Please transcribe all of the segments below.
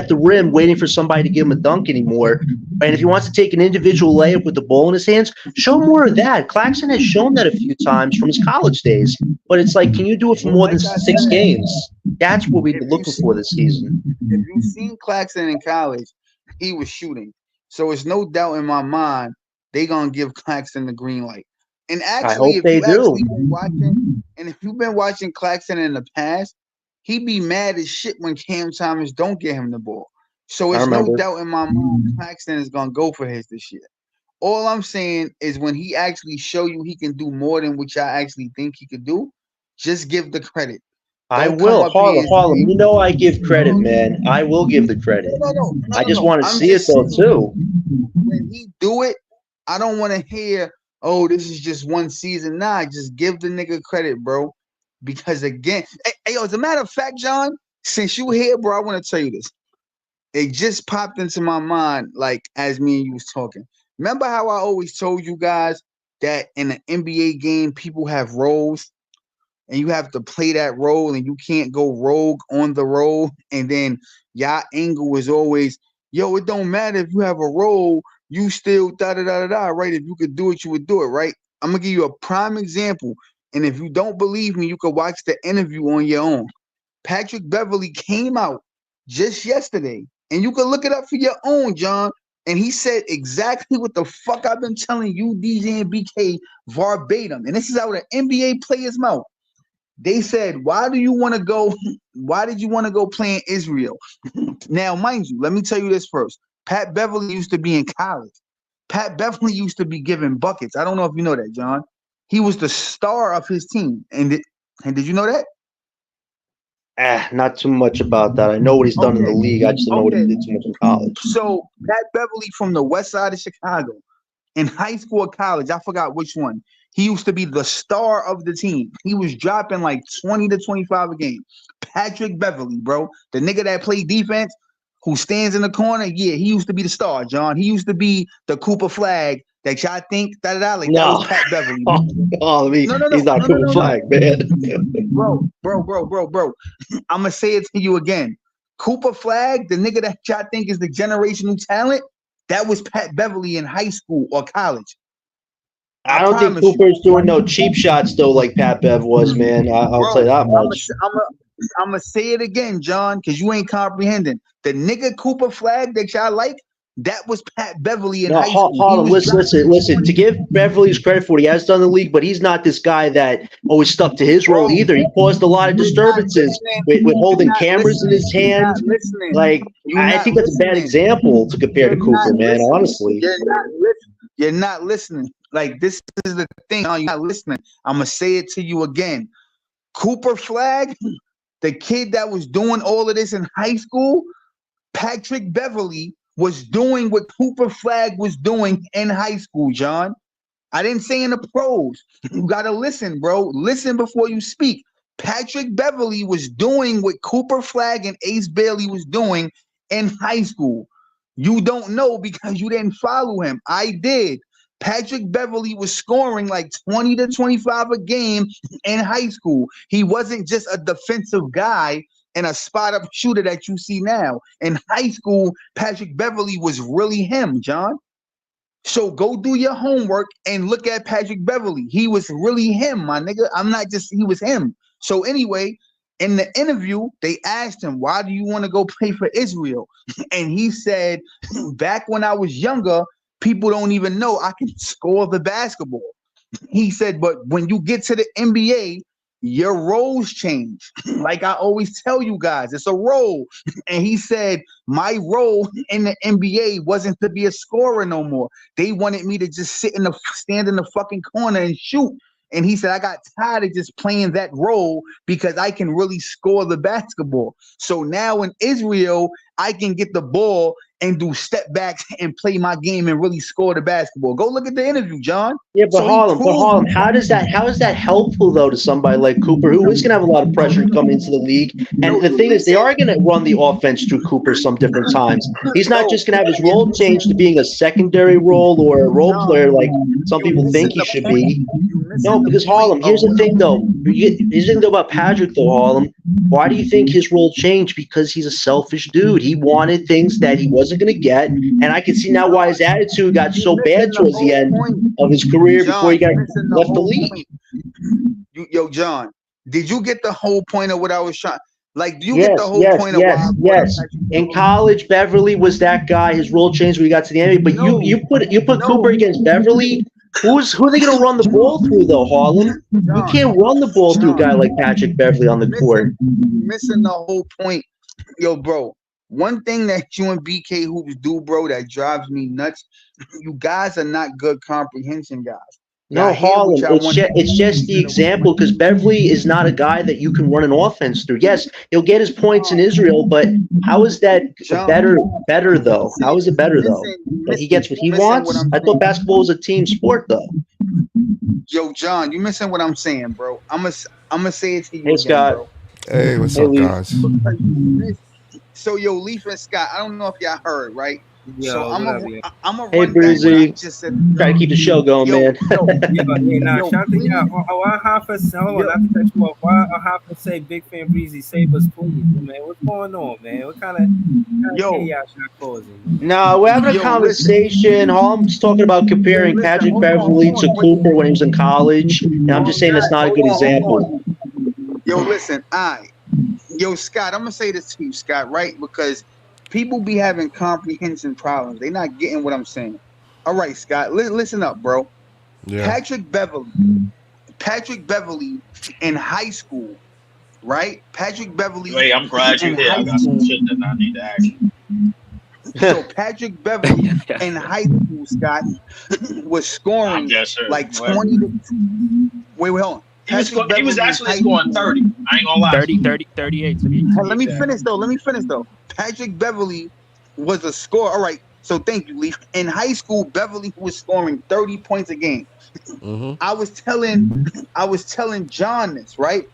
the rim waiting for somebody to give him a dunk anymore. And if he wants to take an individual layup with the ball in his hands, show more of that. Claxton has shown that a few times from his college days. But it's like, can you do it for more than 6 games? That's what we've been looking for this season. If you've seen Claxton in college, he was shooting. So it's no doubt in my mind they gonna give Claxton the green light. And actually, if you've been watching Claxton in the past, he be mad as shit when Cam Thomas don't get him the ball. So it's no doubt in my mind Claxton is gonna go for his this year. All I'm saying is when he actually show you he can do more than what y'all actually think he could do, just give the credit. I will. Harlem, you know I give credit, man. I will give the credit. I just want to see it, though, too. When he do it, I don't want to hear, oh, this is just one season. Nah, just give the nigga credit, bro. Because, again, hey, yo, as a matter of fact, John, since you here, bro, I want to tell you this. It just popped into my mind, like, as me and you was talking. Remember how I always told you guys that in an NBA game, people have roles? And you have to play that role, and you can't go rogue on the role. And then y'all angle is always, yo, it don't matter if you have a role, you still da-da-da-da-da, right? If you could do it, you would do it, right? I'm going to give you a prime example. And if you don't believe me, you could watch the interview on your own. Patrick Beverley came out just yesterday, and you can look it up for your own, John. And he said exactly what the fuck I've been telling you, DJ and BK, verbatim. And this is out of an NBA player's mouth. They said, why did you want to go play in Israel? Now, mind you, let me tell you this first. Pat Beverley used to be in college. Pat Beverley used to be giving buckets. I don't know if you know that, John. He was the star of his team. And did you know that? Not too much about that. I know what he's done in the league. I just don't know what he did too much in college. So, Pat Beverley from the west side of Chicago, in high school or college, I forgot which one. He used to be the star of the team. He was dropping like 20 to 25 a game. Patrick Beverley, bro. The nigga that played defense, who stands in the corner, yeah, he used to be the star, John. He used to be the Cooper Flag that y'all think, da-da-da, like that was Pat Beverley. He's not Cooper Flag, man. Bro. I'm going to say it to you again. Cooper Flag, the nigga that y'all think is the generational talent, that was Pat Beverley in high school or college. I don't think Cooper's doing no cheap shots, though, like Pat Bev was, man. I'll tell you that much. I'm going to say it again, John, because you ain't comprehending. The nigga Cooper Flag that y'all like, that was Pat Beverley in high school. Hold on, listen. To give Beverley's credit for what he has done in the league, but he's not this guy that always stuck to his role either. He caused a lot of disturbances with holding cameras in his hand. Like, I think that's a bad example to compare to Cooper, man, honestly. You're not listening. Like, this is the thing. You're not listening. I'm going to say it to you again. Cooper Flag, the kid that was doing all of this in high school, Patrick Beverley was doing what Cooper Flag was doing in high school, John. I didn't say in the pros. You got to listen, bro. Listen before you speak. Patrick Beverley was doing what Cooper Flag and Ace Bailey was doing in high school. You don't know because you didn't follow him. I did. Patrick Beverley was scoring like 20 to 25 a game in high school. He wasn't just a defensive guy and a spot-up shooter that you see now. In high school, Patrick Beverley was really him, John. So go do your homework and look at Patrick Beverley. He was really him, my nigga. He was him. So anyway, in the interview, they asked him, why do you want to go play for Israel? And he said, back when I was younger, people don't even know I can score the basketball. He said, but when you get to the NBA, your roles change. Like I always tell you guys, it's a role. And he said, my role in the NBA wasn't to be a scorer no more. They wanted me to just stand in the fucking corner and shoot. And he said, I got tired of just playing that role because I can really score the basketball. So now in Israel, I can get the ball and do step backs and play my game and really score the basketball. Go look at the interview, John. Yeah, but Harlem, how is that helpful though to somebody like Cooper, who is gonna have a lot of pressure coming into the league? And the thing is, they are gonna run the offense through Cooper some different times. He's not just gonna have his role change to being a secondary role or a role player like some people think he should be. You're No, because Harlem. Here's the thing, though. Here's the thing about Patrick, though, Harlem. Why do you think his role changed? Because he's a selfish dude. He wanted things that he wasn't going to get, and I can see now why his attitude got so bad towards the end of his career before he got left the league. Yo, John, did you get the whole point of what I was trying? Like, do you get the whole point of why? Yes. In college, Beverly was that guy. His role changed when he got to the NBA. But you put Cooper against Beverly. Who are they going to run the ball through, though, Harlem? You can't run the ball through a guy like Patrick Beverly on the court. Missing the whole point. Yo, bro, one thing that you and BK Hoops do, bro, that drives me nuts, you guys are not good comprehension guys. No, Harlem, it's just the example, because Beverly is not a guy that you can run an offense through. Yes, he'll get his points in Israel, but how is that better though? How is it better though? That he gets what he wants? I thought basketball was a team sport though. Yo, John, you missing what I'm saying, bro. I'm gonna say it to you. Hey, Scott. Bro. Hey, what's up, guys? So, yo, Leaf and Scott, I don't know if y'all heard, right? Yo, so I'm a Hey, run Breezy. back. Just said, Trying to keep the show going, man. Shout out to y'all. I have to say, hold on, not to cut you off. Why I have to say, Big Fan Breezy, save us, please, man. What's going on, man? What kind of chaos y'all causing? No, we're having a conversation. Harlem's talking about comparing Patrick Beverly to Cooper when he was in college, and I'm just saying that's not a good example. Yo, listen, Scott, I'm gonna say this to you, Scott, right? Because people be having comprehension problems. They're not getting what I'm saying. All right, Scott, listen up, bro. Yeah. Patrick Beverly in high school, right? Patrick Beverly. Wait, I'm glad you're here. I got some shit that I need to ask you. So Patrick Beverly in high school, Scott, was scoring like 20 to... Wait, hold on. He was actually scoring 30. I ain't gonna lie. 38 to be Let me finish though. Patrick Beverly was a scorer. All right. So thank you, Leaf. In high school, Beverly was scoring 30 points a game. Mm-hmm. I was telling John this, right?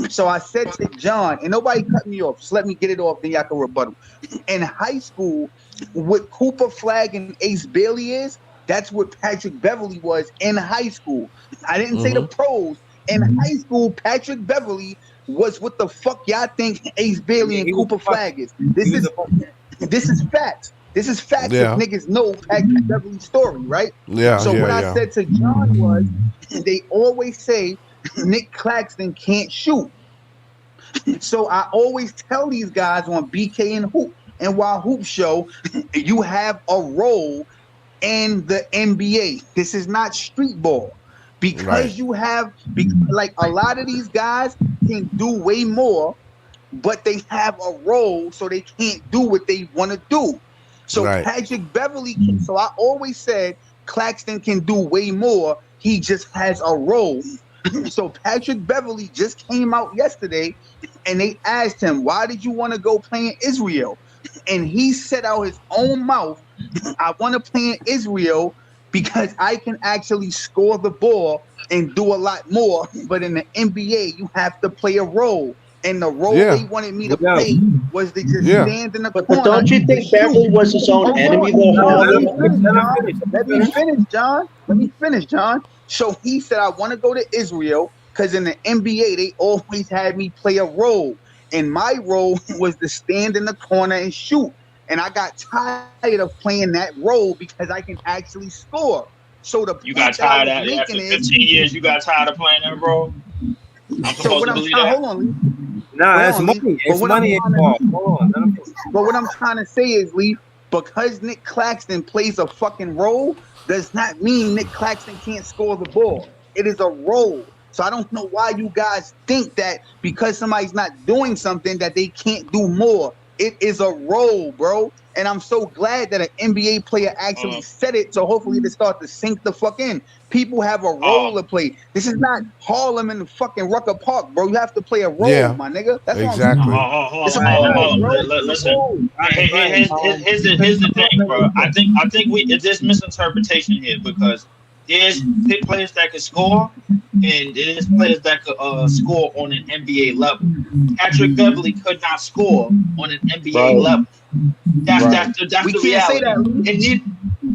So I said to John, and nobody cut me off. Just let me get it off, then y'all can rebuttal. In high school, what Cooper Flag and Ace Bailey is, that's what Patrick Beverly was in high school. I didn't say the pros. In high school, Patrick Beverly was what the fuck y'all think Ace Bailey and Cooper Flag is. This is facts. This is facts if niggas know Patrick Beverly's story, right? Yeah. So what I said to John was, they always say Nick Claxton can't shoot. So I always tell these guys on BK and Hoop and Wild Hoop Show, you have a role in the NBA. This is not street ball. Because you have, like, a lot of these guys can do way more, but they have a role, so they can't do what they want to do. So Patrick Beverly can, so I always said Claxton can do way more. He just has a role. So Patrick Beverly just came out yesterday, and they asked him, why did you want to go play in Israel? And he said out his own mouth, I want to play in Israel because I can actually score the ball and do a lot more. But in the NBA, you have to play a role. And the role they wanted me to play was to just stand in the corner. But don't you think Beverly was his own enemy, though? Let me finish, John. So he said, I want to go to Israel because in the NBA, they always had me play a role. And my role was to stand in the corner and shoot. And I got tired of playing that role because I can actually score. So you got tired of after 15 years. You got tired of playing that role. So what I'm trying, hold on. Nah, it's money. It's money involved. Hold on. But what I'm trying to say is, Lee, because Nick Claxton plays a fucking role, does not mean Nick Claxton can't score the ball. It is a role. So I don't know why you guys think that because somebody's not doing something that they can't do more. It is a role, bro. And I'm so glad that an NBA player actually said it. So hopefully they start to sink the fuck in. People have a role to play. This is not Harlem and fucking Rucker Park, bro. You have to play a role, my nigga. That's exactly. Listen. Here's the thing, bro. I think it's misinterpretation here because there's players that can score and there's players that could score on an NBA level. Patrick Beverly could not score on an NBA level. That's we the can't reality. say that.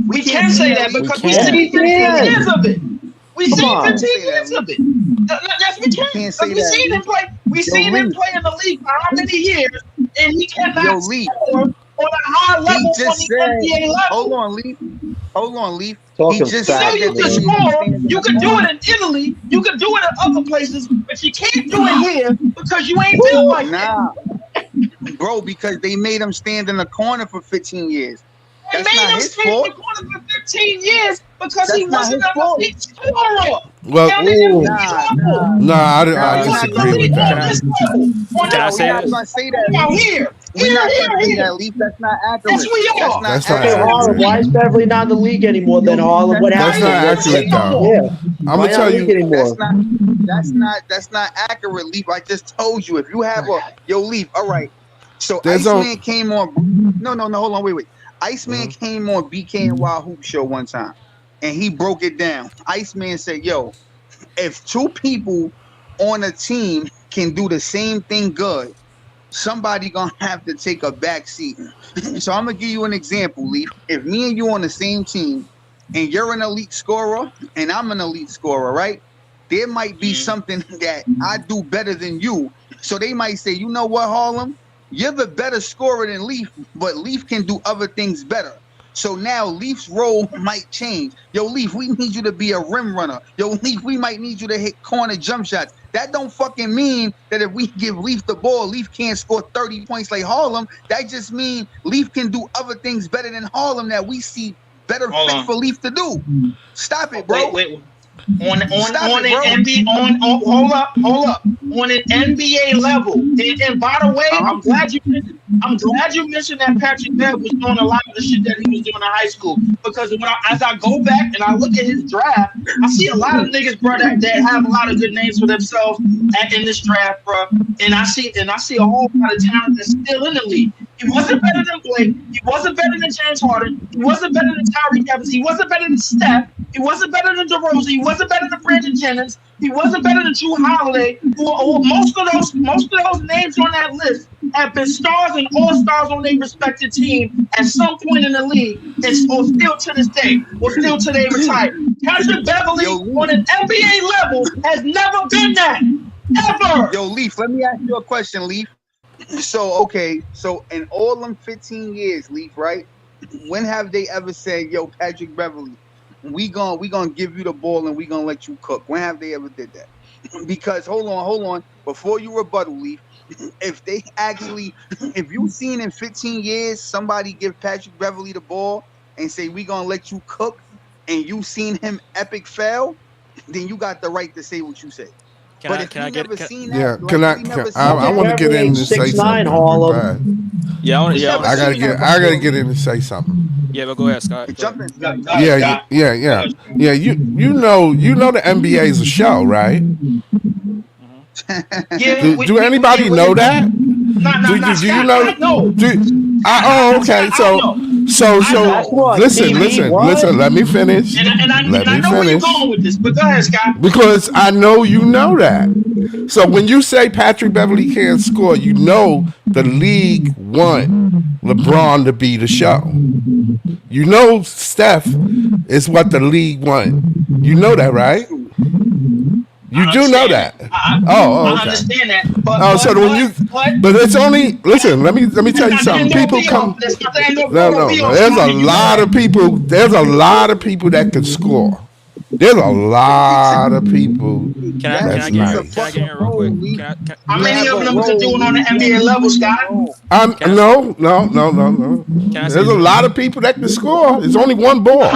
We can say that because we see 15 years of it. We Come seen on. 15 minutes of it. Yes, we can. Can't say We that, seen him play. We seen him play in the league for how many years, and he cannot Leaf. score on a high level on just the said- NBA level. Hold on, Leaf. Talking He just You know facts, said you that can they score. stand in You the can do corner. it in Italy. You can do it in other places, but you can't do it here because you ain't built like that. Nah, bro, because they made him stand in the corner for 15 years. They That's made not him his stay in fault. the corner for 15 years because That's he not wasn't his an fault. elite scorer. Well, On the ooh. NBA level. no, I Nah, disagree with On that. this level. On Can I this say we're level. not gonna say that. Now Leaf. here. We're not gonna say Here. that, Leaf. That's not accurate. Yes, we are. That's not Okay, Harlem, accurate. why is Beverly not in the league anymore then, Harlem? What That's happened? not accurate, though. Yeah. I'm Why gonna not tell league you. anymore? That's not accurate, Leaf. I just told you. If you have Leaf, all right. So There's Iceman came on. No, hold on, wait. Iceman came on BKNY Hoop Show one time, and he broke it down. Iceman said, "Yo, if two people on a team can do the same thing good, somebody gonna have to take a back seat." So I'm gonna give you an example, Leaf. If me and you on the same team, and you're an elite scorer, and I'm an elite scorer, right? There might be something that I do better than you. So they might say, you know what, Harlem? You're the better scorer than Leaf, but Leaf can do other things better. So now Leaf's role might change. Yo, Leaf, we need you to be a rim runner. Yo, Leaf, we might need you to hit corner jump shots. That don't fucking mean that if we give Leaf the ball, Leaf can't score 30 points like Harlem. That just means Leaf can do other things better than Harlem that we see better fit for Leaf to do. Stop it, bro. Wait. On Stop it, an NBA hold up. On an NBA level. And by the way, I'm glad you mentioned that Patrick Bev was doing a lot of the shit that he was doing in high school. Because as I go back and I look at his draft, I see a lot of niggas, bro, that have a lot of good names for themselves in this draft, bro. And I see a whole lot of talent that's still in the league. He wasn't better than Blake. He wasn't better than James Harden. He wasn't better than Tyreke Evans. He wasn't better than Steph. He wasn't better than DeRozan. He wasn't better than Brandon Jennings. He wasn't better than Drew Holiday. Most of those names on that list have been stars and all-stars on their respective team at some point in the league, and still to this day, or still today retired. Patrick Beverly on an NBA level has never been that. Ever. Yo, Leaf, let me ask you a question, Leaf. So in all them 15 years, Leaf, right? When have they ever said, yo, Patrick Beverly, we gonna give you the ball and we gonna let you cook? When have they ever did that? Because hold on, before you rebuttal, Leaf, if you've seen in 15 years somebody give Patrick Beverly the ball and say we gonna let you cook, and you seen him epic fail, then you got the right to say what you say. I want to get in and say 6'9", something. Harlem. I gotta get in and say something. Yeah, but go ahead, Scott. Jump in. Yeah. You know the NBA is a show, right? Do anybody know that? Do you know? Okay. So listen. Let me finish. And I know where you're going with this, but go ahead, Scott. Because I know you know that. So when you say Patrick Beverly can't score, you know the league want LeBron to be the show. You know Steph is what the league want. You know that, right? You do know that. I understand that. But it's only, listen, let me tell you something. People come. No. There's a lot of people that can score. There's a lot of people. Can I get in real quick? How many of them are doing on the NBA level, Scott? No. There's a lot of people that can score. There's only one ball.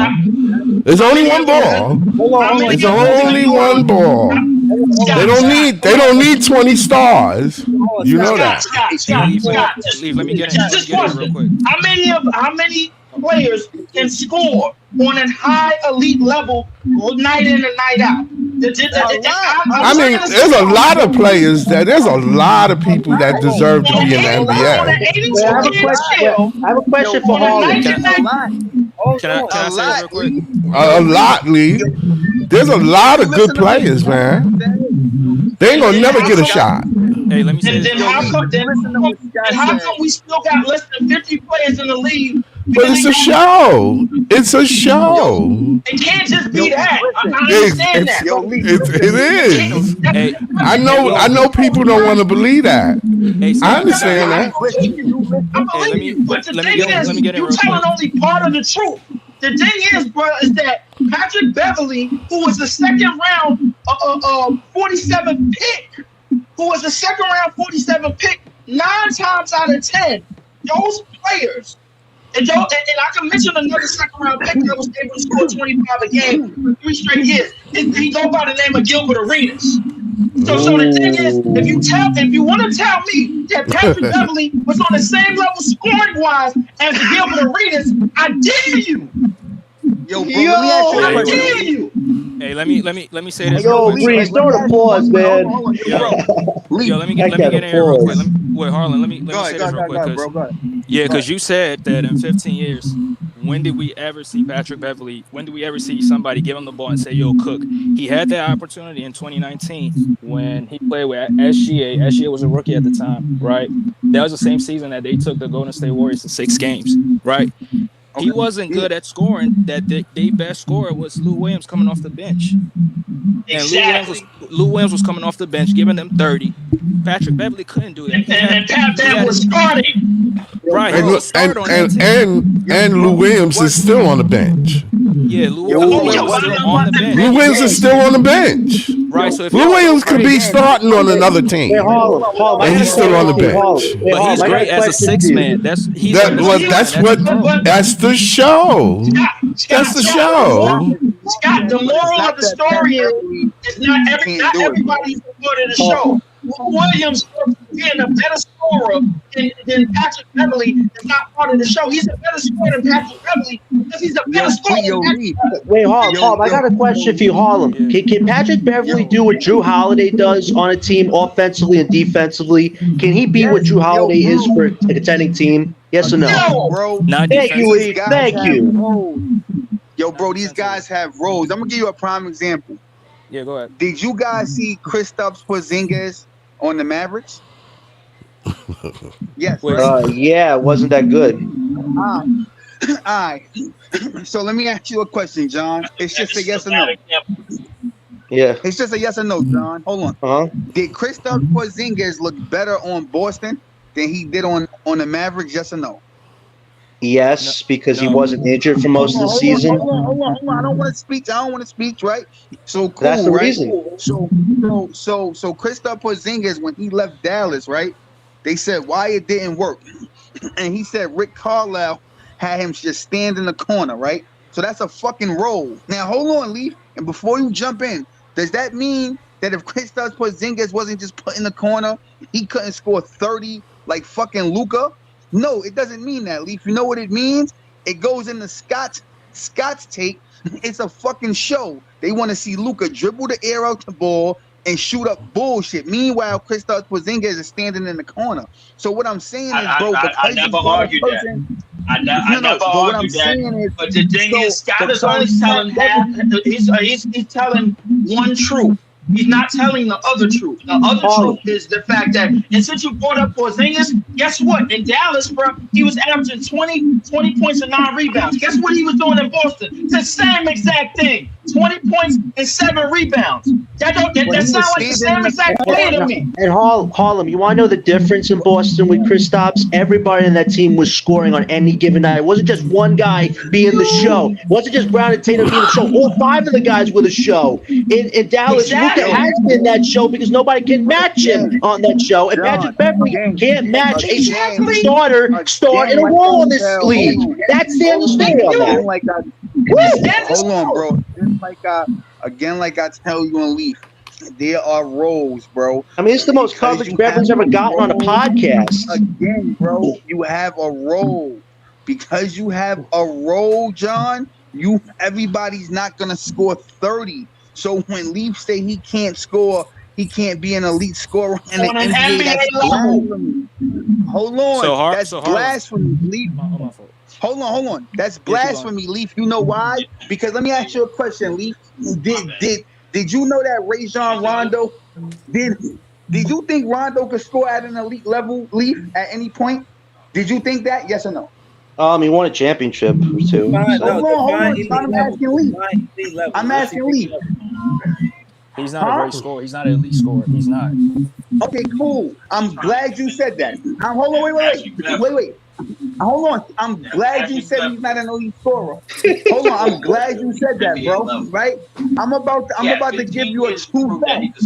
There's only one ball. There's only one ball. They don't need 20 stars. You know that. Scott, let me get in real quick. How many players can score on a high elite level night in and night out? I mean, there's a lot of players there's a lot of people that deserve to be in the NBA. I have a question for Harlem. Can I say this real quick? A lot, Lee. There's a lot of good players, man. They ain't gonna never get a shot. Hey, let me say this. Then how come we still got less than 50 players in the league But it's a show. It's a show. It can't just be that. I understand that. It is. Hey, I know people don't want to believe that. hey, I understand that. I believe you. But the thing is, you're telling only part of the truth. The thing is, bro, is that Patrick Beverly, who was the second round 47 pick, 9 times out of 10, those players, and I can mention another second round pick that was able to score 25 a game for 3 straight years. He go by the name of Gilbert Arenas. So the thing is, if you want to tell me that Patrick Beverly was on the same level scoring wise as Gilbert Arenas, I dare you. Yo, bro, I dare you. Hey, let me say this. Yo, real quick. Breeze, don't applause, man. Yo, let me get in here real quick. Wait, Harlan, let me say this real quick. Bro, go ahead. Yeah, because you said that in 15 years, when did we ever see Patrick Beverly? When did we ever see somebody give him the ball and say, "Yo, cook"? He had that opportunity in 2019 when he played with SGA. SGA was a rookie at the time, right? That was the same season that they took the Golden State Warriors to 6 games, right? He wasn't good at scoring. That their best scorer was Lou Williams coming off the bench. Exactly. And Lou Williams was coming off the bench, giving them 30. Patrick Beverly couldn't do that. And Pat Bev was starting. Right. And Lou Williams is still on the bench. Yeah, Lou Williams is still on the bench. Lou Williams is still on the bench. Right. So if Lou Williams could be starting on another team. Hey, Harlem, And he's still on the bench. But he's great as a 6 man. That's the show. That's the show. Scott, the moral of the story is not everybody's good at the show. Williams being a better scorer than Patrick Beverly is not part of the show. He's a better scorer than Patrick Beverly because he's a better scorer. Wait, Harlem, I got a question for you, Harlem. Can Patrick Beverly do what Drew Holiday does on a team offensively and defensively? Can he be what Drew Holiday is for a contending team? Yes or no? No, bro. Thank you, Lee. Thank you. Yo, bro, these guys have roles. I'm gonna give you a prime example. Yeah, go ahead. Did you guys see Kristaps Porzingis on the Mavericks? Yes. Yeah, it wasn't that good. All right. So let me ask you a question, John. It's just a yes or no. Yeah. It's just a yes or no, John. Hold on. Did Kristaps Porzingis look better on Boston than he did on the Mavericks? Yes or no? Yes, because he wasn't injured for most of the season. Hold on. I don't want to speak, right? So cool, That's the right? reason. So Kristaps Porzingis, when he left Dallas, right? They said why it didn't work. And he said Rick Carlisle had him just stand in the corner, right? So that's a fucking role. Now hold on, Leaf. And before you jump in, does that mean that if Kristaps Porzingis wasn't just put in the corner, he couldn't score 30 like fucking Luka? No, it doesn't mean that, Leaf. You know what it means? It goes in the Scott's take. It's a fucking show. They want to see Luka dribble the air out the ball and shoot up bullshit. Meanwhile, Kristaps Porzingis is standing in the corner. So what I'm saying is, bro, I never argued that. I never argued that. But the thing is, Scott is only telling half. He's telling one truth. He's not telling the other truth. The other truth is the fact that, and since you brought up Porzingis, guess what? In Dallas, bro, he was averaging 20 points and 9 rebounds. Guess what he was doing in Boston? The same exact thing. 20 points and 7 rebounds. That sounds like the same exact play to me. And Harlem, you want to know the difference in Boston with Kristaps? Everybody in that team was scoring on any given night. It wasn't just one guy being the show. It wasn't just Brown and Tatum being the show. All 5 of the guys were the show. In Dallas, Luka has been that show because nobody can match him on that show. And Patrick Beverly can't match a starter in a role in this league. That's the understanding on that. Hold on, bro. Like I tell you on Leaf, there are roles, bro. I mean, it's the most coverage Beverly's ever gotten on a podcast. Again, bro, you have a role. Because you have a role, John, everybody's not gonna score 30. So when Leaf say he can't score, he can't be an elite scorer in the NBA. That's blasphemy. Hold on, that's blasphemy, Leaf. Hold on. That's blasphemy, Leaf. You know why? Because let me ask you a question, Leaf. Did you know that Rajon Rondo did you think Rondo could score at an elite level, Leaf, at any point? Did you think that? Yes or no? He won a championship or two. Fine, So. no, Hold on. define I'm asking Lee. elite level. I'm What's asking elite Lee. level? He's not a great scorer. He's not an elite scorer. He's not. Okay, cool. I'm glad you said that. Hold on, wait. Hold on. I'm glad you said he's not an elite scorer. Hold on. I'm glad you said that, bro. Right? I'm about to give you a true fact.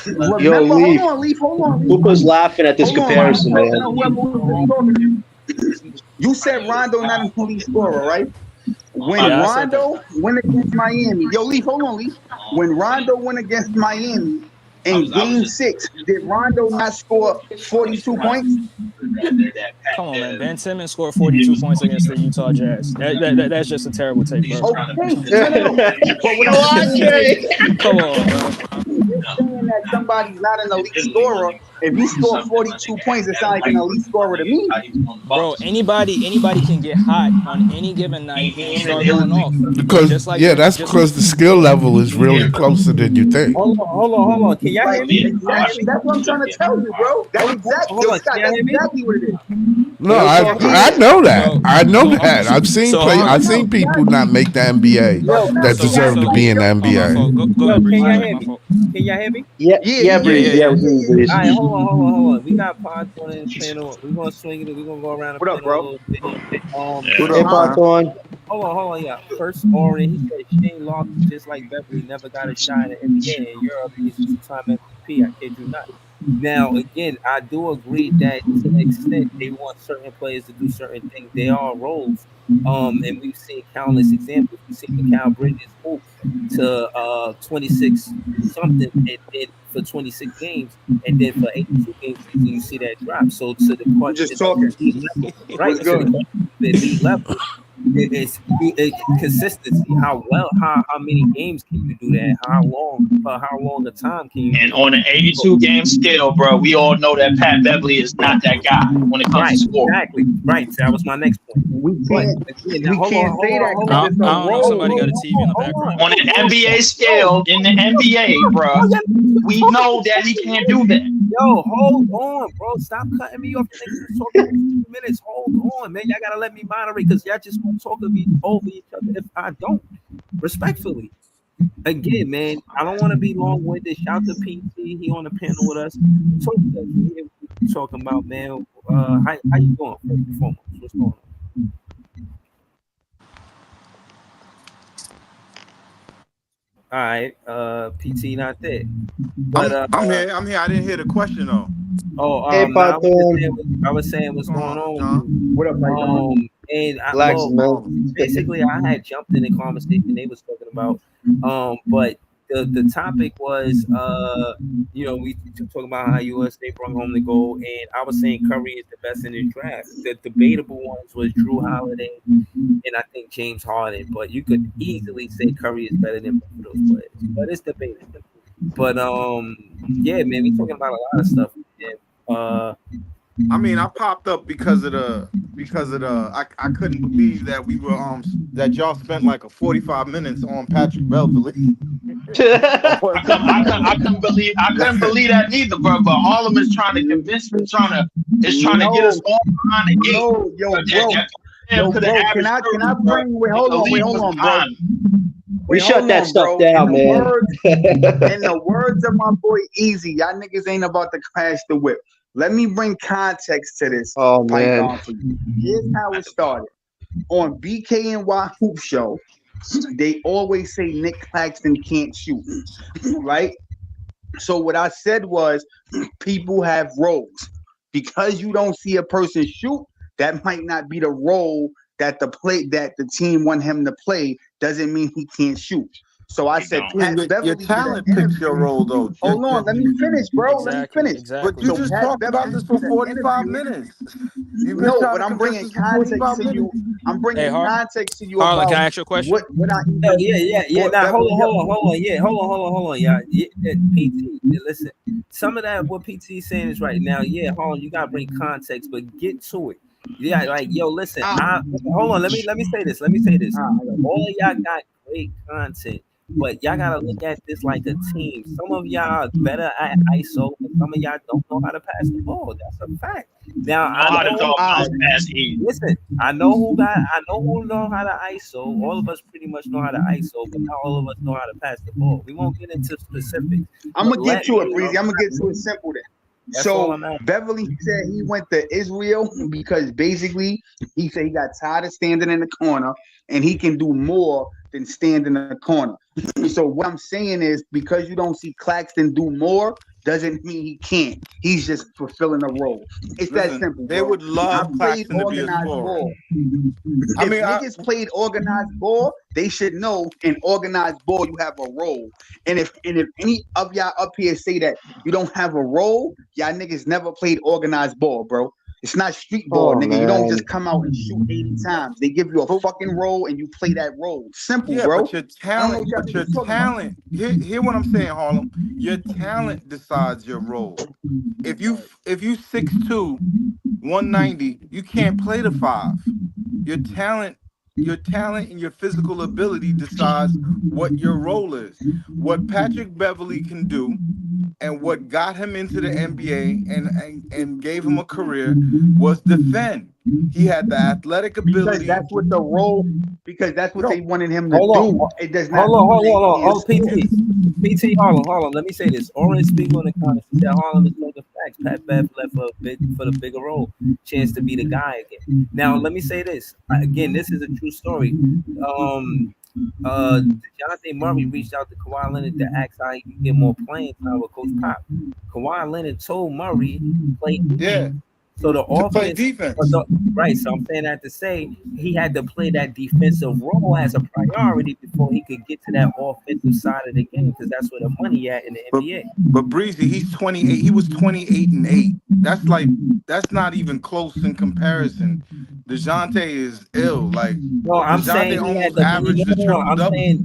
Remember, Leaf. Hold on. Cooper's laughing at this comparison, man. You said Rondo not an elite scorer, right? When Yeah, Rondo went against Miami, Leaf, hold on, Leaf. When Rondo went against Miami in Game 6, did Rondo not score 42 points? Come on, man. Ben Simmons scored 42 points against the Utah Jazz. That's just a terrible take, bro. Okay. But what I'm saying, Come on, bro. saying that somebody's not an elite scorer, if you score 42 points, it's not like an elite scorer to me. Bro, anybody can get hot on any given night and start going off. Because that's because the skill level is really closer than you think. Hold on. Can y'all hear me? That's what I'm trying to tell you, bro. That's exactly what it is. No, I know that. I know that. I've seen people not make the NBA that deserve to be in the NBA. Go ahead, Breeze. Can y'all hear me? Yeah, Breeze. Yeah, Breeze. All right, hold on. We got Pod on the panel. We're gonna swing it. We're gonna go around the panel a little bit. Hey, Pod on. Hold on. Yeah, first Oren. He said Shane Larkin, just like Beverly, never got a shot at NBA in Europe. He's a two-time MVP. I kid you not. Now, again, I do agree that to an extent they want certain players to do certain things. They are roles. And we've seen countless examples. We've seen Mikal Bridges move to 26 something and then for 26 games, and then for 82 games you see that drop. So to the question, Just talking. Right? Good. The elite level. It's consistency. How many games can you do that? How long a time can you? And on an 82 game scale, bro, we all know that Pat Beverly is not that guy when it comes to scoring. Exactly. Right. That was my next point. We can't say that. I don't know. Somebody got a TV in the background. On an NBA scale, in the NBA, bro, we know that he can't do that. Yo, hold on, bro. Stop cutting me off. Niggas talking for 2 minutes. Hold on, man. Y'all gotta let me moderate because y'all just gonna talk over each other if I don't. Respectfully. Again, man, I don't want to be long-winded. Shout to PT. He on the panel with us. Talking about, man. How you doing? First and foremost, what's going on? All right, PT not there. But I'm here. I didn't hear the question though. Oh, Hey, I was saying what's going on. What up, Mike? And basically, I had jumped in the conversation they was talking about. But the topic was, we talking about how USA brought home the gold, and I was saying Curry is the best in the draft. The debatable ones was Drew Holiday and I think James Harden, but you could easily say Curry is better than both of those players. But it's debatable. But yeah, man, we talking about a lot of stuff. Yeah. I mean, I popped up because of the I couldn't believe that we were that y'all spent like a 45 minutes on Patrick Beverly. I couldn't believe that neither, bro. But Harlem is trying to convince me, trying to get us all behind the gate. Can I bring? Hold on, bro. We shut that stuff down, man. In the words of my boy Easy, y'all niggas ain't about to crash the whip. Let me bring context to this. Oh, man. Here's how it started. On BKNY Hoop Show, they always say Nick Claxton can't shoot, right? So what I said was people have roles. Because you don't see a person shoot, that might not be the role that the team want him to play. Doesn't mean he can't shoot. So I said, your talent picks your role, though. Hold on, let me finish, bro. Exactly, let me finish. Exactly. But you just talked about this for 45 minutes. No, but I'm bringing context to you. I'm bringing context to you. Harlan, can I ask you a question? Yeah. Now, hold on. Yeah, hold on. Yeah, PT. Listen, some of that what PT is saying is right. Now, yeah, Harlan, you gotta bring context, but get to it. Yeah, like yo, listen. Hold on. Let me say this. All of y'all got great content. But y'all gotta look at this like a team. Some of y'all better at ISO, and some of y'all don't know how to pass the ball. That's a fact. Now Know how to throw a bounce pass in. listen, I know who know how to ISO. All of us pretty much know how to ISO, but not all of us know how to pass the ball. We won't get into specifics. I'm gonna get to Let it, me Breezy. know. I'm gonna get to it simple then. That's all So I'm asking. Beverly said he went to Israel because basically he said he got tired of standing in the corner and he can do more than stand in the corner. So what I'm saying is because you don't see Claxton do more doesn't mean he can't. He's just fulfilling a role. It's that Listen, simple. they Bro. would love I played Claxton to be a organized scorer. ball. I If mean, niggas played organized ball, they should know in organized ball you have a role. And if any of y'all up here say that you don't have a role, y'all niggas never played organized ball, bro. It's not street ball, Oh, nigga. You don't man. just come out and shoot 80 times. They give you a fucking role and you play that role. Simple, yeah, bro. but your I don't know talent, what y'all but your niggas talking about. talent. Hear what I'm saying, Harlem. Your talent decides your role. If you 6'2", 190, you can't play the 5. Your talent and your physical ability decides what your role is. What Patrick Beverly can do and what got him into the NBA and gave him a career was defend. He had the athletic Because ability. that's what the role, because that's what No, they wanted him to Hold on. do. It does not Hold mean that he on. is Oh, PT, hold on. Let me say this. Orange speaking on the comments. He said Harlem is making facts. Pat Bev left for the bigger role, chance to be the guy again. Now, let me say this again. This is a true story. Dejounte Murray reached out to Kawhi Leonard to ask how he could get more playing time with Coach Pop. Kawhi Leonard told Murray play yeah, so the to play offense, defense. right? So I'm saying that to say he had to play that defensive role as a priority before he could get to that offensive side of the game, because that's where the money at in the But NBA. but Breezy, he's 28. He was 28-8. That's not even close in comparison. DeJounte is ill. Like No, I'm DeJounte saying he had almost the. averaged a triple double.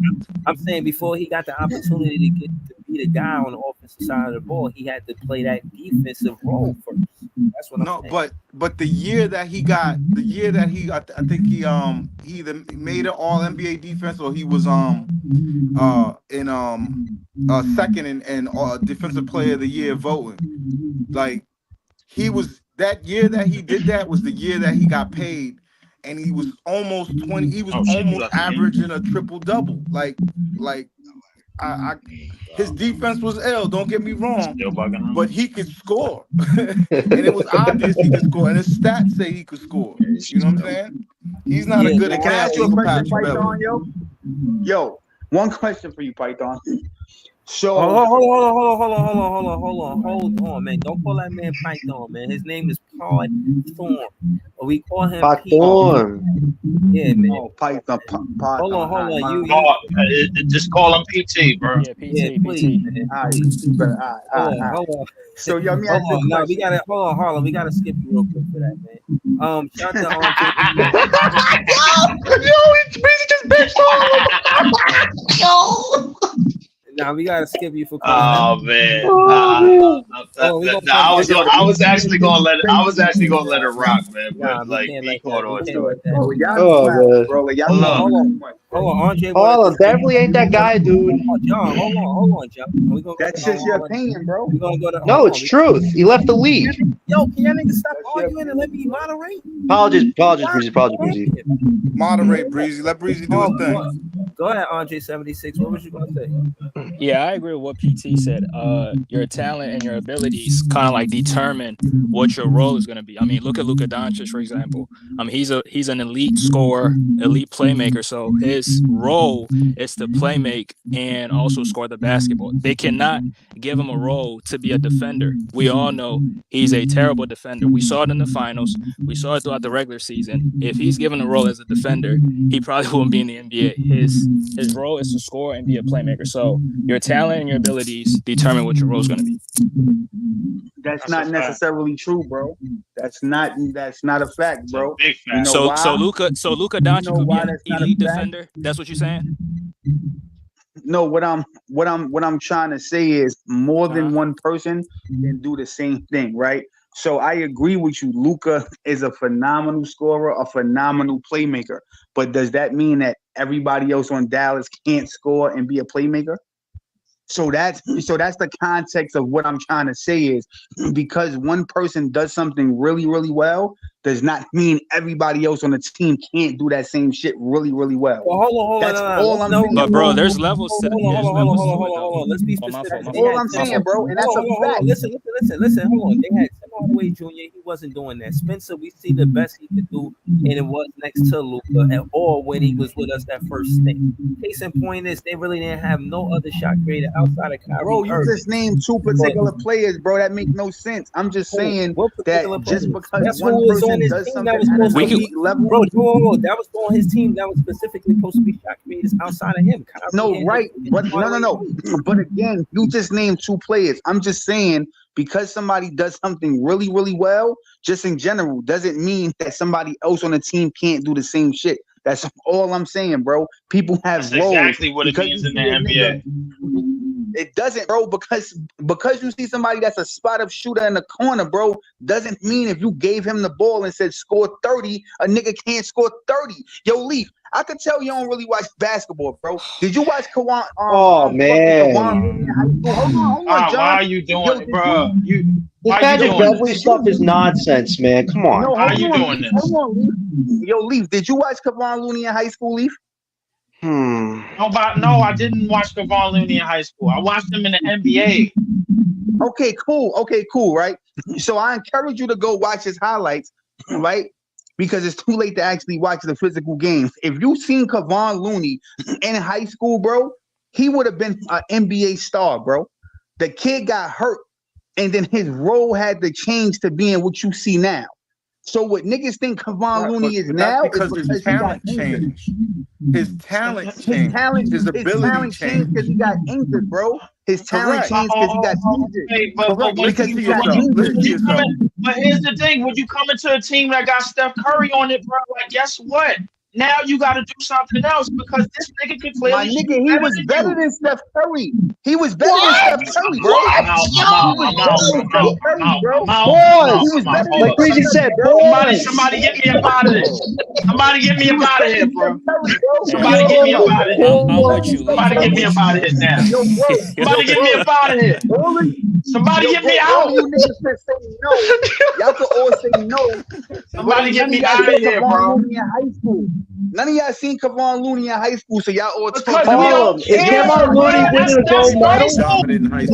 I'm saying before he got the opportunity to get to be the guy on the offensive side of the ball, he had to play that defensive role first. That's what I'm No, saying. but the year that he got, I think he either made an All NBA defense or he was second in defensive player of the year voting. Like he was that year that he did that was the year that he got paid, and he was almost 20. He was Oh shit, you almost left me. averaging a triple double. Like his defense was ill. Don't get me wrong, Still bugging on. but he could score, and it was obvious he could score. And his stats say he could score. You know what I'm saying? He's not a good Can I ask you example a for question, Patrick Python, Beverly. yo? Yo, one question for you, Python. So Hold on, man. Don't call that man Python, man. His name is Pod Thorn. Or we call him Pete. Python. Yeah, man. Oh, Python. Hold on. Just call him PT, bro. Yeah, PT, Yeah, please, PT. man. All right, Please. but all right. Hold on. So yo, let me ask you a No, we question. gotta hold on, Harlem. We gotta skip you real quick for that, man. Shout out to Now we gotta skip you for calling Oh man, we I was actually gonna let it rock, man. Nah, But we like can't he let caught that. on We to can't it. let that. Oh, y'all Oh, clowns, man. bro. Like, y'all Hold on. Hold on, Andre. Hold on, Beverly ain't that guy, dude. John, hold on, John. We gonna That's just your opinion, bro. We gonna go to. No, hold it's on. truth. He left the league. Yo, can y'all niggas stop That's your arguing and let me moderate? Apologies, Breezy. Moderate Breezy. Let Breezy do his thing. Go ahead, Andre 76. What was you gonna say? Yeah, I agree with what PT said. Your talent and your abilities kind of like determine what your role is going to be. I mean, look at Luka Doncic, for example. He's an elite scorer, elite playmaker. So his role is to play make and also score the basketball. They cannot give him a role to be a defender. We all know he's a terrible defender. We saw it in the finals. We saw it throughout the regular season. If he's given a role as a defender, he probably wouldn't be in the NBA. His role is to score and be a playmaker. So your talent and your abilities determine what your role is going to be. That's not necessarily true, bro. That's not a fact, bro. Big fact. You know why? So Luka Doncic know could be why an that's not a elite fact? defender. That's what you're saying? No, what I'm trying to say is more than one person can do the same thing, right? So I agree with you. Luka is a phenomenal scorer, a phenomenal playmaker. But does that mean that everybody else on Dallas can't score and be a playmaker? So that's the context of what I'm trying to say is because one person does something really, really well does not mean everybody else on the team can't do that same shit really, really well. Well, hold on. That's all I'm saying. But bro, there's levels to it. Hold on. Let's be specific. That's all I'm saying, bro, and that's a fact. Listen. Hold on. They had Tim Hardaway Jr. He wasn't doing that. Spencer, we see the best he could do, and it was next to Luka, or when he was with us that first stint. Case in point is they really didn't have no other shot creator outside of Kyrie. Bro, you just named two particular players, bro. That makes no sense. I'm just saying that just because one person does something at an elite level, bro, that was on his team that was specifically supposed to be shot creators outside of him. Kyrie no, right? But no. But again, you just named two players. I'm just saying because somebody does something really, really well, just in general, doesn't mean that somebody else on the team can't do the same shit. That's all I'm saying, bro. People have That's roles. exactly what it means in the NBA. It doesn't, bro, because you see somebody that's a spot-up shooter in the corner, bro, doesn't mean if you gave him the ball and said score 30, a nigga can't score 30. Yo, Leaf, I could tell you don't really watch basketball, bro. Did you watch Kawan? Oh, man. Hold on, Why John. are you doing it, bro? This Why you Patrick doing Beverly this? stuff is nonsense, man. Come on. No, Why are you doing this? Hold on, Leaf. Yo, Leaf, did you watch Kevon Looney in high school, Leaf? Hmm. No, I didn't watch Kevon Looney in high school. I watched him in the NBA. Okay, cool, right? So I encourage you to go watch his highlights, right? Because it's too late to actually watch the physical games. If you seen Kevon Looney in high school, bro, he would have been an NBA star, bro. The kid got hurt, and then his role had to change to being what you see now. So what niggas think Kevon Looney is now is because his talent changed. His talent changed. His ability changed because he got injured, bro. His talent changed because he got injured. Hey, but Because he got injured. But here's the thing: when you come into a team that got Steph Curry on it, bro, like guess what? Now you got to do something else because this nigga can clearly. My nigga, he was better than Steph Curry. He was better than Steph Curry, bro. Like Breezy said, somebody get me up out of this. Somebody get me up out of here, bro. Somebody get me up out of here. I'll let you. Somebody get me up out of here now. Somebody get me up out of here. Somebody get me out. You niggas can say no. Y'all can all say no. Somebody get me out of here, bro. None of y'all seen Kevon Looney in high school, so y'all all Because talk. Is Kevon Looney winning a gold medal?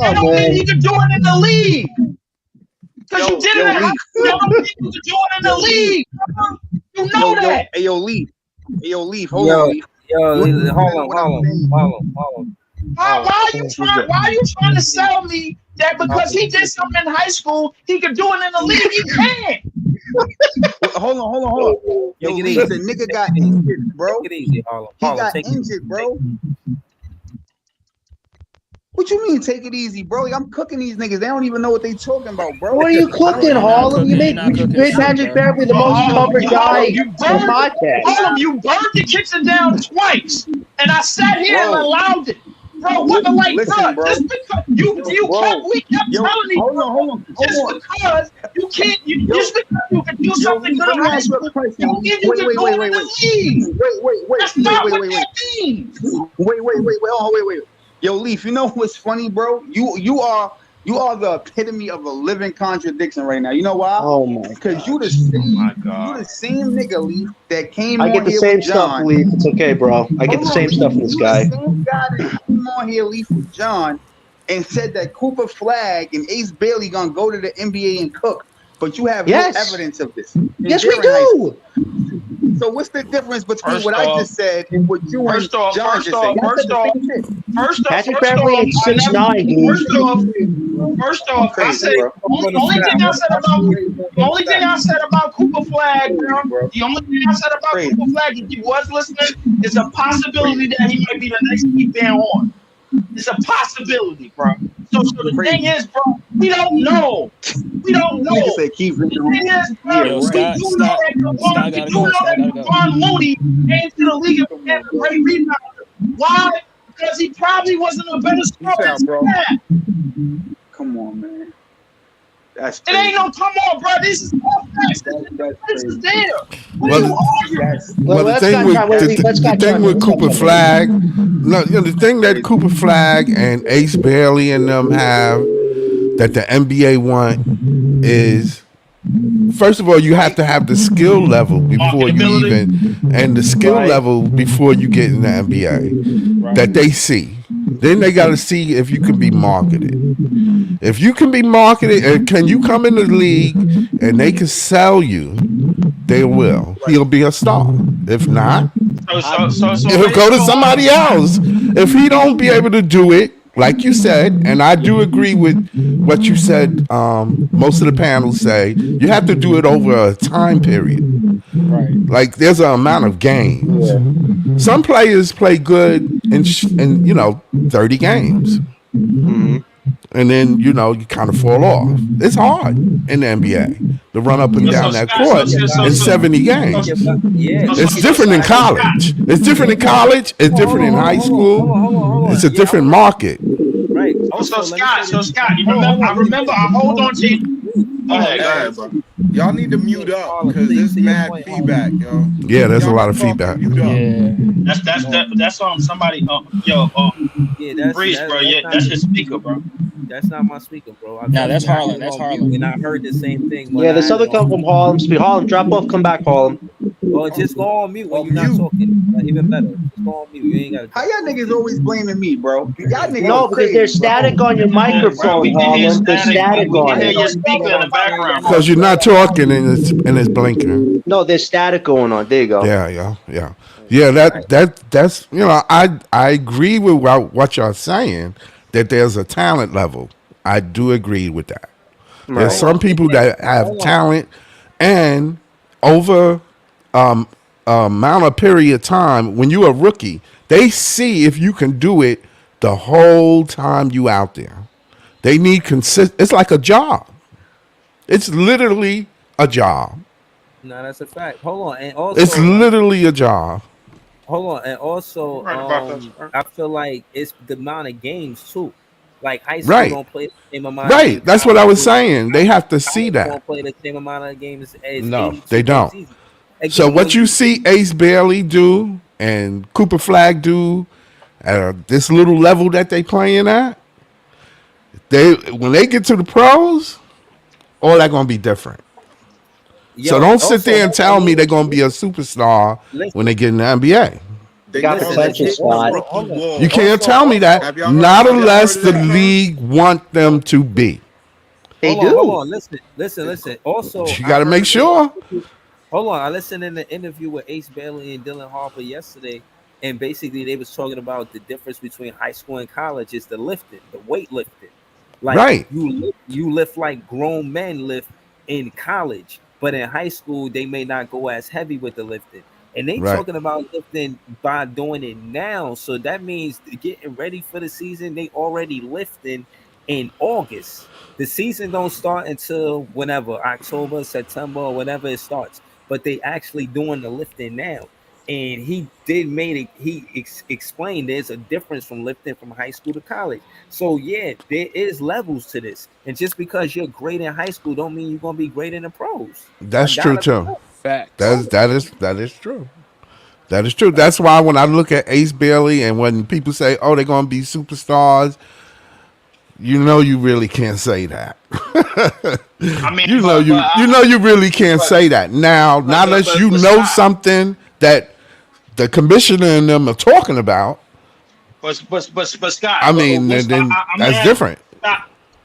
I don't think you can do it in the league. Because you did it in high school. You don't think you can do it in the league. You know that. Hey, yo, Leaf. Hold on, Leaf. Hold on. Why are you trying to sell me that because he did something in high school, he could do it in the league? He can't. Hold on. Yo, Leaf, the nigga got injured, bro. Take it easy, Harlem. He got injured, bro. What you mean, take it easy, bro? Like, I'm cooking these niggas. They don't even know what they talking about, bro. What are you cooking, Harlem? You made Patrick Beverly the most covered guy in the podcast. Harlem, you burned the kitchen down twice, and I sat here and allowed it. Bro, what like, listen, bro. Just because we kept telling you, hold on. Because you can't, just because you can do something good in high school, don't give you to go in the league. Wait. That's not what that means. Wait. Yo, Leaf, you know what's funny, bro? You are the epitome of a living contradiction right now. You know why? Oh my! Because you the same nigga, Leaf, that came. I get the same stuff, Leaf. It's okay, bro. I get the same stuff from this guy. The same guy that came on here, Leaf, with John, and said that Cooper Flag and Ace Bailey gonna go to the NBA and cook. But you have no evidence of this. Yes, we do. So what's the difference between what I just said and what you and John just said? First off, Patrick Beverly at 6'9", dude. First off, I said the only thing I said about Cooper Flag, bro. The only thing I said about Cooper Flag, if you was listening, is a possibility that he might be the next Keith Van Horn. It's a possibility, bro. So the thing is, bro, we don't know. We don't know. The thing is, bro, we do know that Kevon Looney came to the league and became a great rebounder. Why? Because he probably wasn't a better scorer than that. Come on, man. That's It ain't crazy. no come on, bro. This is all facts. This is there. What are Well, you arguing? Well, the let's thing not with try- let's the not thing try- with let's not Cooper try- Flag, no, you know, the thing that Cooper Flag and Ace Bailey and them have that the NBA want is, first of all, you have to have the skill level before you Marketability. even, and the skill Right. level before you get in the NBA that they see. Then they got to see if you can be marketed. If you can be marketed, and can you come in the league and they can sell you, they will. He'll be a star. If not, So he'll go to somebody else. If he don't be able to do it, like you said, and I do agree with what you said, most of the panels say, you have to do it over a time period. Right. Like there's an amount of games. Some players play good in 30 games. And then, you kind of fall off. It's hard in the NBA to run up and down that court in 70 games. Yeah. It's different in college. It's different in college. It's different in high school. It's a different market. Right. So Scott, you remember? I hold on to you. Go ahead. Go ahead, bro. Y'all need to mute up because there's mad feedback, yo. Yeah, there's a Y'all lot of talking, feedback. mute up. Yeah. That's somebody. Breeze, bro. Yeah, that's your speaker, bro. That's not my speaker, bro. Nah, that's Harlan. That's Harlan. And I heard the same thing. when Yeah, this I other had come from Harlem. Speak Harlem, drop off, come back, Harlem. Or just go on mute when you're not talking. Even better. Just go on mute. You ain't got to. How y'all niggas always blaming me, bro? Y'all niggas No, because crazy, there's bro. static on your microphone, We can hear Harlem. There's static We on can hear it. your speaker in the background. Because you're not talking and it's blinking. No, there's static going on. There you go. Yeah. That's I agree with what y'all saying, that there's a talent level. I do agree with that. There's some people that have talent, and over amount of period of time, when you're a rookie, they see if you can do it the whole time you out there. They need it's like a job. It's literally a job. No, that's a fact. Hold on. And also, It's literally a job. hold on. And also, Right about that. I feel like it's the amount of games too. Like high school Right. don't play the same amount. Right. Of That's what I was saying. They have to see college that. Don't play the same amount of games as No, 82 they don't. season. Again, So when what you see Ace Bailey do and Cooper Flag do at this little level that they playing at, when they get to the pros, all that gonna be different. So don't sit there and tell me they're gonna be a superstar when they get in the NBA. They Got the call potential, it Scott. rookie wall. You can't tell me Have that. y'all Not heard unless that? the league want them to be. They Hold do. on. Listen. Also, You got to make sure. Hold on, I listened in the interview with Ace Bailey and Dylan Harper yesterday, and basically they was talking about the difference between high school and college is the lifting, the weightlifting. Like Right. you lift like grown men lift in college, but in high school they may not go as heavy with the lifting. And they Right. talking about lifting by doing it now. So that means getting ready for the season, they already lifting in August. The season don't start until whenever, October, September, or whenever it starts. But they actually doing the lifting now. And he did made it. He explained there's a difference from lifting from high school to college. So yeah, there is levels to this. And just because you're great in high school, don't mean you're gonna be great in the pros. That's true too. Facts. That is true. That is true. That's why when I look at Ace Bailey and when people say, "Oh, they're gonna be superstars," you really can't say that. I mean, you really can't say that now, not unless you know something that the commissioner and them are talking about. But Scott, I mean, then that's different.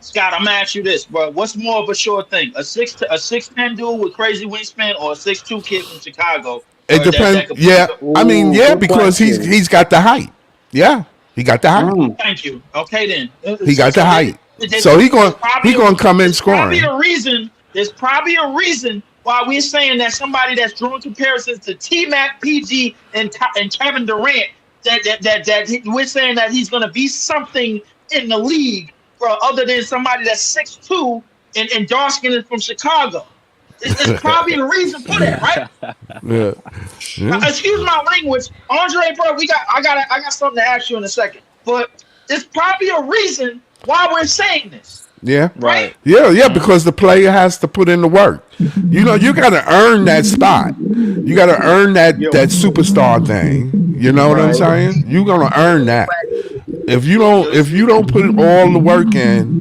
Scott, I'm gonna ask you this, bro. What's more of a sure thing? A 6'10" dude with crazy wingspan, or a 6'2" kid from Chicago? It depends. I mean, because he's got the height. Yeah, he got the height. Thank you. Okay, then He got the height. So he gonna come in scoring. There's probably a reason why we're saying that somebody that's drawing comparisons to T-Mac, PG, and Kevin Durant, that we're saying that he's gonna be something in the league, bro, other than somebody that's 6'2" and dark skinned from Chicago. It's probably a reason for that, right? Yeah. Excuse my language, Andre, bro. I got something to ask you in a second, but there's probably a reason why we're saying this. Yeah. right? Yeah, because the player has to put in the work. You know, you got to earn that spot. You got to earn that superstar thing. You know what I'm saying? You gonna earn that. If you don't put all the work in,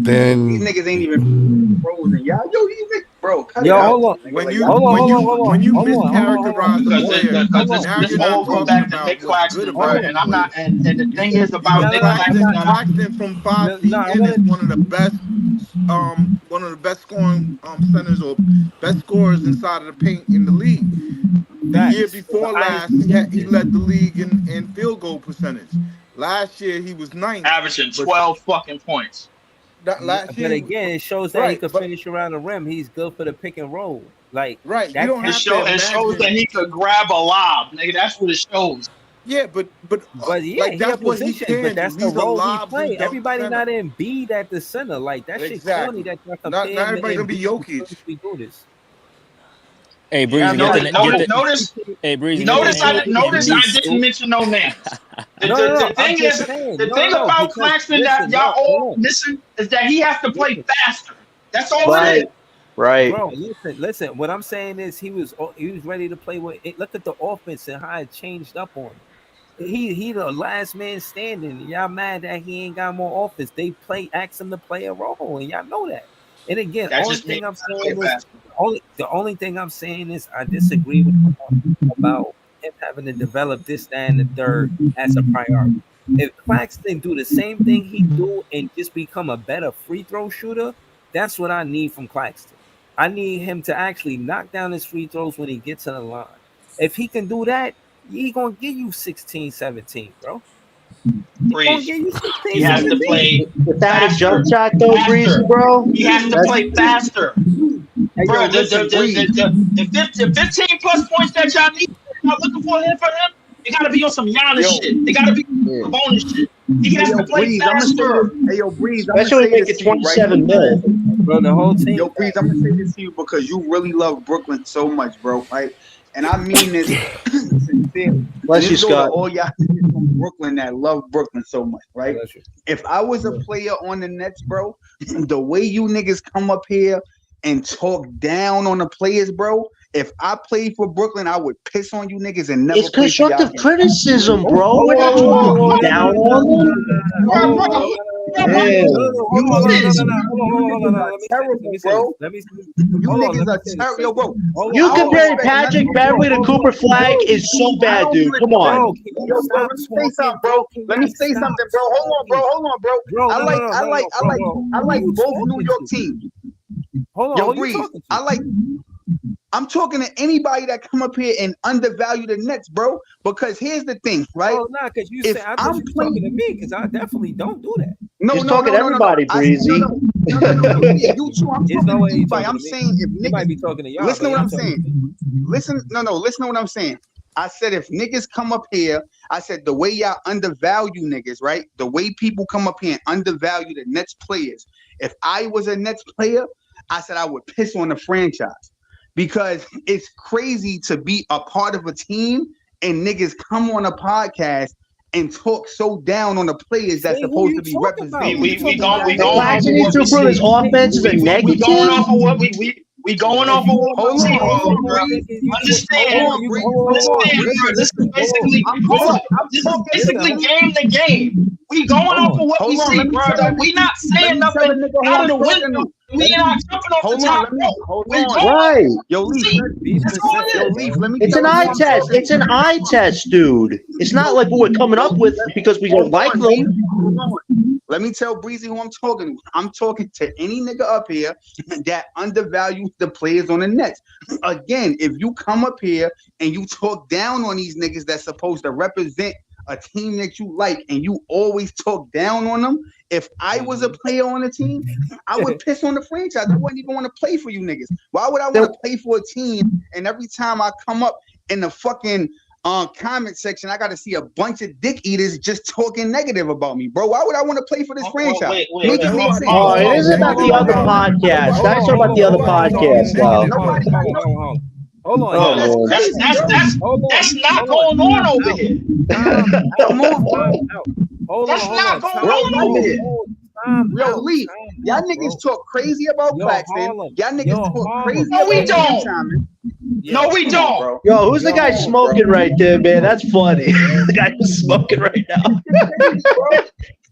These then niggas ain't even frozen. Y'all, yo, these niggas, bro, cut Yo, it out. hold on. When Like, you y'all- when you hold on, mischaracterize the Because player, this now this you're all not go talking back to about Nick what's good Claxton, bro. about the And I'm player. not. And the thing is You about know, Nick Claxton, Claxton. Claxton from 5 feet I in wanna, is one of the best scoring centers or best scorers inside of the paint in the league. The year facts. before But I last, he led the league in field goal percentage. Last year he was ninth. Averaging But 12 fucking points. last but year, again, it shows that he right? could But finish around the rim. He's good for the pick and roll. Like right, you that don't It can, have to it shows that imagine. he could grab a lob, nigga. That's what it shows. Yeah, but but yeah, like he a that's what he position, but can do. that's the He's a role he lob do play. dunk Everybody center. not in beat at the center. Like that shit corny Exactly. that y'all Not compare him to everybody gonna be Embiid Jokic. because we do this. Hey, Yeah, Breezy, man, Notice, hey, Breezy, he get the notice, name of can't the notice. I Embiid. didn't mention no names. No. The I'm thing just is, saying. the thing No, about because Claxton that listen, y'all all no, missing is that he has to play listen, faster. That's all it Right, is. right. bro. Listen. What I'm saying is he was ready to play with it. Look at the offense and how it changed up on him. He the last man standing. Y'all mad that he ain't got more offense. They ask him to play a role, and y'all know that. And again, That only just means thing I'm he saying play is faster. the only thing I'm saying is I disagree with him about him having to develop this, that, and the third as a priority. If Claxton do the same thing he do and just become a better free throw shooter, that's what I need from Claxton. I need him to actually knock down his free throws when he gets to the line. If he can do that, he gonna give you 16, 17, bro. He gonna Breeze. give you 16, He has to 17. play Without a jump faster. shot, though, Breezy, Faster. bro. He has to That's play faster. Hey, yo, Bro, listen, Breeze. the 15 plus points that y'all need, y'all looking for him, it got to be on some Giannis Yo, shit. It got to be yeah. some bonus shit. He hey, has yo, to play Breeze. I'm gonna say faster. this. Hey, yo, Breeze. I'm gonna especially when say you this make it to you, right? 27 mil. Bro, the whole team. Yo, Breeze. I'm gonna say this to you because you really love Brooklyn so much, bro. Right? And I mean this sincerely. Bless And you, this go to Scott. all y'all niggas from Brooklyn that love Brooklyn so much, right? Bless you. If I was a player on the Nets, bro, the way you niggas come up here and talk down on the players, bro. If I played for Brooklyn, I would piss on you niggas and never It's play for y'all constructive again. criticism, bro. We're not talking to you down on them. Yeah. Let me You hold on, niggas let me are say this. terrible, yo, bro. You I don't comparing respect Patrick nothing, Beverly to Cooper Flag is so I bad, don't dude. Come on. Bro, can you Yo, bro, stop let me say talking, something, bro? bro. Can Let you me say stop something, bro. Hold on, bro. Bro, I like Who you both New talking York to? teams. Hold on, Yo, who you Breeze, talking to? I'm talking to anybody that come up here and undervalue the Nets, bro. Because here's the thing, right? Oh, nah, because you If said I I'm thought you were talking to me, because I definitely don't do that. No, He's no, talking no, to no, no, everybody, no. Breezy. No. Yeah, you too. I'm There's talking no to way you anybody. talking I'm to me. saying if You might niggas be talking to y'all. listen to but what you I'm talking saying. to me. Listen to what I'm saying. I said if niggas come up here, I said the way y'all undervalue niggas, right? The way people come up here and undervalue the Nets players. If I was a Nets player, I said I would piss on the franchise because it's crazy to be a part of a team and niggas come on a podcast and talk so down on the players that's Say who supposed you to be talking about? representing. Who you talking about? We The going off Claxton of needs what to we improve his see. offense is a We negative. going off of what we going off of what Hold we see, on, bro. Breeze. Understand, Breeze. bro. This is basically I'm this is talking basically to game to game. We going off of what we Hold on, see, let me bro. tell the We not let saying me tell the nothing nigga who out I'm of the talking window. to. We not jumping off the Hold on, top let me rope. hold We on. going Right. Yo, Leaf, That's all it yo, is. Leaf, let me It's tell an you eye who I'm test. talking It's an eye test, dude. It's not like what we're coming up with because we don't like them. Hold on. Let me tell Breezy who I'm talking to. I'm talking to any nigga up here that undervalues the players on the Nets. Again, if you come up here and you talk down on these niggas that's supposed to represent a team that you like and you always talk down on them, if I was a player on the team, I would piss on the franchise. I wouldn't even want to play for you niggas. Why would I want to play for a team and every time I come up in the fucking comment section, I got to see a bunch of dick eaters just talking negative about me, bro? Why would I want to play for this franchise? Make it make sense. Oh, it is about the other podcast. That's about the other podcast, though. Hold on. Oh, man. That's not going on over here. Come on, bro. Hold That's on. not going Bro, on over here. Yo, Leaf, Y'all niggas talk crazy about Claxton. Harlem. Y'all niggas talk Harlem. crazy No, we about don't. Thomas. No, we Come on, don't. bro. Yo, who's the guy Come on, smoking bro. right there, man? That's funny. The guy who's smoking right now.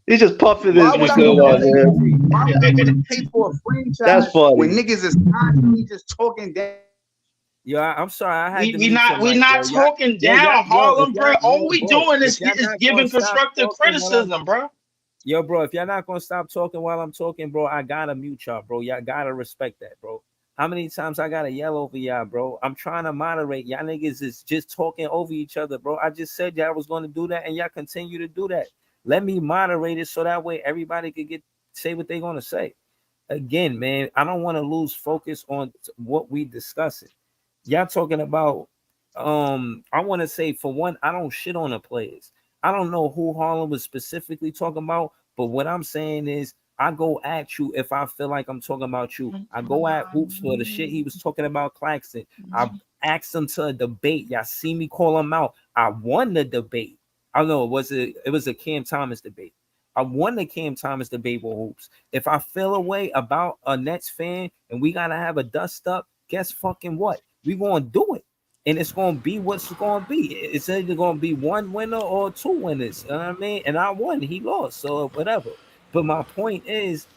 He's just puffing Why his would I shit go out, man. Why would I go to pay for a franchise That's funny. when niggas is constantly just talking down? Yo, I'm sorry. I had to We mute not your mic, not bro. talking Yo, down, yo, Harlem, if bro. y'all- All yo, we bro, doing if is y'all not giving gonna stop constructive talking while I'm- criticism, bro. Yo, bro, if y'all not gonna stop talking while I'm talking, bro, I gotta mute y'all, bro. Y'all gotta respect that, bro. How many times I gotta yell over y'all, bro? I'm trying to moderate. Y'all niggas is just talking over each other, bro. I just said y'all was gonna do that, and y'all continue to do that. Let me moderate it so that way everybody could say what they gonna say. Again, man, I don't want to lose focus on what we discussing. Y'all talking about I want to say, for one, I don't shit on the players. I don't know who Harlem was specifically talking about, but what I'm saying is I go at you if I feel like I'm talking about you. I go at Hoops for the shit he was talking about Claxton. I asked him to a debate. Y'all see me call him out. I won the debate. I know it was a Cam Thomas debate. I won the Cam Thomas debate with Hoops. If I feel a way about a Nets fan and we gotta have a dust up, guess fucking what? We gonna do it. And it's gonna be what's gonna be. It's either gonna be one winner or two winners. You know what I mean? And I won, he lost, so whatever. But my point is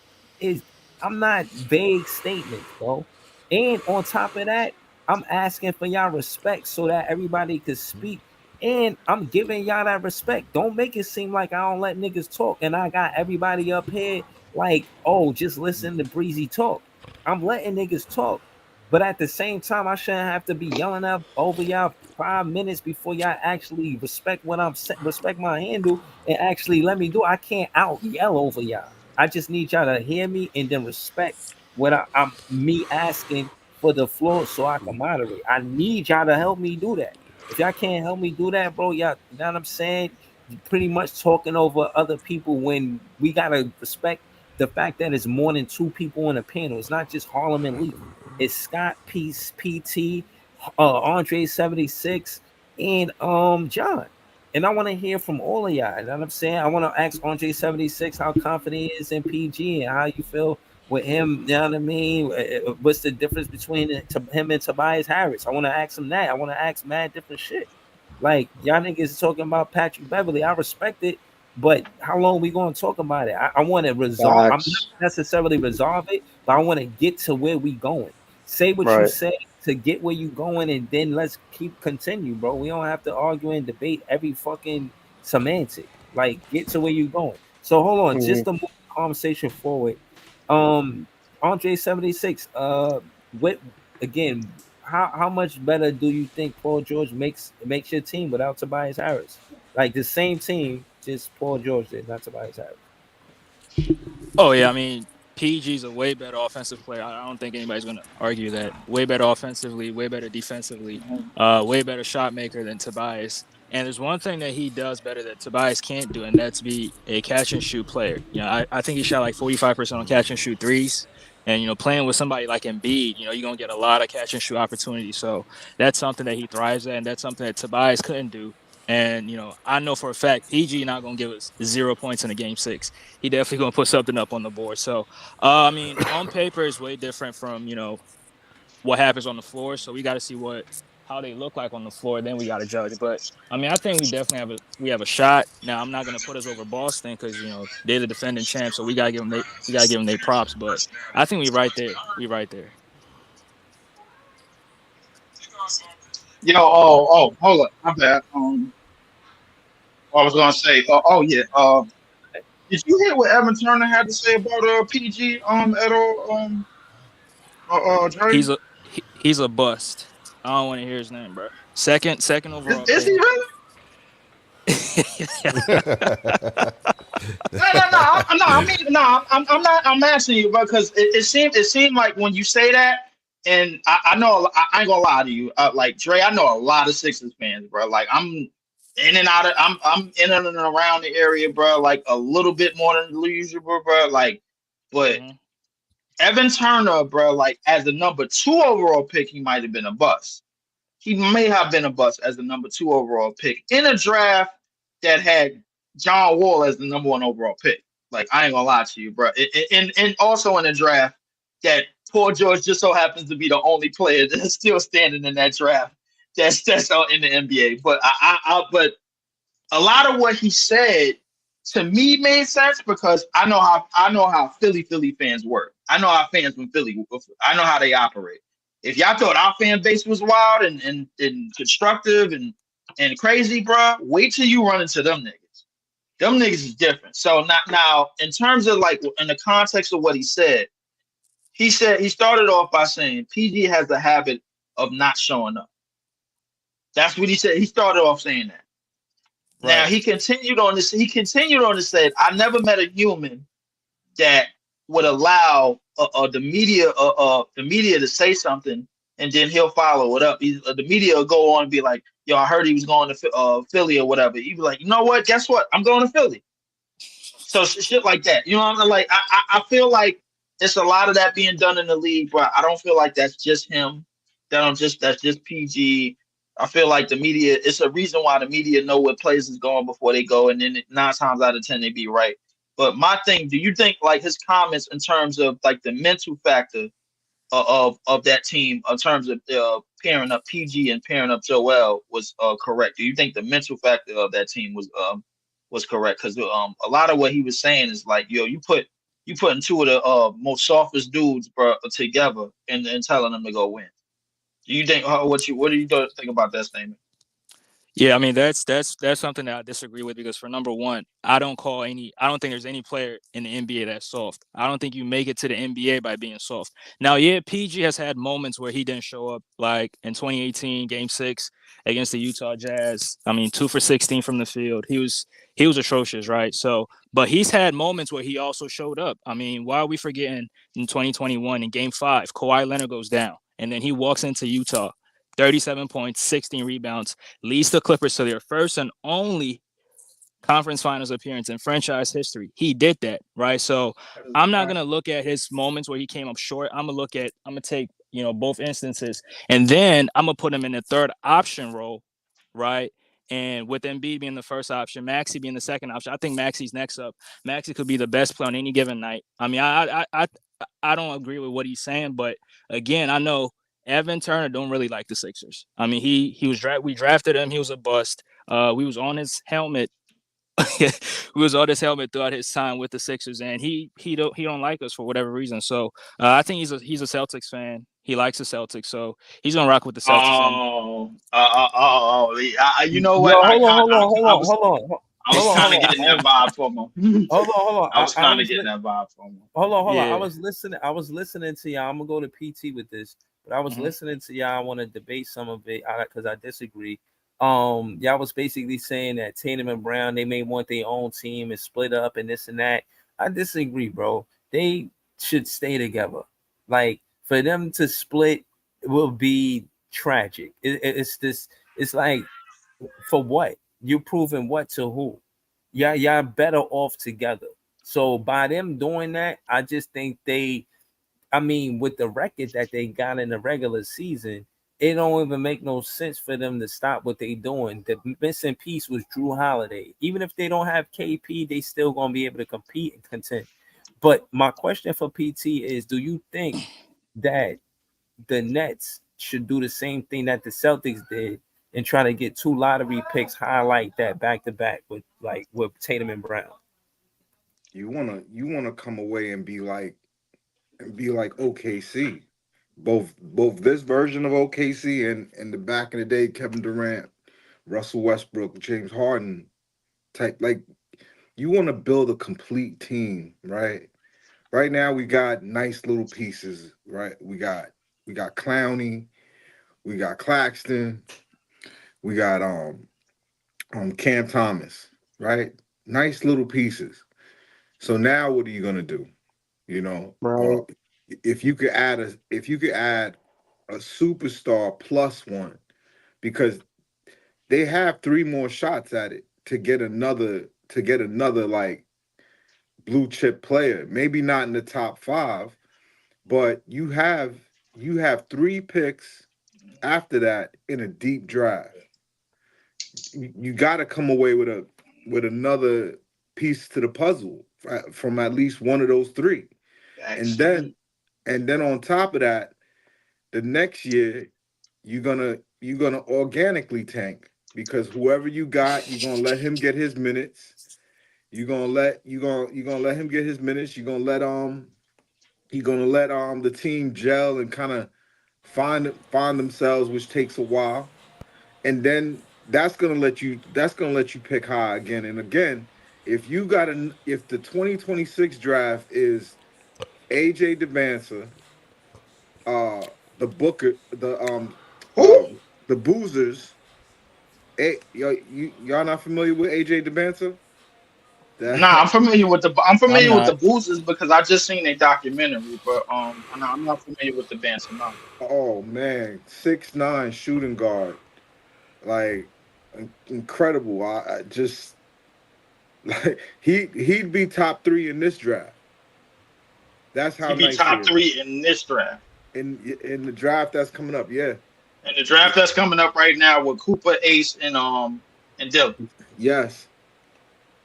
I'm not vague statements, bro. And on top of that, I'm asking for y'all respect so that everybody could speak. And I'm giving y'all that respect. Don't make it seem like I don't let niggas talk and I got everybody up here like, oh, just listen to Breezy talk. I'm letting niggas talk. But at the same time, I shouldn't have to be yelling up over y'all 5 minutes before y'all actually respect what I'm saying, respect my handle, and actually let me do. I can't out yell over y'all. I just need y'all to hear me and then respect what I'm me asking for the floor so I can moderate. I need y'all to help me do that. If y'all can't help me do that, bro, y'all, you know what I'm saying? You pretty much talking over other people when we gotta respect the fact that it's more than 2 people on the panel. It's not just Harlem and Leaf. It's Scott Peace, PT, Andre 76, and John. And I want to hear from all of y'all. You know what I'm saying? I want to ask Andre 76 how confident he is in PG and how you feel with him. You know what I mean? What's the difference between him and Tobias Harris? I want to ask him that. I want to ask mad different shit. Like, y'all niggas talking about Patrick Beverly. I respect it, but how long we going to talk about it? I want to resolve. I'm not necessarily resolve it, but I want to get to where we going. Say what you say to get where you going, and then let's continue, bro. We don't have to argue and debate every fucking semantic. Like, get to where you going. So hold on, just to move the conversation forward. Andre 76. What again? How much better do you think Paul George makes your team without Tobias Harris? Like the same team, just Paul George did, not Tobias Harris. Oh yeah, I mean PG's a way better offensive player. I don't think anybody's going to argue that. Way better offensively, way better defensively, way better shot maker than Tobias. And there's one thing that he does better that Tobias can't do, and that's be a catch and shoot player. You know, I think he shot like 45% on catch and shoot threes. And, you know, playing with somebody like Embiid, you know, you're going to get a lot of catch and shoot opportunities. So that's something that he thrives at, and that's something that Tobias couldn't do. And, you know, I know for a fact PG not going to give us 0 points in a game 6. He definitely going to put something up on the board. So, I mean, on paper is way different from, you know, what happens on the floor. So we got to see how they look like on the floor. Then we got to judge. But I mean, I think we definitely have a shot. Now, I'm not going to put us over Boston because, you know, they're the defending champs. So we got to give them their props. But I think we right there. Yo, hold up, my bad. I was gonna say, did you hear what Evan Turner had to say about PG at all? Dre? He's a bust. I don't want to hear his name, bro. Second overall. Is he really? I'm asking you because it seemed like when you say that, and I know I ain't gonna lie to you, like Dre, I know a lot of Sixers fans, bro. Like I'm in and out of, I'm in and around the area, bro. Like a little bit more than usual, bro. Like, but Evan Turner, bro, like as the number 2 overall pick, he might have been a bust. He may have been a bust as the number 2 overall pick in a draft that had John Wall as the number 1 overall pick. Like I ain't gonna lie to you, bro. And also in the draft, that Paul George just so happens to be the only player that's still standing in that draft. That's out in the NBA. But but a lot of what he said to me made sense because I know how Philly fans work. I know how fans from Philly. I know how they operate. If y'all thought our fan base was wild and constructive and crazy, bro, wait till you run into them niggas. Them niggas is different. So now in terms of like in the context of what he said he started off by saying PG has the habit of not showing up. That's what he said. He started off saying that. Right. Now he continued on this. He continued on to say, "I never met a human that would allow the media to say something, and then he'll follow it up. The media will go on and be like, yo, I heard he was going to Philly or whatever. He'd be like, you know what? Guess what? I'm going to Philly. So shit like that. You know what I mean? Like I feel like it's a lot of that being done in the league, but I don't feel like that's just him. That's just PG. I feel like the media, it's a reason why the media know what players is going before they go, and then 9 times out of 10 they be right. But my thing, do you think like his comments in terms of like the mental factor of that team in terms of pairing up PG and pairing up Joel was correct? Do you think the mental factor of that team was correct? Because a lot of what he was saying is like, yo, you putting two of the most softest dudes, bro, together and telling them to go win. Do you think what do you think about that statement? Yeah, I mean that's something that I disagree with because for number one, I don't think there's any player in the NBA that's soft. I don't think you make it to the NBA by being soft. Now, yeah, PG has had moments where he didn't show up, like in 2018 Game 6 against the Utah Jazz. I mean, 2 for 16 from the field. He was atrocious, right? So, but he's had moments where he also showed up. I mean, why are we forgetting in 2021 in Game 5, Kawhi Leonard goes down and then he walks into Utah. 37 points, 16 rebounds, leads the Clippers to their first and only conference finals appearance in franchise history. He did that, right? So I'm not going to look at his moments where he came up short. I'm going to take, both instances, and then I'm going to put him in the third option role, right? And with Embiid being the first option, Maxey being the second option, I think Maxey's next up. Maxey could be the best player on any given night. I mean, I don't agree with what he's saying, but again, I know Evan Turner don't really like the Sixers. I mean, we drafted him. He was a bust. We was on his helmet. We was on his helmet throughout his time with the Sixers, and he don't like us for whatever reason. So I think he's a Celtics fan. He likes the Celtics, so he's gonna rock with the Celtics. You know what? Hold on. I was kind of getting that vibe from him. Hold on. I was kind of getting that vibe from him. Hold on. I was listening to y'all. I'm gonna go to PT with this, but I was listening to y'all. I want to debate some of it because I disagree. Y'all was basically saying that Tatum and Brown, they may want their own team and split up and this and that. I disagree, bro. They should stay together. Like for them to split will be tragic. It's like for what? You're proving what to who? Y'all better off together. So by them doing that, I just think with the record that they got in the regular season, it don't even make no sense for them to stop what they doing. The missing piece was Drew Holiday. Even if they don't have KP, they still gonna be able to compete and contend. But my question for PT is, do you think that the Nets should do the same thing that the Celtics did and try to get 2 lottery picks, highlight that back to back with Tatum and Brown? You wanna come away and be like OKC. Both this version of OKC and the back in the day Kevin Durant, Russell Westbrook, James Harden type. Like you want to build a complete team, right? Right now we got nice little pieces, right? We got Clowney, we got Claxton, we got Cam Thomas, right? Nice little pieces. So now what are you gonna do? Right. If you could add a superstar plus one, because they have 3 more shots at it to get another like blue chip player. Maybe not in the top 5, but you have 3 picks after that in a deep draft. You got to come away with another piece to the puzzle from at least one of those three. And then on top of that, the next year you're gonna organically tank, because whoever you got, you're gonna let him get his minutes. You're gonna let him get his minutes. You're gonna let the team gel and kind of find themselves, which takes a while. And then that's gonna let you pick high again and again. If the 2026 draft is AJ DeBanza, the Booker, the Boozers. Y'all not familiar with AJ DeBanza? Nah, I'm familiar with the not. Boozers because I just seen a documentary, but I'm not familiar with the band. So no. Oh man, 6'9" shooting guard, like incredible. I just like he'd be top 3 in this draft. That's how He'd be nice top he is. 3 in this draft. In the draft that's coming up, yeah. And the draft that's coming up right now with Cooper, Ace, and Dylan.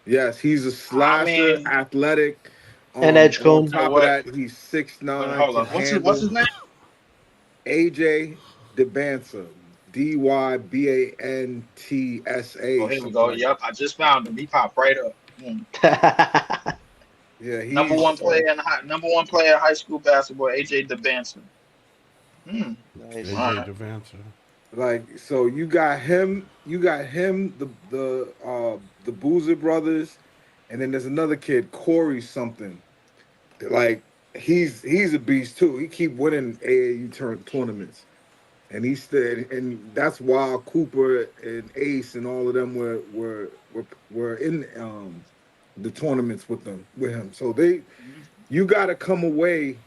Yes, he's a slasher, athletic, and Edgecombe. On top of that, he's 6'9". Hold on, what's his name? AJ DeBanza, DYBANTSA. Oh, here we go. Yep, I just found him. He popped right up. Yeah, he's number one player in high school basketball, AJ DeBanza. Nice. AJ DeBanza. Like, so you got him, the Boozer brothers, and then there's another kid, Corey something. Like, he's a beast too. He keep winning AAU tournaments, and and that's why Cooper and Ace and all of them were in the tournaments with him. So you got to come away.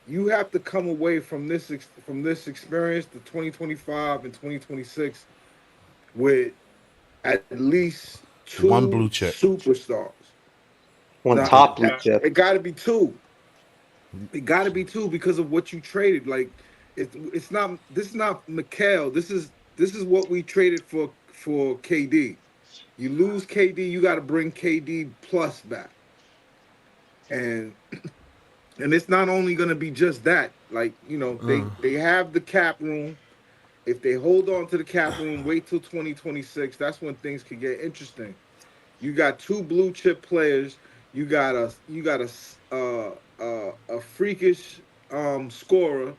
You have to come away from this experience, the 2025 and 2026, with at least 2 one blue chip superstars. One top blue chip. It got to be 2. It got to be 2 because of what you traded. Like, it's not. This is not Mikal. This is what we traded for KD. You lose KD, you got to bring KD plus back, and it's not only going to be just that. Like, they have the cap room. If they hold on to the cap room, wait till 2026. That's when things could get interesting. You got 2 blue chip players. You got a freakish scorer,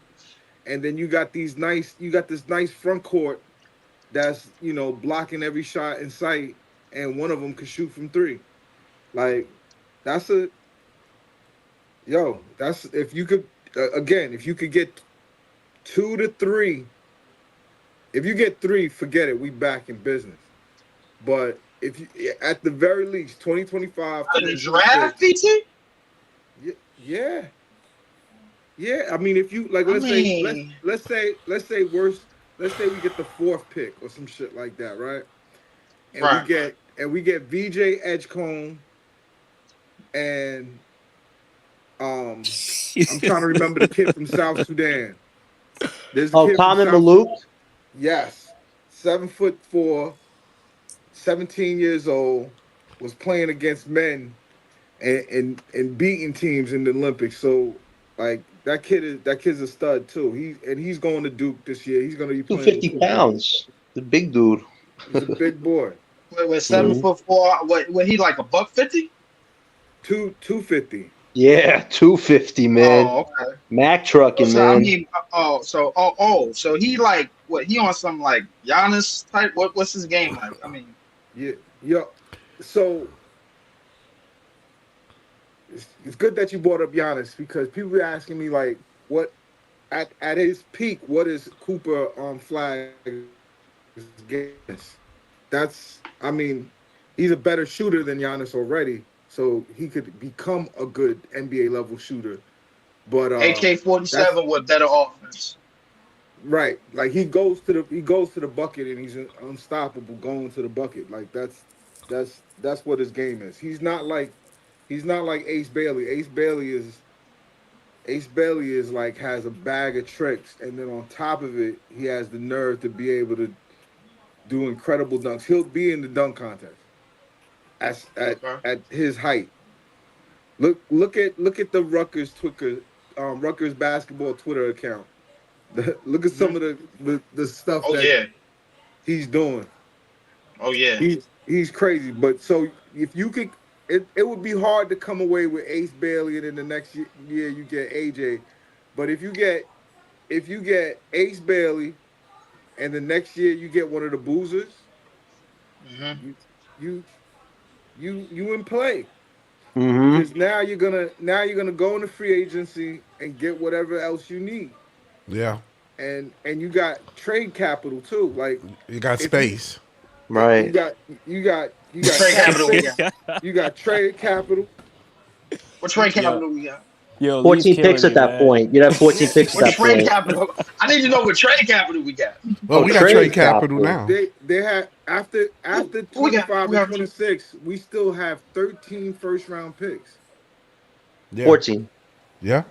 and then you got this nice front court that's blocking every shot in sight, and one of them could shoot from 3. Like, that's if you could if you could get 2 to 3. If you get 3, forget it. We back in business. But if you, at the very least, 2025. The draft, PT? Yeah. I mean, if you like, let's say we get the 4th pick or some shit like that, right? And we get VJ Edgecombe, and I'm trying to remember the kid from South Sudan. Common Malouk? Yes. 7'4", 17 years old, was playing against men and beating teams in the Olympics. So, like, that kid's a stud too. He's going to Duke this year. He's going to be playing 250 pounds. The big dude. He's a big boy. Wait, 7'4". What he like $150? 250. Yeah, 250, man. Oh, okay. Mac trucking, So, man. I mean, so he like what? He on some like Giannis type? What's his game like? I mean, yeah. So it's good that you brought up Giannis, because people are asking me like, what at his peak, what is Cooper Flag's game? I mean, he's a better shooter than Giannis already, so he could become a good NBA level shooter. But AK-47 with better offense. Right, like he goes to the bucket and he's unstoppable going to the bucket. Like that's what his game is. He's not like Ace Bailey. Ace Bailey is like has a bag of tricks, and then on top of it, he has the nerve to be able to do incredible dunks. He'll be in the dunk contest at his height. Look at the Rutgers Twitter, Rutgers basketball Twitter account. Look at some of the stuff Oh that yeah. he's doing. Oh yeah. He's crazy. But so if you could, it would be hard to come away with Ace Bailey, and then the next year you get AJ. But if you get Ace Bailey, and the next year you get one of the boozers, you in play. Mm-hmm. Because now you're gonna go into free agency and get whatever else you need. Yeah. And you got trade capital too. Like You got if space. Right. you got Trade capital we got. you got trade capital. What trade capital we got? Yo, 14 picks at that point. You'd have 14 picks at What that trade point. capital? I need to know what trade capital we got. Well, we got trade trade capital capital. now. They had after We got- 25 we and have- 26, we still have 13 first round picks. Yeah. 14. Yeah.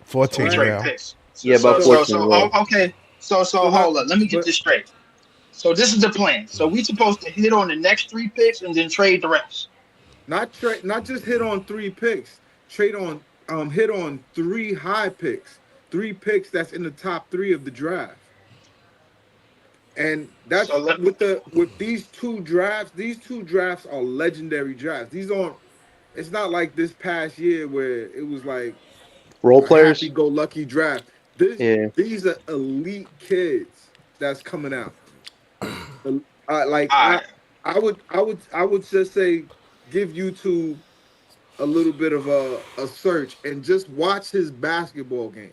14 Right. Trade now. picks. Yeah, about 14. Okay. So hold on. Let me get this straight. So this is the plan. So we supposed to hit on the next 3 picks and then trade the rest. Not just hit on 3 picks. Hit on 3 high picks. 3 picks that's in the top 3 of the draft. And that's So with these 2 drafts. These 2 drafts are legendary drafts. These aren't. It's not like this past year where it was like Role players. go lucky draft. These are elite kids that's coming out. I would just say give YouTube a little bit of a search and just watch his basketball game,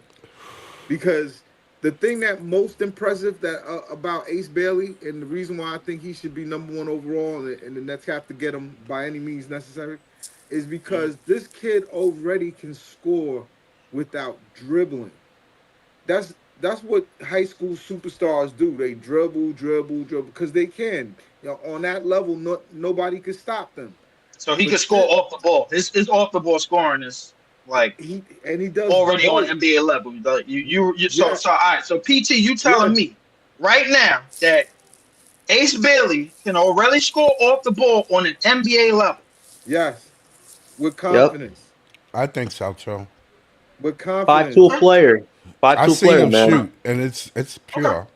because the thing that most impressive about Ace Bailey, and the reason why I think he should be number 1 overall, and the Nets have to get him by any means necessary, is because this kid already can score without dribbling. That's what high school superstars do. They dribble because they can. On that level, nobody can stop them. So he could score off the ball. His off the ball scoring is like he does already both. on NBA level. So all right. So PT, you telling me right now that Ace Bailey can already score off the ball on an NBA level? Yes, with confidence. I think so, too. With confidence. 5-tool player. I 5-tool seen player, him man. shoot, and it's pure.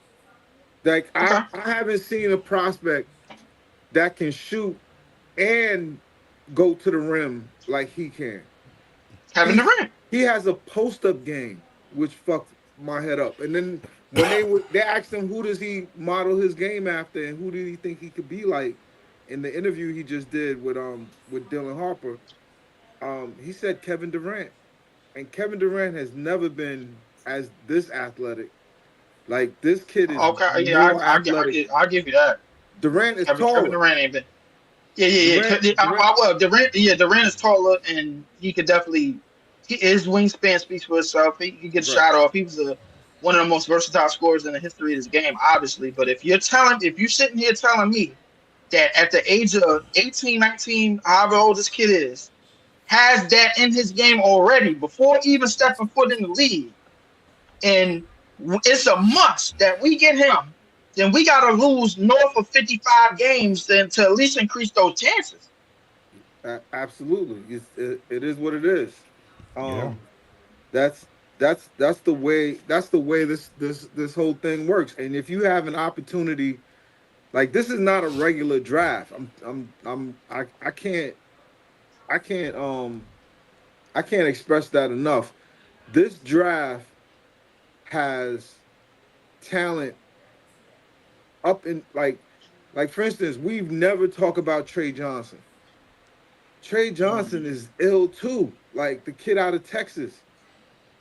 Like I haven't seen a prospect that can shoot and go to the rim like he can. Kevin Durant. He has a post-up game, which fucked my head up. And then when they asked him who does he model his game after and who did he think he could be like, in the interview he just did with Dylan Harper, he said Kevin Durant. And Kevin Durant has never been as this athletic. Like, this kid is Okay, yeah, more I'll give you that. Durant is Kevin taller. Durant ain't been. Yeah. Durant is taller, and he could definitely. His wingspan speaks for itself. He could get shot off. He was one of the most versatile scorers in the history of this game, obviously. But if you're sitting here telling me that at the age of 18, 19, however old this kid is, has that in his game already before even stepping foot in the league, and it's a must that we get him, then we got to lose north of 55 games then to at least increase those chances. Absolutely, it is what it is. That's the way this whole thing works. And if you have an opportunity, like, this is not a regular draft. I can't express that enough. This draft has talent up in like for instance, we've never talked about Trey Johnson. Trey Johnson is ill too. Like, the kid out of Texas.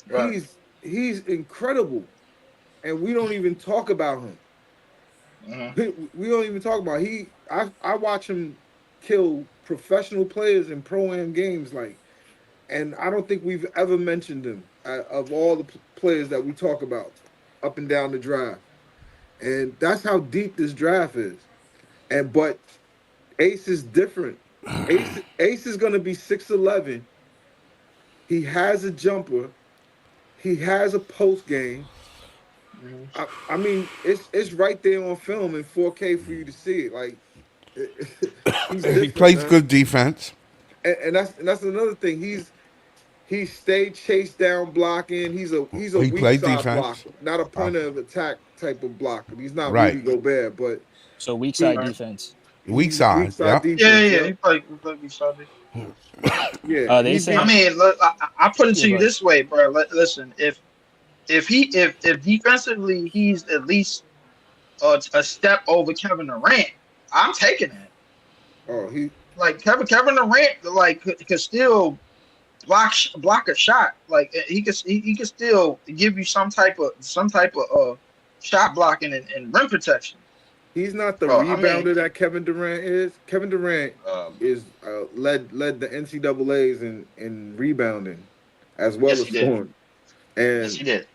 Right. He's incredible. And we don't even talk about him. We don't even talk about I watch him kill professional players in pro-am games, and I don't think we've ever mentioned him of all the players that we talk about up and down the draft. And that's how deep this draft is. But Ace is different. Ace is going to be 6'11". He has a jumper. He has a post game. I mean, it's right there on film in 4K for you to see it. Like, he's He plays good defense. and that's another thing. He stayed chase down blocking. He's a He weak played side defense. blocker, not a point of attack type of blocker. He's not Right. Rudy Gobert, but So weak he- side defense. Weak side. weak side Yeah. defense. Yeah. He played Sunday. Yeah. They He's say- I mean, look, I put it to Yeah, you but- this way, bro. Listen, if defensively he's at least a step over Kevin Durant, I'm taking that. oh, he Like Kevin Durant, like could still block a shot. Like he could still give you some type of shot blocking and rim protection. he's not the Bro, I mean- rebounder that Kevin Durant is. Kevin Durant is led the NCAA's in rebounding as well Yes, as he did. scoring. And Yes, he did.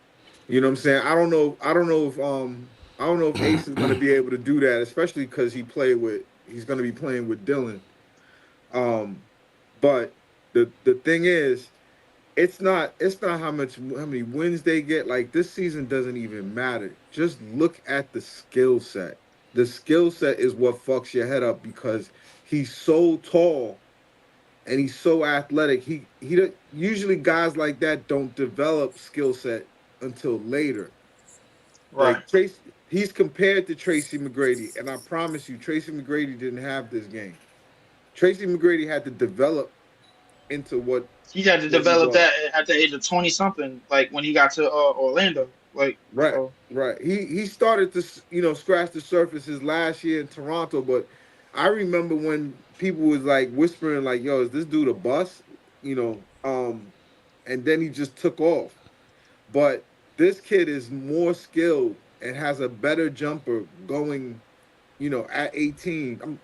you know what I'm saying? I don't know if Ace is going to be able to do that, especially because he's going to be playing with Dylan. But the thing is, it's not how many wins they get. Like, this season doesn't even matter. Just look at the skill set. The skill set is what fucks your head up because he's so tall and he's so athletic. He usually guys like that don't develop skill set until later. Right. Like Tracy, he's compared to Tracy McGrady, and I promise you, Tracy McGrady didn't have this game. Tracy McGrady had to develop into what He had to develop that at the age of 20 something, like when he got to Orlando. Like right, so. right. He started to scratch the surface his last year in Toronto, but I remember when people was like whispering like, "Yo, is this dude a bust?" And then he just took off. But this kid is more skilled and has a better jumper going, at 18.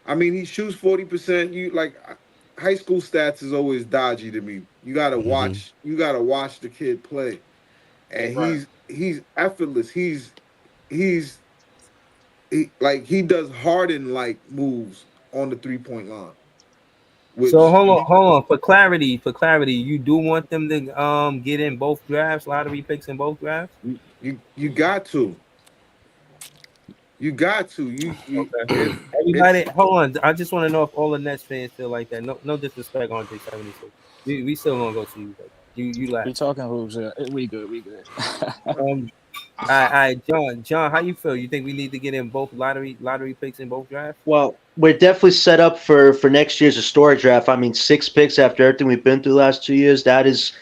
I mean, he shoots 40%. High school stats is always dodgy to me. You gotta watch. You gotta watch the kid play, and Right. he's effortless. He does Harden-like moves on the 3-point line. So hold on. For clarity, you do want them to get in both drafts, lottery picks in both drafts? You got to. You got to. Okay. Everybody, hold on. I just want to know if all the Nets fans feel like that. No disrespect on J76. We still gonna go to you. But you laugh. We talking hoops. We good. All right, John, how you feel? You think we need to get in both lottery picks in both drafts? Well, we're definitely set up for next year's historic draft. I mean, 6 picks after everything we've been through the last 2 years, that is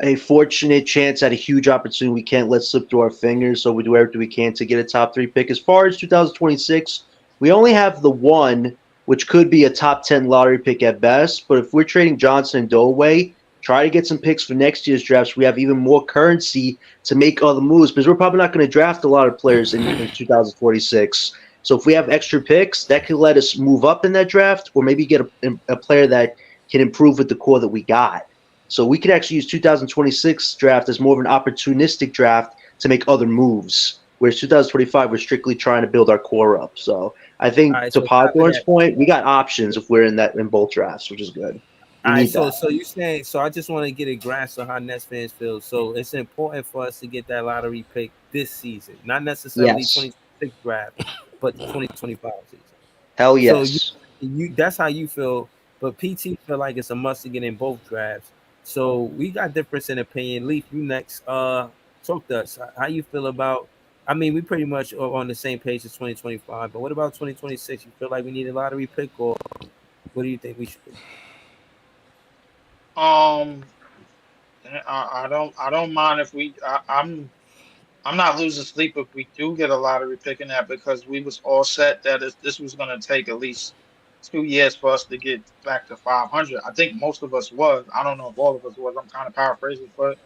a fortunate chance at a huge opportunity we can't let slip through our fingers. So we do everything we can to get a top 3 pick. As far as 2026, we only have the one, which could be a top 10 lottery pick at best. But if we're trading Johnson and Doe away, try to get some picks for next year's drafts. We have even more currency to make other moves because we're probably not going to draft a lot of players in 2046. So if we have extra picks, that could let us move up in that draft or maybe get a player that can improve with the core that we got. So we could actually use 2026 draft as more of an opportunistic draft to make other moves, whereas 2025 we're strictly trying to build our core up. So I think to Podthorn's point, we got options if we're in both drafts, which is good. All right, so you saying, so I just want to get a grasp of how Nets fans feel. So it's important for us to get that lottery pick this season, not necessarily 2026 draft, but the 2025 season. Hell yes. So you that's how you feel, but PT feel like it's a must to get in both drafts. So we got difference in opinion. Leaf, you next. Talk to us. How you feel about? I mean, we pretty much are on the same page as 2025, but what about 2026? You feel like we need a lottery pick, or what do you think we should do? I don't mind if I'm not losing sleep if we do get a lottery pick in that, because we was all set that this was going to take at least 2 years for us to get back to 500. I think most of us was. I don't know if all of us was. I'm kind of paraphrasing, but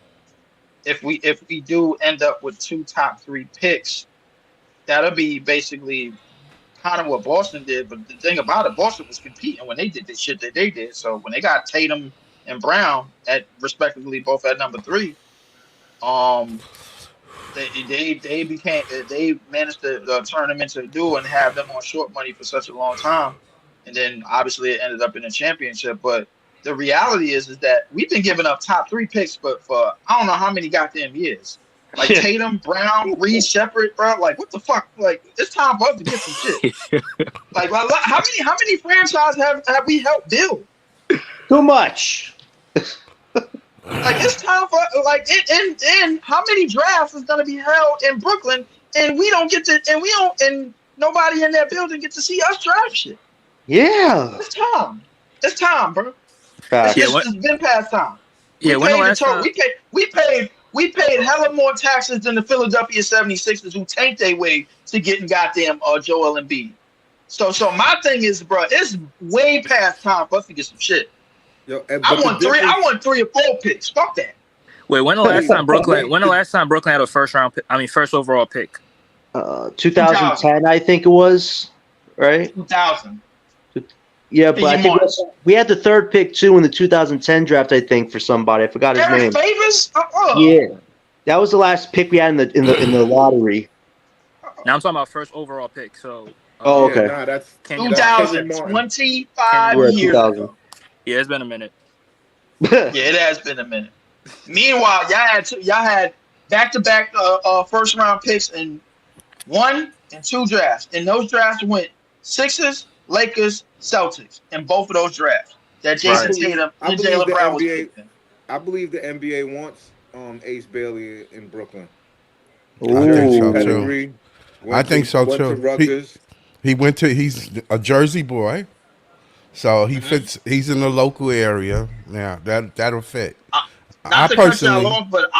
if we do end up with 2 top 3 picks, that'll be basically kind of what Boston did. But the thing about it, Boston was competing when they did the shit that they did. So when they got Tatum and Brown at respectively both at number 3, they managed to turn them into a duo and have them on short money for such a long time, and then obviously it ended up in a championship. But the reality is that we've been giving up top 3 picks, but for I don't know how many goddamn years. Like Tatum, Brown, Reed Shepherd, bro. Like what the fuck? Like it's time for us to get some shit. Like how many franchises have we helped build? Too much. Like it's time for like and how many drafts is gonna be held in Brooklyn and we don't get to and nobody in that building get to see us draft shit. Yeah. It's time. It's time, bro. Facts. It's been past time. Yeah, when the last time? We paid hella more taxes than the Philadelphia 76ers who tanked their way to getting goddamn Joel Embiid. So my thing is, bro, it's way past time for us to get some shit. Yo, I want 3 or 4 picks. Fuck that. Wait, when the last time Brooklyn had a first overall pick? 2010, I think it was, right? 2000. Yeah, but I think we had the 3rd pick too in the 2010 draft. I think for somebody, I forgot his name. Favors? Yeah, that was the last pick we had in the lottery. Now I'm talking about first overall pick. So. Okay. Nah, that's 2025 years ago. Yeah, it's been a minute. Yeah, it has been a minute. Meanwhile, y'all had back-to-back first round picks in 1 and 2 drafts, and those drafts went Sixers, Lakers, Celtics, in both of those drafts. That Jason Tatum and Jaylen Brown was picking. I believe the NBA wants Ace Bailey in Brooklyn. I think so too. He's a Jersey boy. So he fits. He's in the local area. Yeah, that'll fit. Not to cut y'all off, but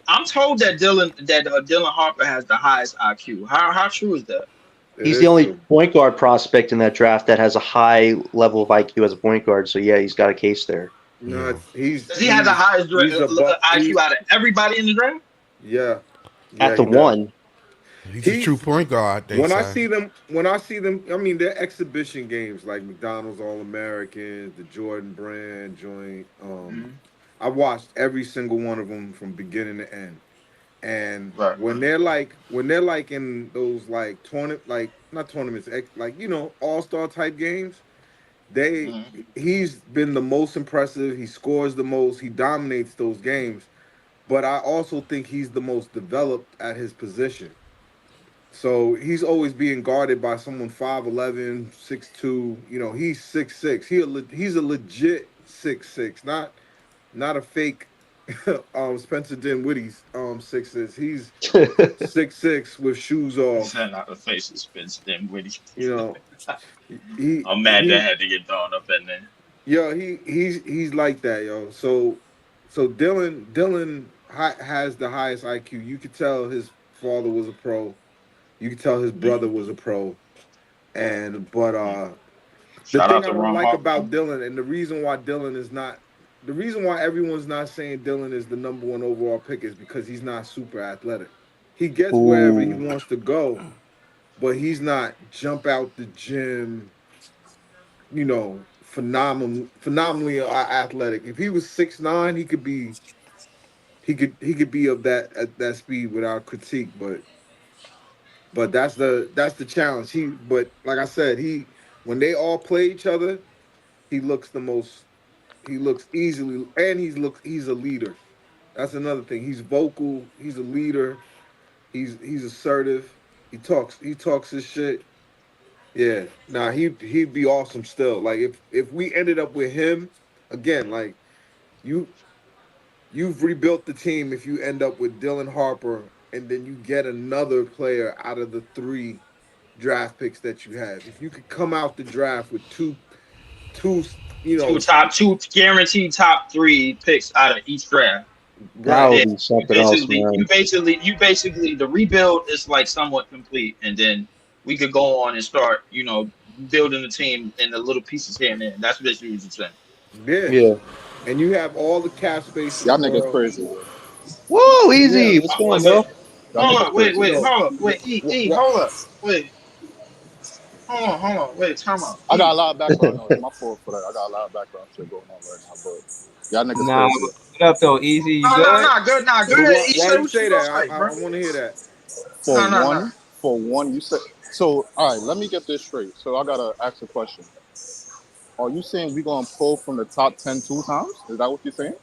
I'm told that Dylan Harper has the highest IQ. How true is that? He's the only point guard prospect in that draft that has a high level of IQ as a point guard. So yeah, he's got a case there. No, does he have the highest IQ out of everybody in the draft? Yeah. At the one. He's a true point guard. When I see them, I mean, they're exhibition games like McDonald's All-Americans, the Jordan Brand joint. I watched every single one of them from beginning to end. And when they're like in those like not tournaments, like all-star type games, he's been the most impressive. He scores the most. He dominates those games. But I also think he's the most developed at his position. So he's always being guarded by someone 5'11", 6'2". He's 6'6". He's a legit 6'6", not a fake Spencer Dinwiddie's 6'6". He's 6'6" with shoes off. Not the face of Spencer Dinwiddie. I'm mad that had to get thrown up in there. Yo, he's like that, yo. So Dylan has the highest IQ. You could tell his father was a pro. You could tell his brother was a pro. The thing I don't like about Dylan, and the reason why everyone's not saying Dylan is the number 1 overall pick is because he's not super athletic. He gets wherever he wants to go, but he's not jump out the gym, phenomenally athletic. If he was 6'9", he could be of that speed without critique, but that's the challenge. But like I said, when they all play each other, he looks easily, and he's a leader. That's another thing. He's vocal, he's a leader, he's assertive, he talks his shit. Yeah. Nah, he'd be awesome still. Like if we ended up with him again, like you've rebuilt the team if you end up with Dylan Harper and then you get another player out of the 3 draft picks that you have. If you could come out the draft with two guaranteed top 3 picks out of each draft. That would be something else, man. You basically the rebuild is like somewhat complete, and then we could go on and start, building the team in the little pieces here and there. That's basically what you're saying. Yeah. And you have all the cap space. Y'all niggas crazy. Whoa, easy. What's going on, bro? Hold on, wait, hold on, wait, time out. I got a lot of background noise. My fault for that. I got a lot of background shit going on right now, but y'all niggas crazy. What up though, easy? You good? Good. Why you say that? I want to hear that. For one, you said. So, all right, let me get this straight. So I gotta ask a question. Are you saying we're gonna pull from the top 10 2 times? Is that what you're saying?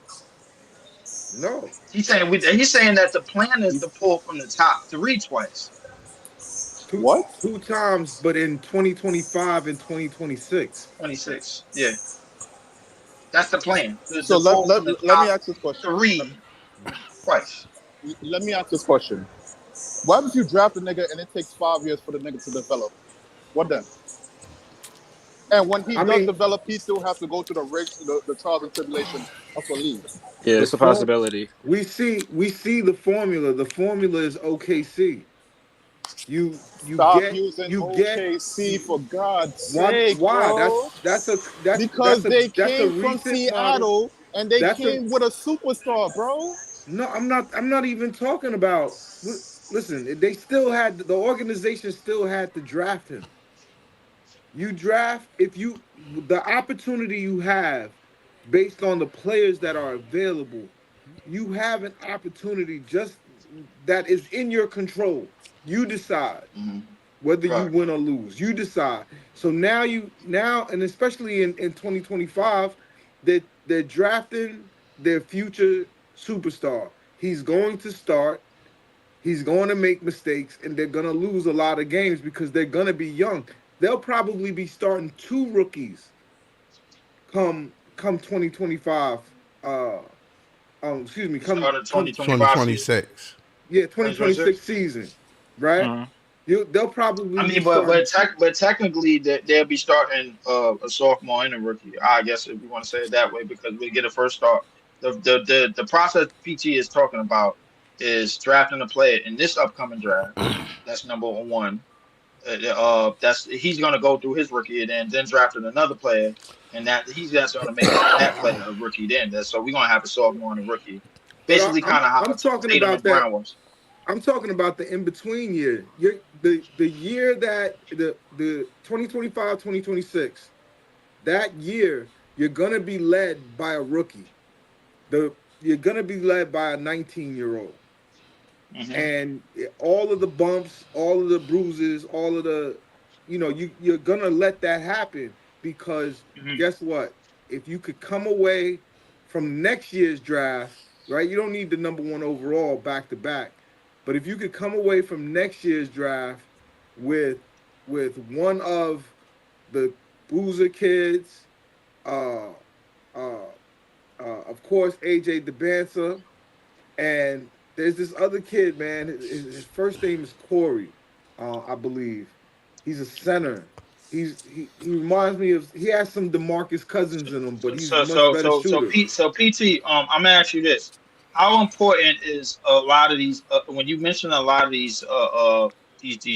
No. He's saying that the plan is to pull from the top 3 twice. What? 2 times, but in 2025 and 2026. 26, yeah. That's the plan. So let me ask this question. 3 twice. Let me ask this question. What if you draft a nigga and it takes 5 years for the nigga to develop? What then? And when he does develop, he still has to go through the trials and tribulation of a league. Yeah, it's a possibility. We see the formula. The formula is OKC. You Stop get using you OKC get for God's sake. why? Bro. That's because they that's came from Seattle and they came with a superstar, bro. No, I'm not even talking about. Listen, they still had the organization still had to draft him. You draft the opportunity you have based on the players that are available. You have an opportunity just that is in your control. You decide whether you win or lose. You decide. So now and especially in 2025, they're drafting their future superstar. He's going to start. He's going to make mistakes, and they're going to lose a lot of games because they're going to be young. They'll probably be starting 2 rookies come 2025. Excuse me, come 2026. Yeah, 2026 season, right? They'll probably. I mean, but technically, they'll be starting a sophomore and a rookie. I guess if you want to say it that way, because we get a first start. The process PT is talking about is drafting a player in this upcoming draft. That's number 1. He's going to go through his rookie and then drafting another player, and he's just going to make that player a rookie. So we're going to have a sophomore and a rookie. Basically, kind of how I'm talking about that. I'm talking about the in between year. The year that the 2025-2026, that year you're going to be led by a rookie. You're going to be led by a 19-year-old. And all of the bumps, all of the bruises, all of the, you're going to let that happen because guess what? If you could come away from next year's draft, right? You don't need the number 1 overall back to back. But if you could come away from next year's draft with one of the Boozer kids, of course, AJ DeBanza, and there's this other kid, man. His first name is Corey, I believe. He's a center. He reminds me of. He has some DeMarcus Cousins in him, but he's a much better shooter. So PT, I'm gonna ask you this: how important is a lot of these? When you mention a lot of these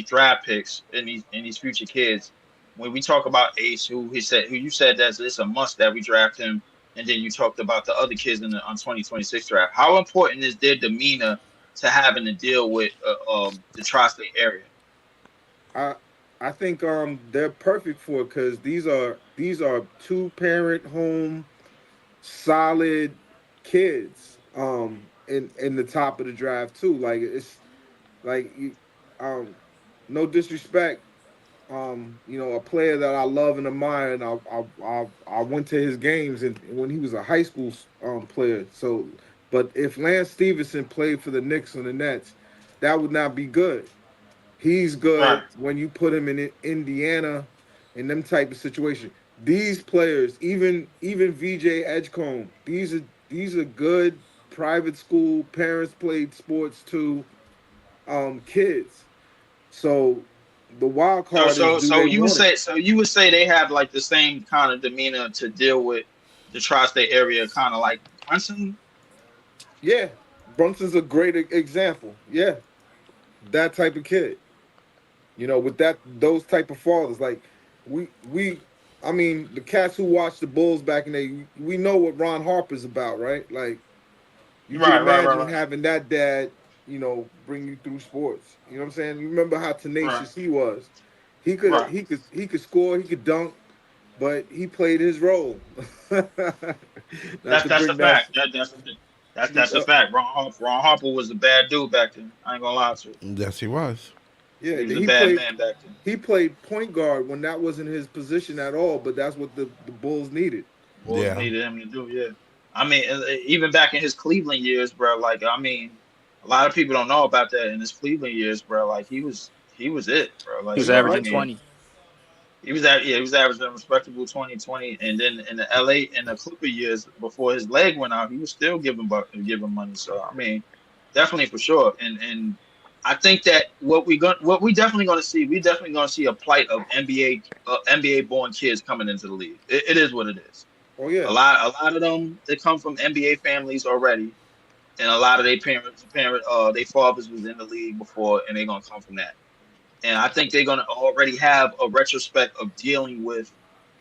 draft picks and these future kids, when we talk about Ace, who you said that it's a must that we draft him. And then you talked about the other kids on 2026 draft. How important is their demeanor to having to deal with the tri-state area? I think they're perfect for it because these are 2-parent home solid kids in the top of the draft too. Like it's like no disrespect. A player that I love and admire, and I went to his games and when he was a high school player. So, but if Lance Stevenson played for the Knicks or the Nets, that would not be good. He's good when you put him in Indiana, in them type of situation. These players, even VJ Edgecombe, these are good private school parents played sports too, kids. So. The wild card so you would say they have like the same kind of demeanor to deal with the tri-state area, kind of like Brunson. Yeah, Brunson's a great example. Yeah, that type of kid. With those type of fathers, like I mean, the cats who watched the Bulls back in the day, we know what Ron Harper's about, right? Like, you can imagine having that dad. Bring you through sports. You know what I'm saying? You remember how tenacious he was. He could score, he could dunk, but he played his role. That's a fact. That's a fact. Ron Harper was a bad dude back then. I ain't gonna lie to you. Yes, he was. Yeah, he was a bad man back then. He played point guard when that wasn't his position at all, but that's what the Bulls needed. Bulls needed him to do, yeah. I mean, even back in his Cleveland years, bro, like, I mean, a lot of people don't know about that in his Cleveland years, bro. Like he was it, bro. Like he was averaging 20. He was averaging a respectable 20, and then in the LA and the Clipper years before his leg went out, he was still giving money. So I mean, definitely for sure. And I think that what we definitely going to see, a plight of NBA born kids coming into the league. It is what it is. Oh yeah, a lot of them, they come from NBA families already, and a lot of their their fathers was in the league before, and they're gonna come from that. And I think they're gonna already have a retrospect of dealing with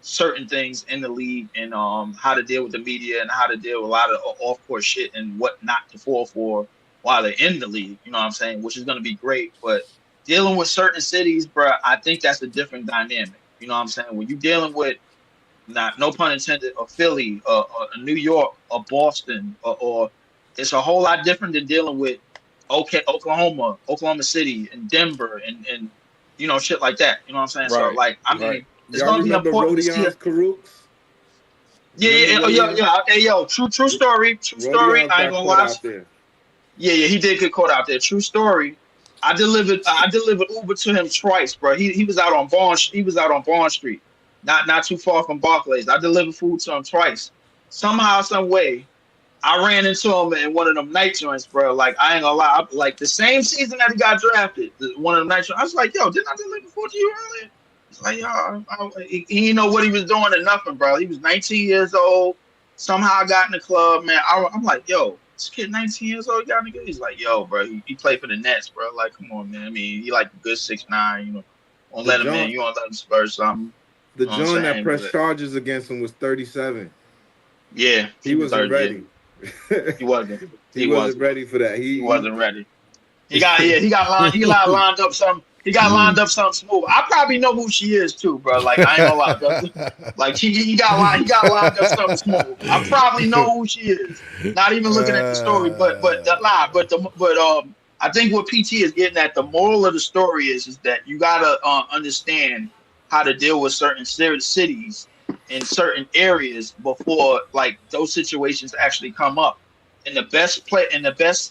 certain things in the league, and how to deal with the media and how to deal with a lot of off-court shit and what not to fall for while they're in the league. You know what I'm saying? Which is gonna be great, but dealing with certain cities, bro, I think that's a different dynamic. You know what I'm saying? When you're dealing with, no pun intended, a Philly, a New York, a Boston, or it's a whole lot different than dealing with Oklahoma City, and Denver, and you know, shit like that. You know what I'm saying? Right. So like, I mean, it's Y'all gonna be remember important to see Rodion's Karooks? Yeah. Hey, yo, true story. Rodion I ain't gonna lie. Yeah, he did get caught out there. True story. I delivered Uber to him twice, bro. He was out on Bond. He was out on Bond Street, not too far from Barclays. I delivered food to him twice. Somehow, some way, I ran into him in one of them night joints, bro. Like, I ain't gonna lie. Like, the same season that he got drafted, one of them night joints. I was like, yo, didn't I deliver food to you earlier? It's like, yo, he didn't know what he was doing or nothing, bro. He was 19 years old. Somehow I got in the club, man. I'm like, yo, this kid 19 years old, got in the good. He's like, yo, bro, he played for the Nets, bro. Like, come on, man. I mean, he like a good 6'9", you know. Don't let him in. You don't let him spur something. The John that pressed charges against him was 37. Yeah. He wasn't ready. He wasn't. He wasn't ready for that. He wasn't ready. He got lined up something. He got lined up something smooth. I probably know who she is too, bro. Like, I ain't gonna lie, bro. Like, he got lined up something smooth. I probably know who she is. Not even looking at the story, but I think what PT is getting at, the moral of the story is that you gotta understand how to deal with certain cities in certain areas before, like, those situations actually come up. And the best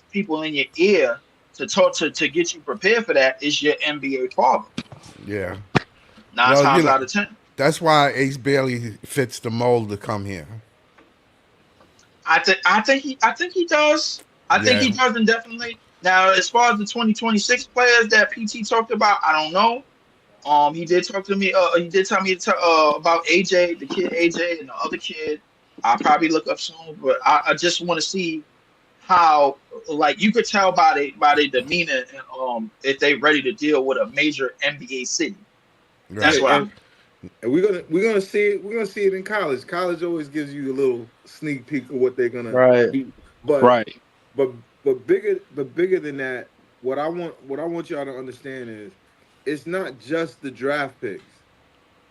people in your ear to talk to get you prepared for that is your NBA father. Yeah. 9 times out of 10. That's why Ace Bailey fits the mold to come here. I think he does. I think he does, indefinitely. Now, as far as the 2026 players that PT talked about, I don't know. He did talk to me. He did tell me about AJ, the kid AJ, and the other kid. I'll probably look up soon, but I just want to see how, like, you could tell by their demeanor, if they ready to deal with a major NBA city. Right. That's what and we're gonna see it. We're gonna see it in college. College always gives you a little sneak peek of what they're gonna do. But bigger than that, what I want y'all to understand is, it's not just the draft picks.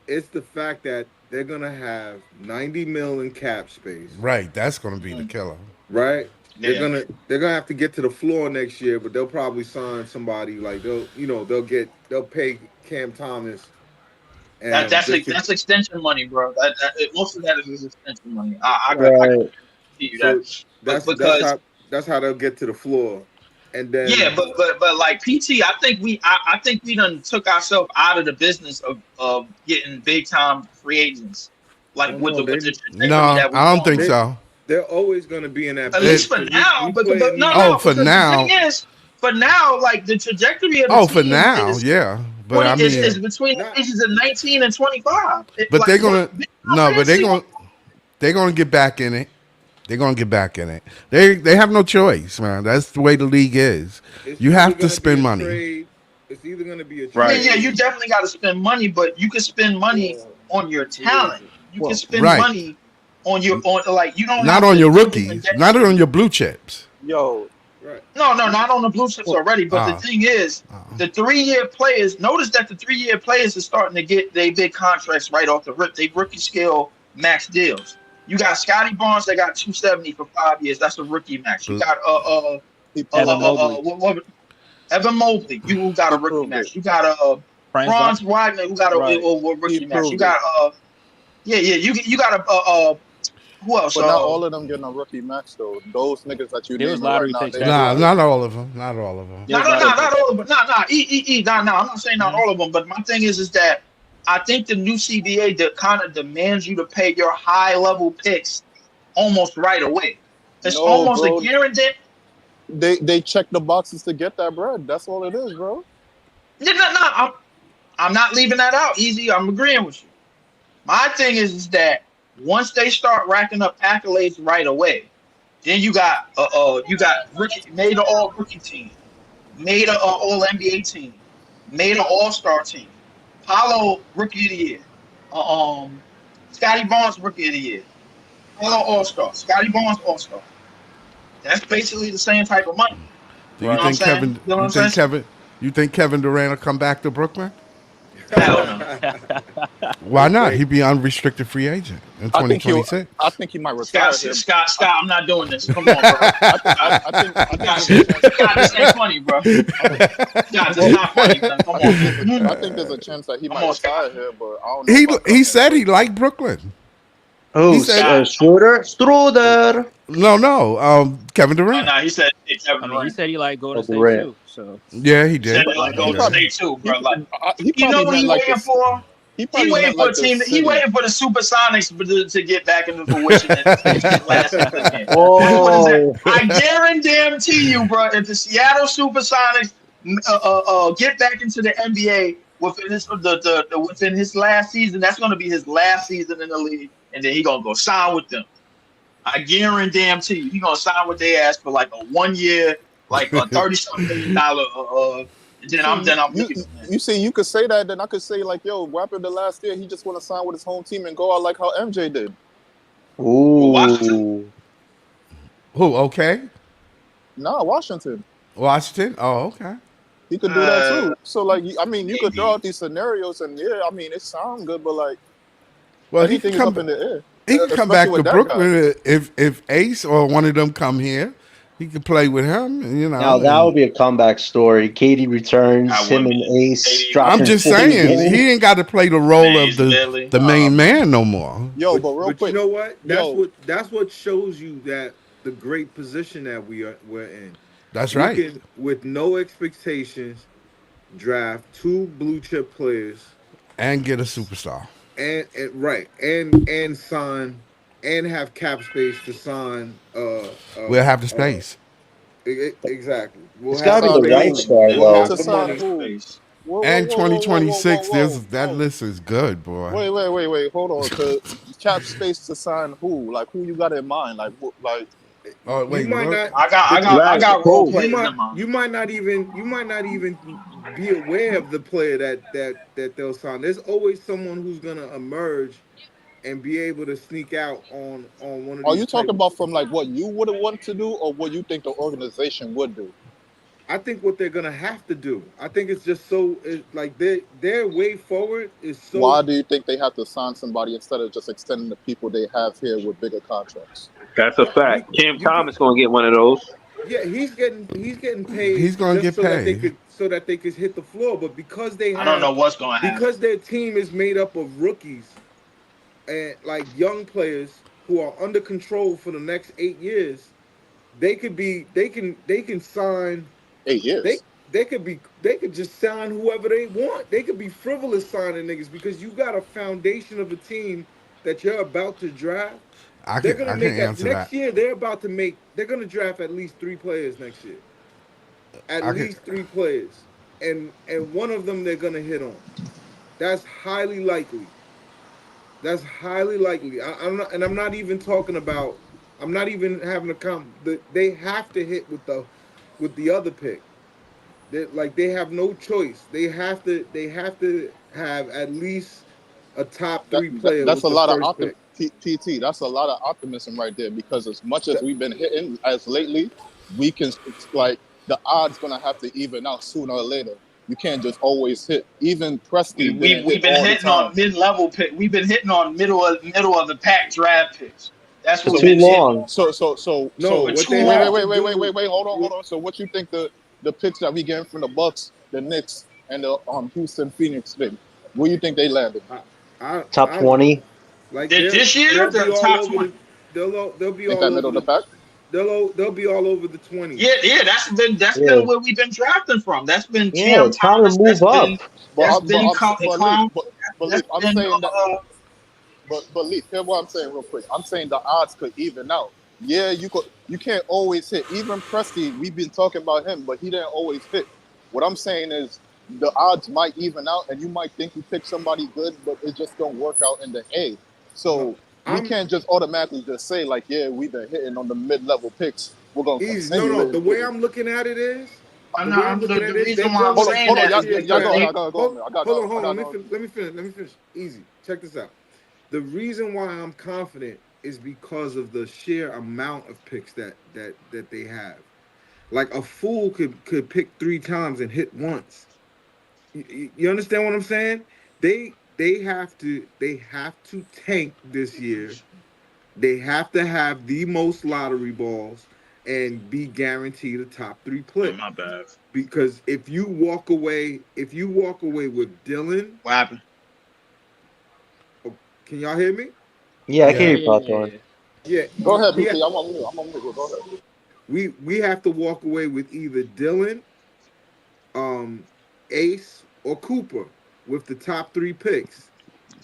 It's the fact that they're gonna have $90 million in cap space. Right, that's gonna be the killer. Right. They're gonna have to get to the floor next year, but they'll probably sign somebody like they'll pay Cam Thomas. And that's extension money, bro. Most of that is extension money. I can see that. That's how they'll get to the floor. And then but like PT, I think we done took ourselves out of the business of getting big time free agents. Like I don't think so. They're always going to be in that. At least for now, for now, like the trajectory of the team is, yeah. But I mean, it's between the ages of 19 and 25. But they're gonna get back in it. They're gonna get back in it. They have no choice, man. That's the way the league is. You have to spend money. It's either gonna be a trade. Yeah, you definitely got to spend money, but you can spend money on your talent. You can spend money on your you don't not on your rookies, not on your blue chips. Yo. No, not on the blue chips already. But the thing is, the 3-year players. Notice that the 3-year players are starting to get their big contracts right off the rip. They rookie scale max deals. You got Scotty Barnes that got $270 for 5 years. That's a rookie max. You got Evan Mobley. You got a rookie max. You got Franz Wagner who got a rookie max. You got You got who else? But not all of them getting a rookie max though. Those niggas that you named right Nah, now. not all of them. Not all of them. Not all of them. I'm not saying not all of them. But my thing is that I think the new CBA kind of demands you to pay your high level picks almost right away. It's No, almost bro. a guarantee. They check the boxes to get that bread. That's all it is, bro. No, I'm not leaving that out. Easy, I'm agreeing with you. My thing is that once they start racking up accolades right away, then you got rookie, made an all rookie team, made an all NBA team, made an all star team, Paolo rookie of the year, Scotty Barnes rookie of the year, Paolo all star, Scotty Barnes all star. That's basically the same type of money. Do you think You think Kevin Durant will come back to Brooklyn? Hell no. Why not? He'd be unrestricted free agent in 2026. I think he might retire. Scott, I'm not doing this. Come on, bro. Scott, this ain't funny, bro. Scott, this not funny, man. Come on. I think there's a chance that he might retire here, but I don't know. He said he liked Brooklyn. Oh, Schroeder. No. Kevin Durant. No, he said Kevin Durant. He said he liked Golden State too. So yeah, he did. He said he liked Golden State too, bro. Like, he you know what he like waiting for? He waiting for a team. He waiting for the Supersonics to get back into fruition. Last season. Oh. I guarantee you, bro. If the Seattle Supersonics get back into the NBA within his last season, that's going to be his last season in the league, and then he gonna go sign with them. I guarantee you, he gonna sign with their ass for like a 1 year, like a $30-something million. Then I'm you see, you could say that, then I could say like, yo, what happened the last year? He just want to sign with his home team and go out like how MJ did. Ooh. Who? Okay. Nah, Washington. Washington. Oh, okay. He could do that too. So like, I mean, you could throw out these scenarios, and yeah, I mean, it sounds good, but like, well, anything is up in the air. He can come back to Brooklyn if Ace or one of them come here. He could play with him, you know. Now that would be a comeback story. Katie returns, him and Ace. I'm just saying, he ain't got to play the role of the main man no more. Yo, but real quick, you know what? That's what shows you that the great position that we're in. That's we right. Can, with no expectations, draft 2 blue chip players and get a superstar. And sign. And have cap space to sign. We'll have the space. Exactly. It's got to be the right star, though. And 2026, that list is good, boy. Wait. Hold on. Cap space to sign who? Like, who you got in mind? Like. Oh wait, I got role players in mind. You might not even be aware of the player that they'll sign. There's always someone who's gonna emerge and be able to sneak out on one of these. Are you talking about from like what you would have wanted to do, or what you think the organization would do? I think what they're gonna have to do. I think it's just like their way forward is so. Why do you think they have to sign somebody instead of just extending the people they have here with bigger contracts? That's a fact. Cam Thomas gonna get one of those. Yeah, he's getting paid. He's gonna get paid so that they could hit the floor. But because I don't know what's going to happen. Because their team is made up of rookies and like young players who are under control for the next 8 years, they can sign 8 years. They could just sign whoever they want. They could be frivolous signing niggas because you got a foundation of a team that you're about to draft. They're gonna make next year. They're gonna draft at least 3 players next year. At least 3 players, and one of them they're gonna hit on. That's highly likely. I'm not even talking about. I'm not even having a count. They have to hit with the other pick. They have no choice. They have to have at least a top 3 player. That's a lot of optimism. PT, that's a lot of optimism right there, because as much as we've been hitting as lately, we can, like, the odds gonna have to even out sooner or later. You can't just always hit. Even Presti, we've been hitting on mid-level pick. We've been hitting on middle of the pack draft picks. That's what too long. So wait, hold on. So what you think the picks that we getting from the Bucks, the Knicks, and the Houston Phoenix thing? Where you think they landed? Top 20. Like this year, they're top 20. They'll be all over middle of the pack. They'll be all over the 20. Yeah, that's been where we've been drafting from. That's been time to move up. Leaf, I'm saying that. But Leaf, hear what I'm saying real quick. I'm saying the odds could even out. Yeah, you can't always hit. Even Presti, we've been talking about him, but he didn't always hit. What I'm saying is the odds might even out, and you might think you picked somebody good, but it just don't work out in the A. So we can't just automatically just say like, yeah, we've been hitting on the mid-level picks. We're gonna continue. No. The way I'm looking at it is. The reason why I'm saying that. Hold on. Let me finish. Easy. Check this out. The reason why I'm confident is because of the sheer amount of picks that they have. Like a fool could pick 3 times and hit once. You understand what I'm saying? They have to tank this year. They have to have the most lottery balls and be guaranteed a top 3 pick. My bad. Because if you walk away with Dylan, What happened? Can y'all hear me? Yeah, I can hear you, Popcorn. Yeah. Go ahead, BT. I'm on mute. Go ahead. We have to walk away with either Dylan, Ace, or Cooper with the top 3 picks,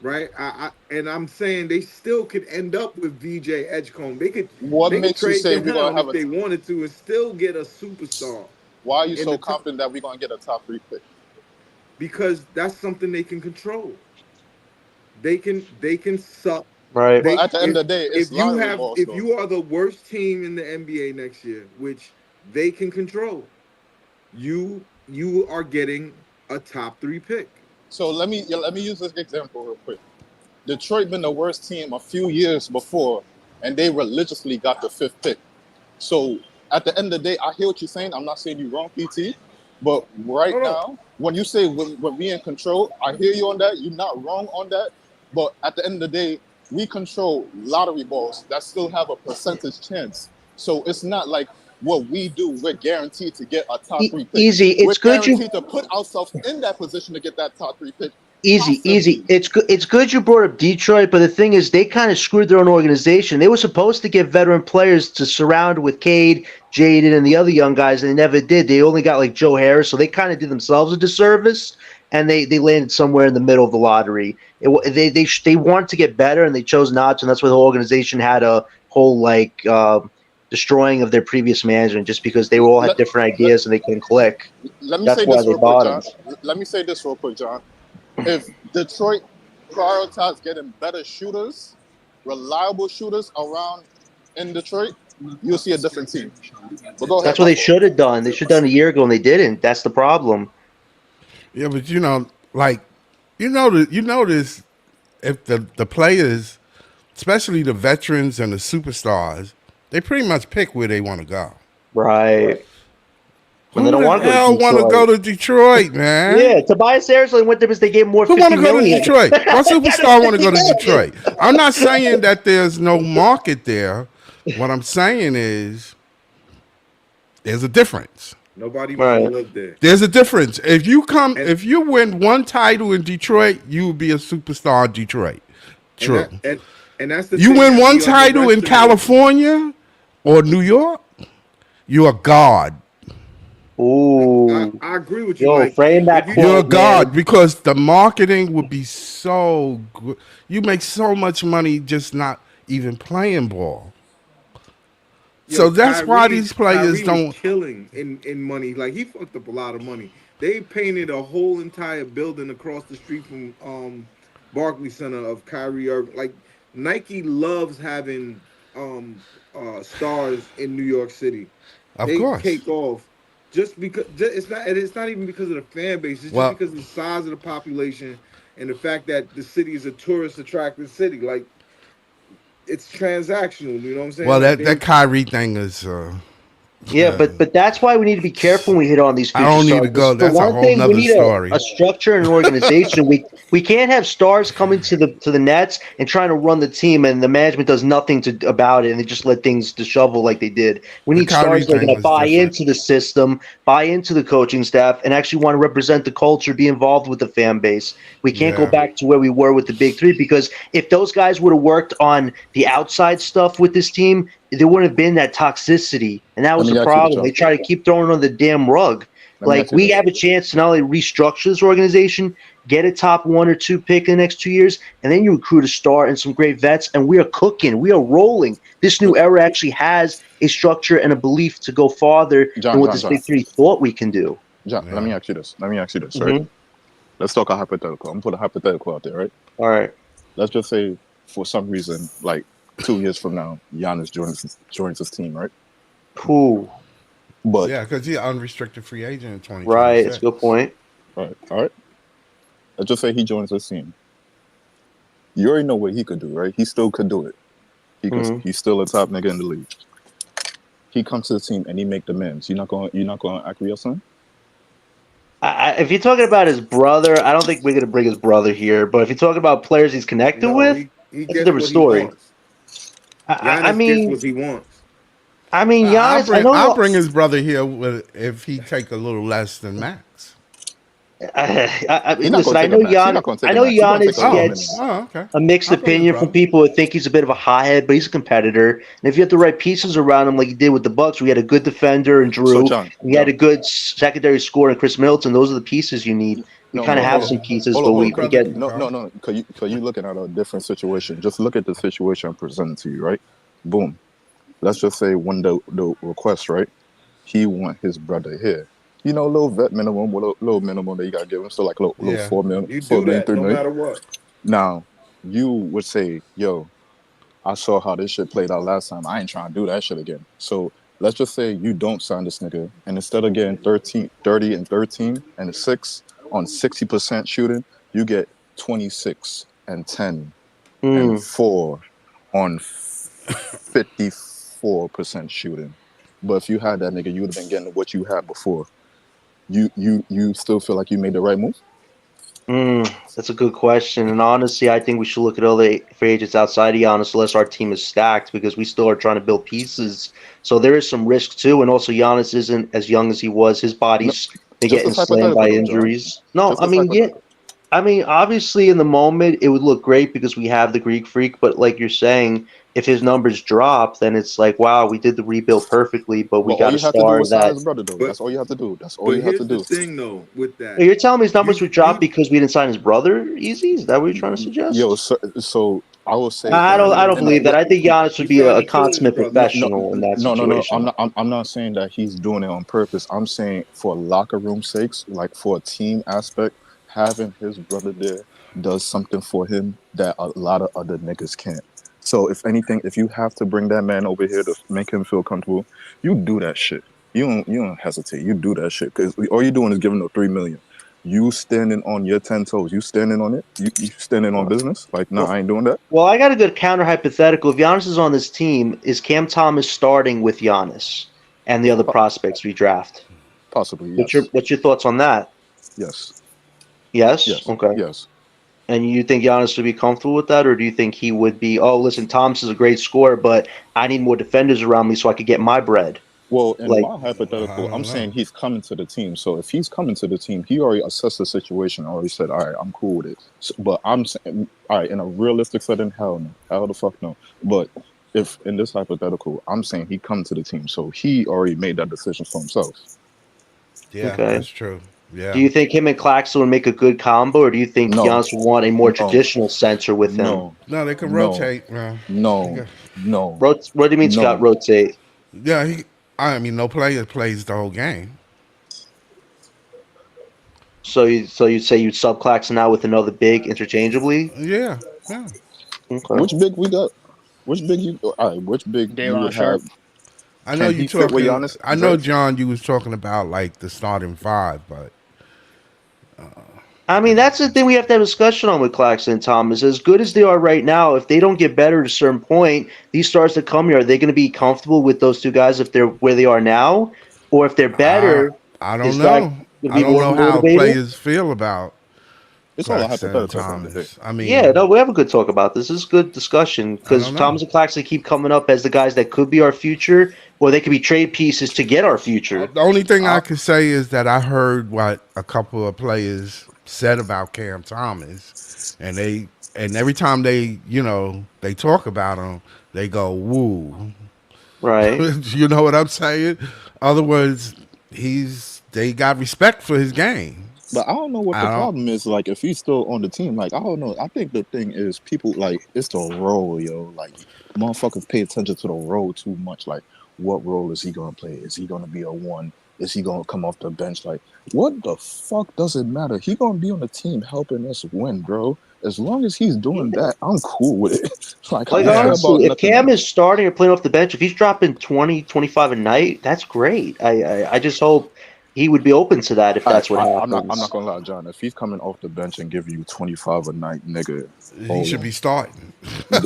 right? I'm saying they still could end up with VJ Edgecombe. They could. What they makes could you say trade we're gonna have if they wanted to and still get a superstar? Why are you so confident that we're gonna get a top 3 pick? Because that's something they can control. They can suck. Right. But at the end of the day, it's if you are the worst team in the NBA next year, which they can control, you are getting a top 3 pick. So let me use this example real quick. Detroit been the worst team a few years before, and they religiously got the 5th pick. So at the end of the day, I hear what you're saying. I'm not saying you're wrong, PT. But now, when you say when we in control, I hear you on that. You're not wrong on that. But at the end of the day, we control lottery balls that still have a percentage chance. So it's not like what we do, we're guaranteed to get a top 3 pick. Easy. It's we're good guaranteed to put ourselves in that position to get that top 3 pick. Easy. It's good you brought up Detroit, but the thing is, they kind of screwed their own organization. They were supposed to get veteran players to surround with Cade, Jaden, and the other young guys, and they never did. They only got like Joe Harris, so they kind of did themselves a disservice, and they landed somewhere in the middle of the lottery. They wanted to get better, and they chose not to, and that's why the whole organization had a whole destroying of their previous management just because they all had different ideas and they couldn't click. Let me That's say why this they real quick, bought John. him. Let me say this real quick, John. If Detroit prioritized getting better shooters, reliable shooters around in Detroit, you'll see a different team. But go ahead. That's what they should have done. They should have done a year ago, and they didn't. That's the problem. Yeah, but you notice if the players, especially the veterans and the superstars, they pretty much pick where they want to go. Right. Who the hell want to go to Detroit, man? Yeah, Tobias Harris went there because they gave him more. Who want to go to Detroit? What superstar want to go to Detroit? I'm not saying that there's no market there. What I'm saying is there's a difference. Nobody wants to live there. There's a difference. If you win one title in Detroit, you will be a superstar in Detroit. True. And that's the you thing win that one we title in California or New York, you're a god. Ooh, I agree with you. Yo, frame that quote, you're a god because the marketing would be so good. You make so much money just not even playing ball. So that's why these players don't killing in money. Like he fucked up a lot of money. They painted a whole entire building across the street from Barclays Center of Kyrie Irving. Like Nike loves having stars in New York City. Of they course. take off just because it's not even because of the fan base. It's just because of the size of the population and the fact that the city is a tourist attractive city. Like it's transactional, you know what I'm saying? Well, that Kyrie thing is but that's why we need to be careful when we hit on these. I don't need to go. That's a whole nother story. A structure and an organization. we can't have stars coming to the Nets and trying to run the team, and the management does nothing about it, and they just let things dishevel like they did. We need stars that are going to buy into the system, buy into the coaching staff, and actually want to represent the culture, be involved with the fan base. We can't go back to where we were with the Big Three, because if those guys would have worked on the outside stuff with this team, there wouldn't have been that toxicity, and that was the problem. They try to keep throwing it on the damn rug. Like, we have a chance to not only restructure this organization, get a top 1 or 2 pick in the next 2 years, and then you recruit a star and some great vets, and we are cooking. We are rolling. This new era actually has a structure and a belief to go farther than what this Big Three thought we can do. John, let me ask you this. Right? Let's talk a hypothetical. I'm going to put a hypothetical out there, right? All right. Let's just say, for some reason, like 2 years from now, Giannis joins his team, right? Cool. But yeah, because he's an unrestricted free agent in 2026. Right, that's a good point. All right. Let's just say he joins his team. You already know what he could do, right? He still could do it. He's still a top nigga in the league. He comes to the team and he make demands. You're not going to acquiesce on him? If you're talking about his brother, I don't think we're going to bring his brother here. But if you're talking about players he's connected with, it's a different story. I mean, gets what he wants. I mean, Giannis. I'll bring his brother here if he take a little less than max. Listen, I know Giannis gets a mixed opinion from people who think he's a bit of a hothead, but he's a competitor. And if you have the right pieces around him, like you did with the Bucks, we had a good defender in Drew. We had a good secondary scorer in Chris Middleton. Those are the pieces you need. We kind of have some pieces, but we get no. Because you're looking at a different situation. Just look at the situation I'm presenting to you, right? Boom. Let's just say when the request, right? He want his brother here. You know, little vet minimum, little minimum that you gotta give him. So like little $4 million, you $4 do million, that $3 no million. matter what. Now, you would say, yo, I saw how this shit played out last time. I ain't trying to do that shit again. So let's just say you don't sign this nigga, and instead of getting 30 and 13 and 6 on 60% shooting, you get 26 and 10 and 4 on 54% shooting. But if you had that nigga, you would have been getting what you had before. You still feel like you made the right move? That's a good question. And honestly, I think we should look at other free agents outside of Giannis unless our team is stacked, because we still are trying to build pieces. So there is some risk too. And also Giannis isn't as young as he was. His body's getting slammed by injuries. No, I mean, obviously in the moment it would look great because we have the Greek freak, but like you're saying, if his numbers drop, then it's like, wow, we did the rebuild perfectly, but we got a star that. That's all you have to do. That's all you have to do. Here's the thing, though, with that. You're telling me his numbers would drop because we didn't sign his brother? Easy? Is that what you're trying to suggest? Yo, so I will say. I don't believe that. I think Giannis would be a consummate professional in that situation. No. I'm not saying that he's doing it on purpose. I'm saying for locker room sakes, like for a team aspect, having his brother there does something for him that a lot of other niggas can't. So if anything, if you have to bring that man over here to make him feel comfortable, you do that shit. You don't hesitate. You do that shit, because all you're doing is giving them $3 million. You standing on your 10 toes. You standing on it. You standing on business. Like, no, I ain't doing that. Well, I got a good counter hypothetical. If Giannis is on this team, is Cam Thomas starting with Giannis and the other prospects we draft? Possibly. Yes. What's your thoughts on that? Yes. Yes. Okay. Yes. And you think Giannis would be comfortable with that, or do you think he would be, oh, listen, Thomas is a great scorer, but I need more defenders around me so I could get my bread? Well, in my hypothetical, I'm saying he's coming to the team. So if he's coming to the team, he already assessed the situation, already said, all right, I'm cool with it. So, but I'm saying, all right, in a realistic setting, hell no. Hell the fuck no. But if in this hypothetical, I'm saying he come to the team. So he already made that decision for himself. Yeah, that's true. Yeah. Do you think him and Claxton would make a good combo, or do you think Giannis would want a more traditional center with him? No, they can rotate. No. What do you mean, Scott, rotate? Yeah, no player plays the whole game. So you'd say you'd sub Claxton out with another big interchangeably? Yeah. Okay. Which big we got? Which big you? All right, which big you would have? I know you talking. I know, John, you was talking about like the starting five, but. I mean, that's the thing we have to have a discussion on with Claxton and Thomas. As good as they are right now, if they don't get better at a certain point, these stars that come here, are they going to be comfortable with those two guys if they're where they are now? Or if they're better? I don't know. I don't know how players feel about it's all a hypothetical. I mean, we have a good talk about this. This is a good discussion because Thomas and Claxton keep coming up as the guys that could be our future, or they could be trade pieces to get our future. The only thing I can say is that I heard what a couple of players said about Cam Thomas, and every time they talk about him, they go woo, right? You know what I'm saying? Other words, they got respect for his game. But I don't know what the problem is. Like, if he's still on the team, like, I don't know. I think the thing is, people like it's the role, yo. Like, motherfuckers pay attention to the role too much. Like, what role is he gonna play? Is he gonna be a one? Is he gonna come off the bench? Like, what the fuck does it matter? He gonna be on the team helping us win, bro. As long as he's doing that, I'm cool with it. Like honestly, if Cam is starting or playing off the bench, if he's dropping 20, 25 a night, that's great. I just hope he would be open to that if that's what happens. I'm not gonna lie, John. If he's coming off the bench and giving you 25 a night, nigga, he should be starting. But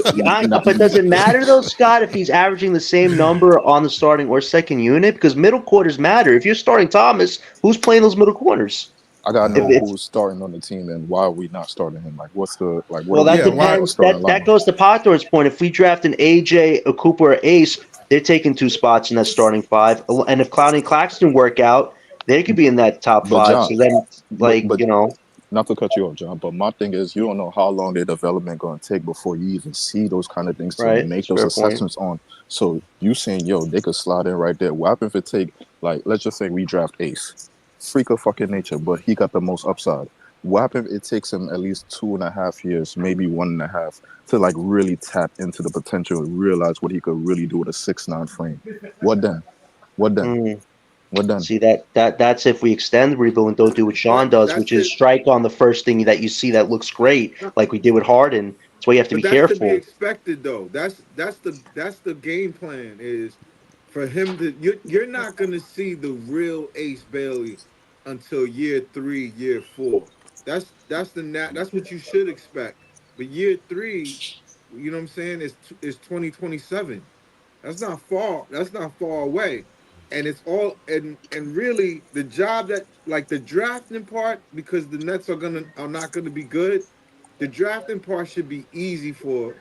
does it matter though, Scott, if he's averaging the same number on the starting or second unit? Because middle quarters matter. If you're starting Thomas, who's playing those middle corners? I gotta know who's starting on the team and why are we not starting him? Like, what's the like? Well, that depends. That goes to Potter's point. If we draft an AJ, a Cooper, or Ace, they're taking 2 spots in that starting 5. And if Clowney and Claxton work out, they could be in that top 5. John, so then, you know. Not to cut you off, John, but my thing is, you don't know how long their development going to take before you even see those kind of things to make those assessments on. So you saying, yo, they could slide in right there. What happens if it take, like, let's just say we draft Ace, freak of fucking nature, but he got the most upside. What happens if it takes him at least 2.5 years, maybe 1.5, to like really tap into the potential and realize what he could really do with a 6'9" frame? What then? What then? What done? See that's if we extend the rebuild and don't do what Sean does, which is strike on the first thing that you see that looks great, like we did with Harden. That's why you have to be careful. That's to be expected, though. That's the game plan is for him to. You're not going to see the real Ace Bailey until year 3, year 4. That's what you should expect. But year 3, you know what I'm saying, is 2027. That's not far. That's not far away. And it's all and really the job that like the drafting part, because the Nets are not gonna be good. The drafting part should be easy for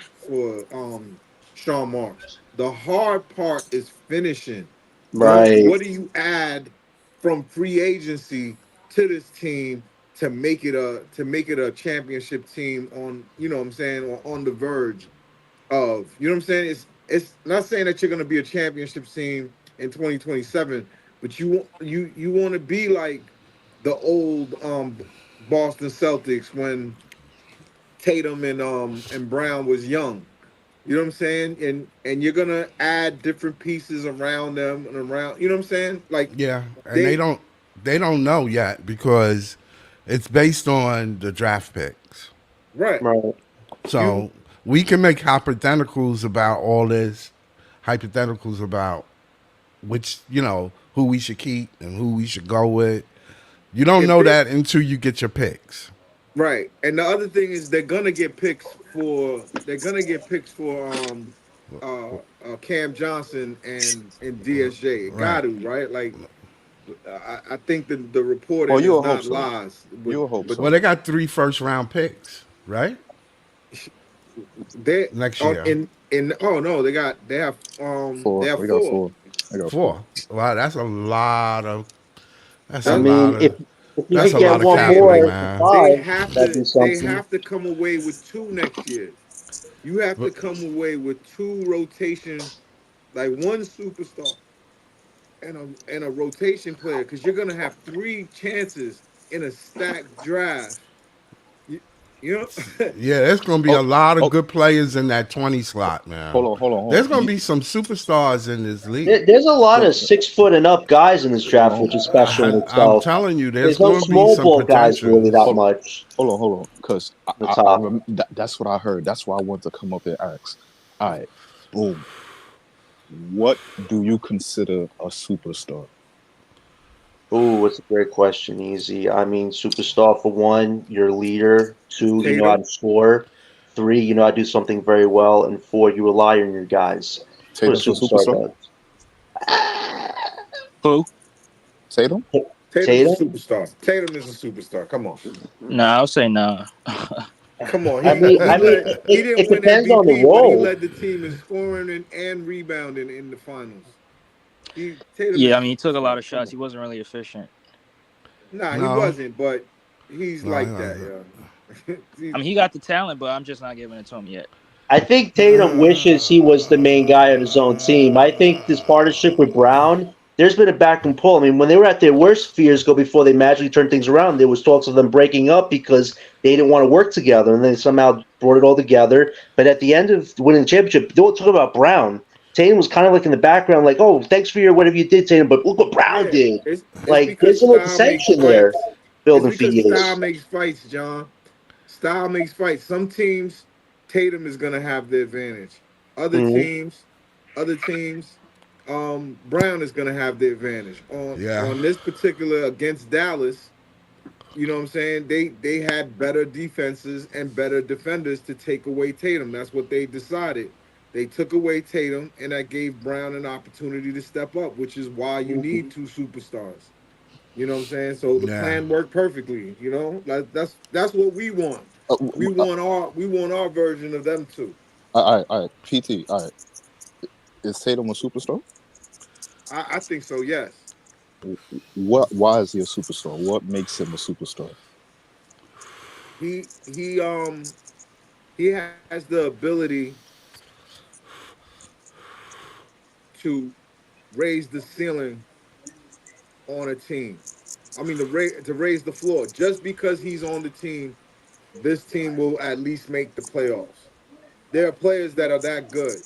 Sean Marks. The hard part is finishing. Right. What do you add from free agency to this team to make it a championship team on, you know what I'm saying, or on the verge of, you know what I'm saying? It's not saying that you're gonna be a championship team in 2027, but you want to be like the old Boston Celtics when Tatum and Brown was young. You know what I'm saying? And you're gonna add different pieces around them and around. You know what I'm saying? Like and they don't know yet because it's based on the draft picks. Right. So we can make hypotheticals about all this, hypotheticals about which, you know, who we should keep and who we should go with. You don't know that until you get your picks. Right. And the other thing is they're gonna get picks for Cam Johnson and DSJ. Got to, right? Like I think the reporting is not lies. You'll hope so. Well, they got 3 first-round picks, right? Next year. They have 4. They have we 4. got 4. I got 4. Wow, that's a lot of. If you could get one more, they have to come away with 2 next year. You have to come away with 2 rotations, like 1 superstar and a rotation player, because you're gonna have 3 chances in a stacked draft. You know? Yeah, there's going to be a lot of good players in that 20 slot, man. Hold on. There's going to be some superstars in this league. There's a lot of 6 foot and up guys in this draft, which is special in itself. I'm telling you, there's no going to small be some ball guys really that much. Hold on, because that's what I heard. That's why I wanted to come up and ask. All right, boom. What do you consider a superstar? Oh, it's a great question. Easy. I mean, superstar for 1, you're a leader. 2, you know how to score. 3, you know how to do something very well. And 4, you rely on your guys. Tatum's a superstar. Who? Tatum? Tatum's a superstar. Tatum is a superstar. Come on. Nah, I'll say nah. Come on. I mean, it depends on the role. He led the team in scoring and rebounding in the finals. He took a lot of shots. He wasn't really efficient. He wasn't, but he's like that, yeah. I mean, he got the talent, but I'm just not giving it to him yet. I think Tatum wishes he was the main guy on his own team. I think this partnership with Brown there's been a back and pull. I mean, when they were at their worst years ago before they magically turned things around, there was talks of them breaking up because they didn't want to work together, and they somehow brought it all together. But at the end of winning the championship, they were talking about Brown. Tatum was kind of like in the background, like, "Oh, thanks for your whatever you did, Tatum," but look what Brown did. It's Like, because there's a little style makes dissension there fights. building It's for because years. style makes fights, John. Style makes fights. Some teams, Tatum is gonna have the advantage. Other Mhm. teams, Brown is gonna have the advantage. On this particular against Dallas, you know what I'm saying? They had better defenses and better defenders to take away Tatum. That's what they decided. They took away Tatum, and that gave Brown an opportunity to step up, which is why you need two superstars. You know what I'm saying? So the plan worked perfectly. You know, that's what we want. We want our version of them too. All right. PT. All right. Is Tatum a superstar? I think so. Yes. Why is he a superstar? What makes him a superstar? He has the ability to raise the ceiling on a team. I mean, to raise the floor. Just because he's on the team, this team will at least make the playoffs. There are players that are that good,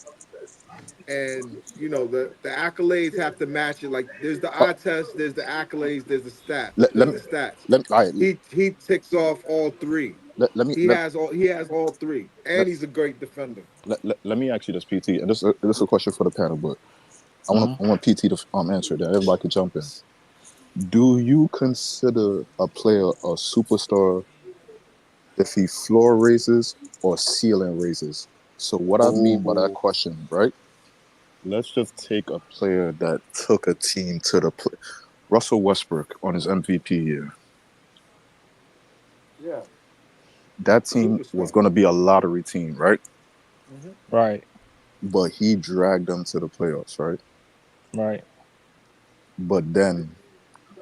and you know the accolades have to match it. Like there's the eye test, there's the accolades, there's the stats. He ticks off all three. He has all three, and he's a great defender. Let me ask you this, PT, and this is a question for the panel, but I want PT to answer that. Everybody can jump in. Do you consider a player a superstar if he floor raises or ceiling raises? So what I mean by that question, right? Let's just take a player that took a team to the Russell Westbrook on his MVP year. Yeah. That team was going to be a lottery team, right? Mm-hmm. Right. But he dragged them to the playoffs, right? Right. But then,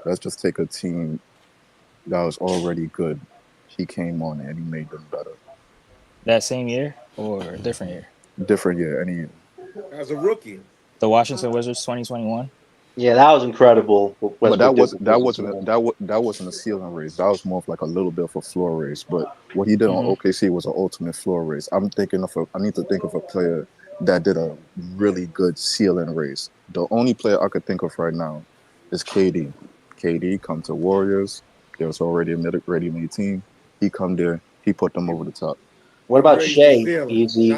let's just take a team that was already good. He came on and he made them better. That same year or a different year? Different year, any year. As a rookie. The Washington Wizards 2021. Yeah, that was incredible. But that wasn't a ceiling raise. That was more of like a little bit of a floor raise. But what he did on OKC was an ultimate floor raise. I need to think of a player that did a really good ceiling raise. The only player I could think of right now is KD. KD come to Warriors. There was already a ready-made team. He come there. He put them over the top. What about Shea? Easy.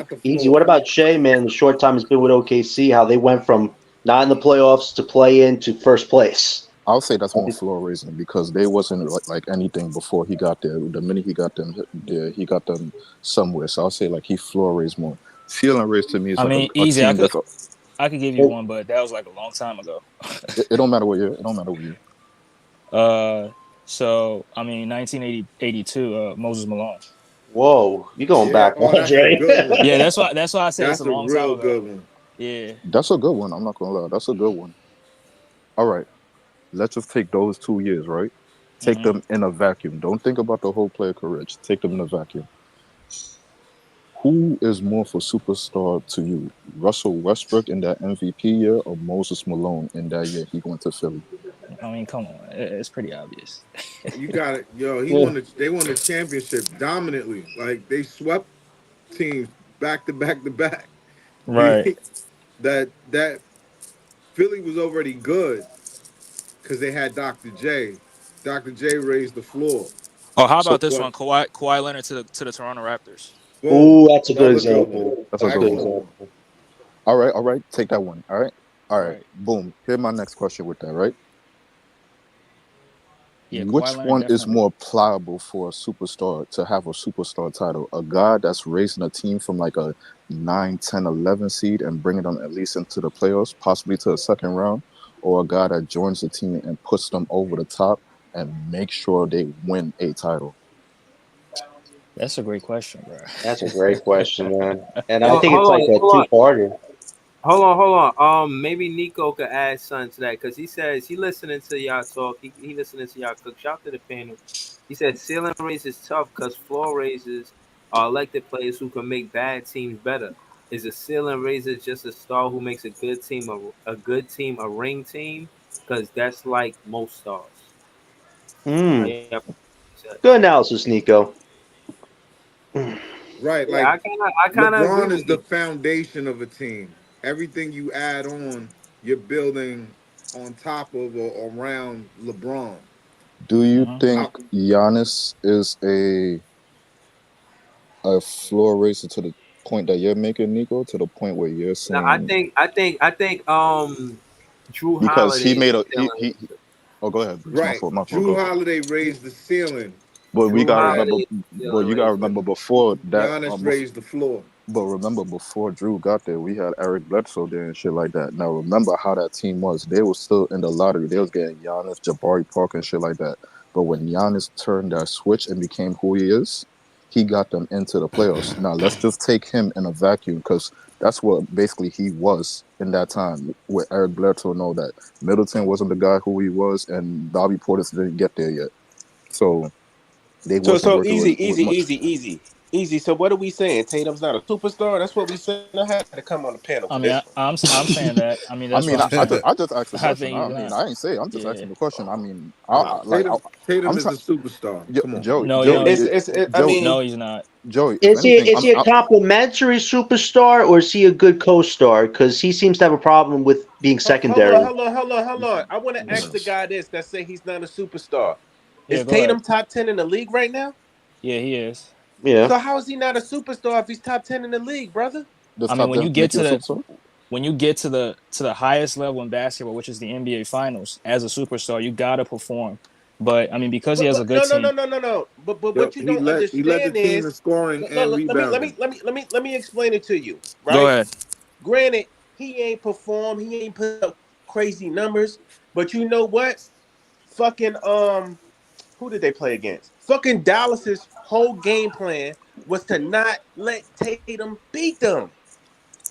What about Shea, man? The short time he's been with OKC, how they went from not in the playoffs to play in to first place. I'll say that's more floor raising because they wasn't like anything before he got there. The minute he got them there, he got them somewhere. So I'll say like he floor raised more. Ceiling raise to me is easy. I could give you one, but that was like a long time ago. It don't matter what year. It don't matter what year. So 1982, Moses Malone. Whoa, you going back, Andre? Yeah, that's why I said it's a long time ago. Good one. Yeah, that's a good one. I'm not gonna lie, that's a good one. All right, let's just take those 2 years, right? Take them in a vacuum. Don't think about the whole player career. Just take them in a vacuum. Who is more for superstar to you, Russell Westbrook in that MVP year or Moses Malone in that year he went to Philly? I mean, come on, it's pretty obvious. You got it, yo. They won the championship dominantly. Like they swept teams back to back to back. Right. that Philly was already good because they had Dr. J. Dr. J raised the floor. Oh, how about this one? Kawhi Leonard to the Toronto Raptors. Ooh, that's a good example. That's a good example. All right. Take that one. All right. Boom. Here's my next question with that, right? Yeah, which one is more pliable for a superstar to have a superstar title? A guy that's raising a team from like a 9, 10, 11 seed and bringing them at least into the playoffs, possibly to a second round, or a guy that joins the team and puts them over the top and makes sure they win a title? That's a great question, bro. That's a great question, man. And I think it's like a two-parter. Hold on. Maybe Nico could add something to that because he says he listening to y'all talk. He listening to y'all cook. Shout out to the panel. He said ceiling raise is tough because floor raisers are elected players who can make bad teams better. Is a ceiling raiser just a star who makes a good team a ring team? because that's like most stars. Good analysis, Nico. Right, Yeah, like I kind of LeBron agree is with the you. foundation of a team. Everything you add on, you're building on top of or around LeBron. Do you think Giannis is a floor racer to the point that you're making, Nico? To the point where you're No, saying I think Drew because he Holiday made is a he. Oh, go ahead, Bruce. My Right. fault. My fault. Drew Go. Holiday raised the ceiling. But we Drew gotta Holiday remember. is still But you gotta raising. remember before that. Giannis raised the floor. But remember, before Drew got there, we had Eric Bledsoe there and shit like that. Now, remember how that team was. They were still in the lottery. They was getting Giannis, Jabari Parker, and shit like that. But when Giannis turned that switch and became who he is, he got them into the playoffs. Now, let's just take him in a vacuum because that's what basically he was in that time. With Eric Bledsoe, know that Middleton wasn't the guy who he was, and Bobby Portis didn't get there yet. So they wasn't So working easy. So what are we saying? Tatum's not a superstar. That's what we saying. I had to come on the panel. I mean, I'm saying that. I mean, that's what I'm saying. I just asked the I question. think I he's mean, not. I ain't say. I'm just asking the question. I mean, Tatum I'm is a superstar. Come on. Joey. No, Joey, no, he's not. Joey, Is he a complimentary superstar or is he a good co-star? Because he seems to have a problem with being secondary. Hold on. I want to ask the guy this that say he's not a superstar. Yeah, Is go ahead. Tatum top 10 in the league right now? Yeah, he is. Yeah. So how is he not a superstar if he's top 10 in the league, brother? I mean, when you get to the highest level in basketball, which is the NBA Finals, as a superstar, you gotta perform. But I mean, because he has a good team. No. But what you don't understand he led the team in is scoring and rebounding. Let me explain it to you. Right? Go ahead. Granted, he ain't performed, he ain't put up crazy numbers, but you know what? Fucking who did they play against? Fucking Dallas's whole game plan was to not let Tatum beat them.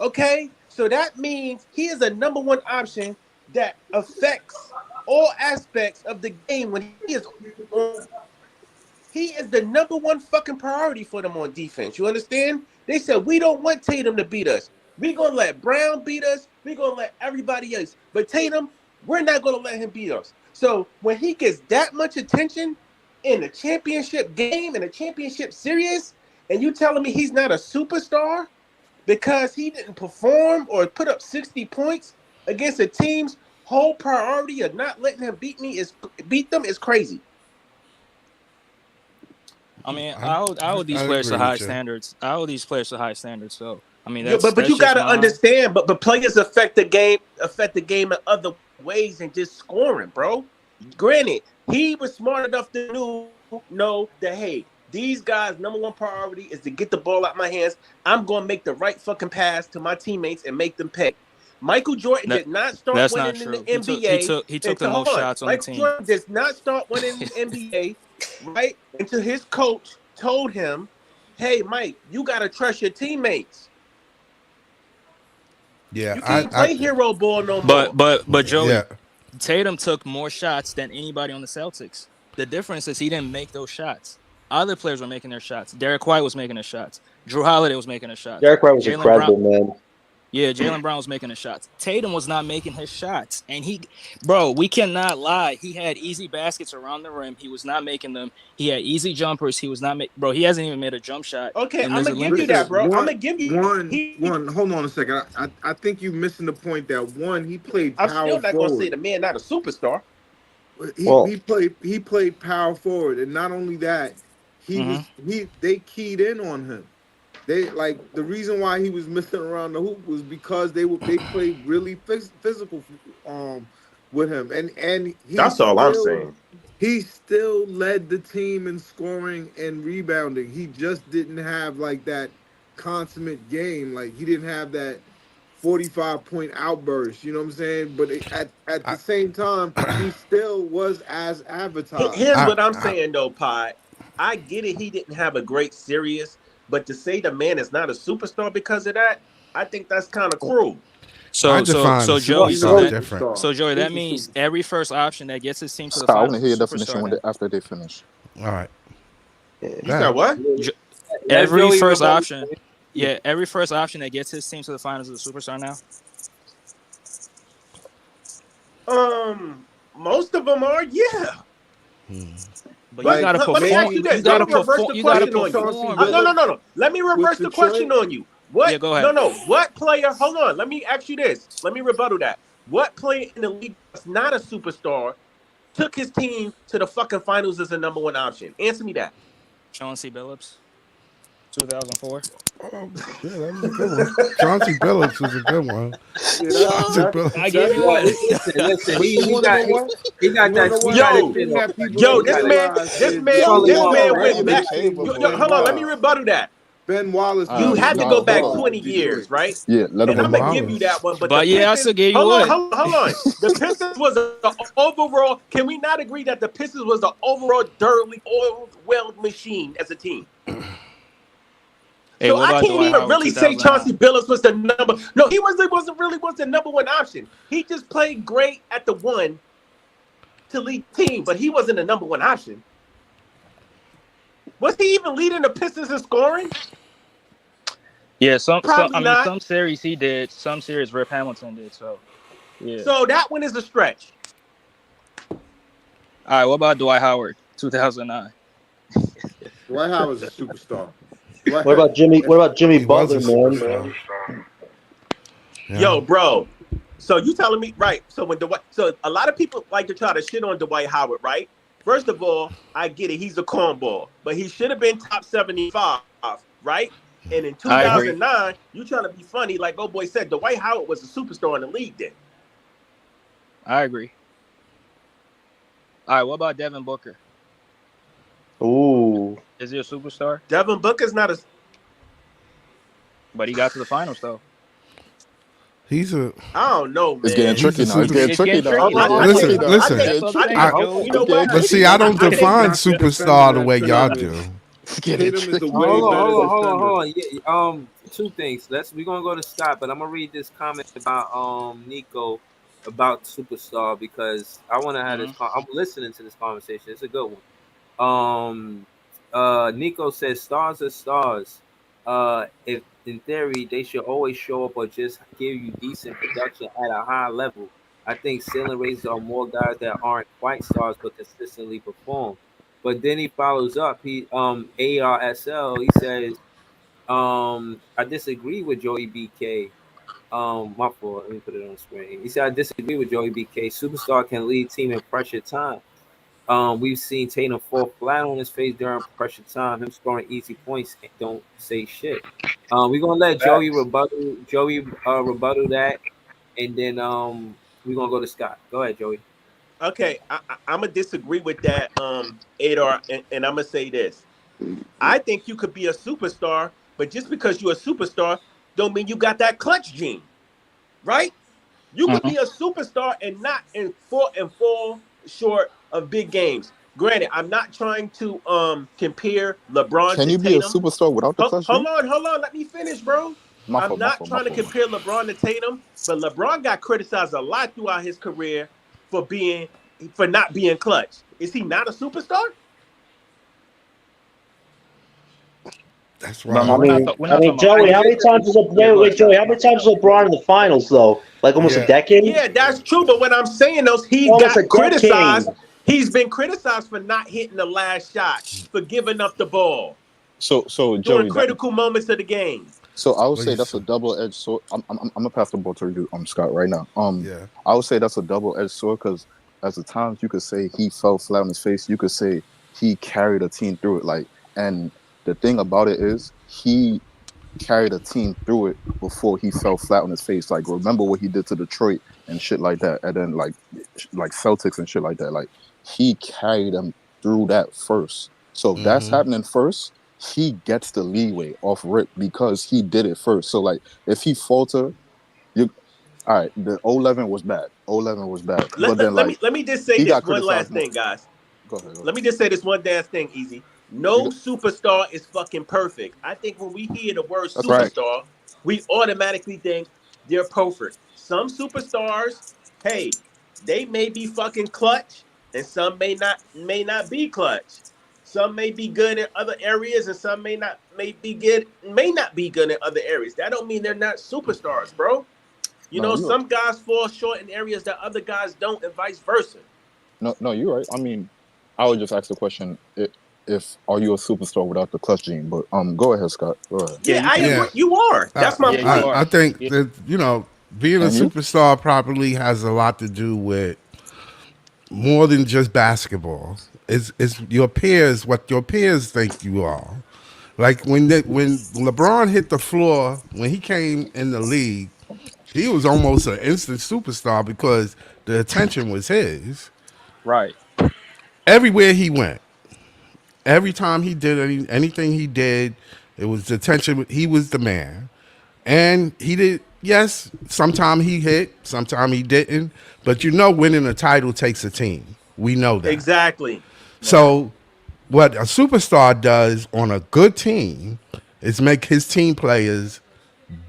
Okay? So that means he is a number one option that affects all aspects of the game when he is on. He is the number one fucking priority for them on defense. You understand? They said, we don't want Tatum to beat us. We're going to let Brown beat us. We're going to let everybody else. But Tatum, we're not going to let him beat us. So when he gets that much attention in a championship game, in a championship series, and you telling me he's not a superstar because he didn't perform or put up 60 points against a team's whole priority of not letting him beat them is crazy. I mean, I hold these players to high standards. I hold these players to high standards. So I mean, but you got to understand. But players affect the game in other ways than just scoring, bro. Granted, he was smart enough to know that hey, these guys' number one priority is to get the ball out my hands. I'm gonna make the right fucking pass to my teammates and make them pay. Michael Jordan did not start winning in the NBA. He took the most shots on the team. Michael Jordan does not start winning in the NBA, right? Until his coach told him, "Hey, Mike, you gotta trust your teammates." Yeah, you can't play hero ball no more. But Joey, Tatum took more shots than anybody on the Celtics. The difference is he didn't make those shots. Other players were making their shots. Derek White was making his shots. Drew Holiday was making his shots. Derek White was incredible, man. Yeah, Jaylen Brown was making the shots. Tatum was not making his shots. And we cannot lie. He had easy baskets around the rim. He was not making them. He had easy jumpers. He was not making. Bro, he hasn't even made a jump shot. Okay, I'm gonna give you that, bro. I'm gonna give you one. Hold on a second. I think you're missing the point that one, he played power forward. I'm still not gonna say the man not a superstar. He played power forward, and not only that, they keyed in on him. They like the reason why he was missing around the hoop was because they played really physical with him, and that's all I'm saying. He still led the team in scoring and rebounding. He just didn't have like that consummate game. Like he didn't have that 45-point outburst. You know what I'm saying? But at the same time, he still was as advertised. Here's what I'm saying though, Pod. I get it. He didn't have a great series. But to say the man is not a superstar because of that, I think that's kind of cruel. So Joey, that means every first option that gets his team to the finals. I want to hear your definition after they finish. All right. You said what? Every first option. Yeah, every first option that gets his team to the finals is a superstar now. Most of them are, yeah. But you gotta perform. Let me ask you this. You gotta Let me reverse perform. the You gotta question on perform. you. No. Let me reverse the question on you. What? Yeah, go ahead. No. What player? Hold on. Let me ask you this. Let me rebuttal that. What player in the league that's not a superstar took his team to the fucking finals as a number one option? Answer me that. Chauncey Billups, 2004. Yeah, that was a good one. Chauncey Billups was a good one. Chauncey Billups. I gave you one. Listen. He got that. Yo, this man went back. Hold on, let me rebuttal that. Ben Wallace. You had to go back 20 years, right? Yeah, let him. And I'm gonna give you that one. But yeah, I still gave you hold one. on. The Pistons was the overall. Can we not agree that the Pistons was the overall thoroughly oiled machine as a team? Hey, so I can't even really say Chauncey Billups was the number. No, he wasn't the number one option. He just played great at the one to lead team, but he wasn't the number one option. Was he even leading the Pistons in scoring? Yeah, some series he did. Some series Rip Hamilton did. So, yeah. So that one is a stretch. All right, what about Dwight Howard, 2009? Dwight Howard's a superstar. What about Jimmy Butler, man? Yeah. Yo, bro. So you telling me, right? So so a lot of people like to try to shit on Dwight Howard, right? First of all, I get it. He's a cornball, but he should have been top 75, right? And in 2009, you trying to be funny, like old boy said, Dwight Howard was a superstar in the league then. I agree. All right, what about Devin Booker? Ooh. Is he a superstar? Devin Booker's not a... But he got to the finals, though. He's a... I don't know, man. It's getting tricky now. Listen. But see, I don't define superstar the way y'all do. Hold on. Yeah, two things. We're gonna go to Scott, but I'm gonna read this comment about Nico about superstar because I want to have this. I'm listening to this conversation. It's a good one. Nico says stars are stars. If in theory they should always show up or just give you decent production at a high level. I think ceiling raisers are more guys that aren't quite stars but consistently perform. But then he follows up. He ARSL. He says, I disagree with Joey BK. My fault. Let me put it on the screen. He said, I disagree with Joey BK. Superstar can lead team in pressure time. We've seen Tatum fall flat on his face during pressure time. Him scoring easy points don't say shit. We're gonna let Joey rebuttal that, and then we're gonna go to Scott. Go ahead, Joey. Okay, I'm gonna disagree with that, Adar, and I'm gonna say this. I think you could be a superstar, but just because you're a superstar, don't mean you got that clutch gene, right? You could be a superstar and not fall short of big games. Granted, I'm not trying to compare LeBron. Can you be a superstar without the clutch gene? Hold on, let me finish, bro. I'm not trying to compare LeBron to Tatum, but LeBron got criticized a lot throughout his career for not being clutch. Is he not a superstar? That's right. I mean, Joey, how many times was LeBron in the finals though? Like almost a decade? Yeah, that's true. But what I'm saying is he Almost got a criticized. decade. He's been criticized for not hitting the last shot, for giving up the ball. So during Joey, critical moments of the game. So I would say that's a double-edged sword. I'm gonna pass the ball to you, Scott, right now. Yeah. I would say that's a double-edged sword because at the times you could say he fell flat on his face. You could say he carried a team through it. Like, and the thing about it is he carried a team through it before he fell flat on his face. Like, remember what he did to Detroit and shit like that, and then like Celtics and shit like that. Like, he carried them through that first. So if that's happening first, he gets the leeway off rip because he did it first. So like, if he falter, all right. The 0-11 was bad. 0-11 was bad. Let me just say this one last thing, guys. Go ahead. Let me just say this one last thing, Easy. No superstar is fucking perfect. I think when we hear the word superstar, we automatically think they're perfect. Some superstars, hey, they may be fucking clutch, and some may not be clutch. Some may be good in other areas, and some may not be good in other areas. That don't mean they're not superstars, bro. You know, some guys fall short in areas that other guys don't, and vice versa. No, you're right. I mean, I would just ask the question: if are you a superstar without the clutch gene? But go ahead, Scott. Go ahead. Yeah, I agree. You are. That's my point. I think that being a superstar properly has a lot to do with more than just basketball. It's your peers, what your peers think you are. Like when LeBron hit the floor, when he came in the league, he was almost an instant superstar because the attention was his. Right. Everywhere he went, every time he did anything he did, it was the attention. He was the man. And he did, yes, sometimes he hit, sometimes he didn't. But winning a title takes a team. We know that. Exactly. So what a superstar does on a good team is make his team players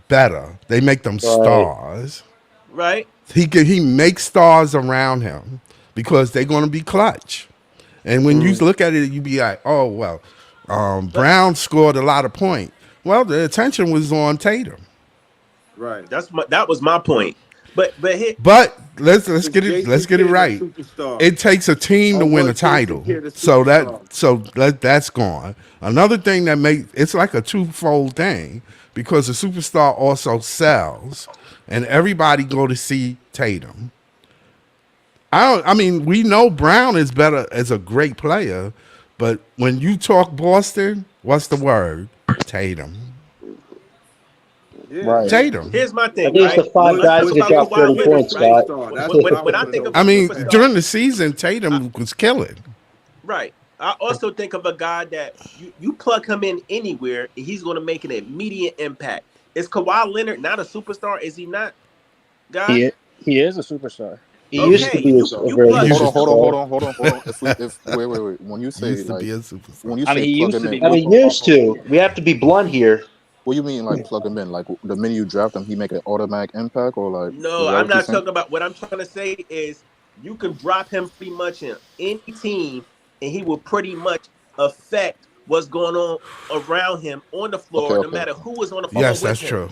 better. They make them stars. Right. He makes stars around him because they're going to be clutch. And when you look at it, you be like, oh, well, Brown scored a lot of points. Well, the attention was on Tatum. Right. That was my point. But let's get it right. It takes a team to win a title. So that's gone. Another thing that it's like a twofold thing because the superstar also sells, and everybody go to see Tatum. I mean, we know Brown is better as a great player, but when you talk Boston, what's the word? Tatum. Yeah. Right. Tatum. Here's my thing. I think it's the five guys that drop 30 points, Scott. When I think of during the season, Tatum was killing. Right. I also think of a guy that you plug him in anywhere, and he's going to make an immediate impact. Is Kawhi Leonard not a superstar? Is he not? Guy? He is a superstar. He used to be a very Hold on. Wait. When you say used to be a superstar. When you say used to. We have to be blunt here. What do you mean, like plug him in? Like the minute you draft him, he make an automatic impact, or like? No, I'm not talking about. What I'm trying to say is, you can drop him pretty much in any team, and he will pretty much affect what's going on around him on the floor, no matter who is on the floor. Yes, that's true.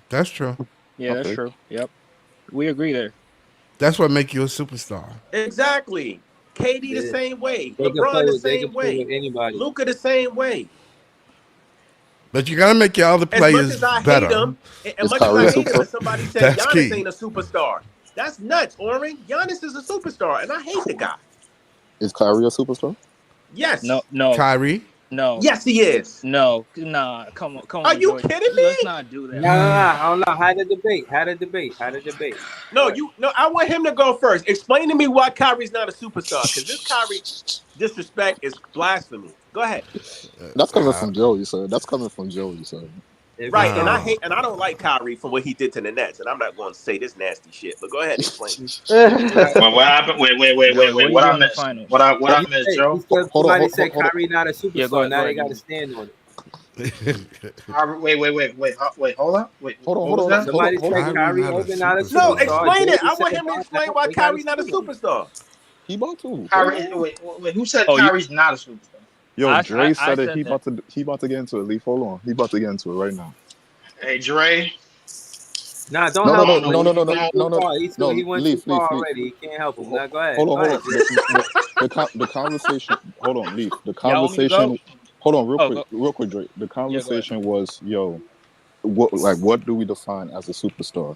That's true. Yeah, that's true. Yep, we agree there. That's what makes you a superstar. Exactly. KD the same way. LeBron the same way. Luka the same way. But you got to make your other players as much as better. I hate him, and much as I hate him, somebody said Giannis ain't a superstar. That's nuts, Oren. Giannis is a superstar, and I hate the guy. Is Kyrie a superstar? Yes. No. Kyrie? No. Yes, he is. No. Nah. Come on. Are you kidding me? Let's not do that. Nah. I don't know. Had a debate. No, I want him to go first. Explain to me why Kyrie's not a superstar. Because this Kyrie disrespect is blasphemy. Go ahead. That's coming from Joey, sir. Right, and I don't like Kyrie from what he did to the Nets, and I'm not going to say this nasty shit. But go ahead, explain. Well, what happened? Wait. What I missed? What I missed, Joe? Somebody said Kyrie not a superstar. Now they got to stand on it. Wait. Hold on. Somebody said Kyrie not a superstar. No, explain it. I want him to explain why Kyrie's not a superstar. He about to. Wait. Who said Kyrie's not a superstar? Yo, Dre said it. He about to get into it. Leaf, hold on. He about to get into it right now. Hey, Dre. Nah, don't help him. No. He went too far already. He can't help him. Now go ahead. Hold on. The conversation. Hold on, Leaf. The conversation. Hold on, real quick, Dre. The conversation was, what do we define as a superstar?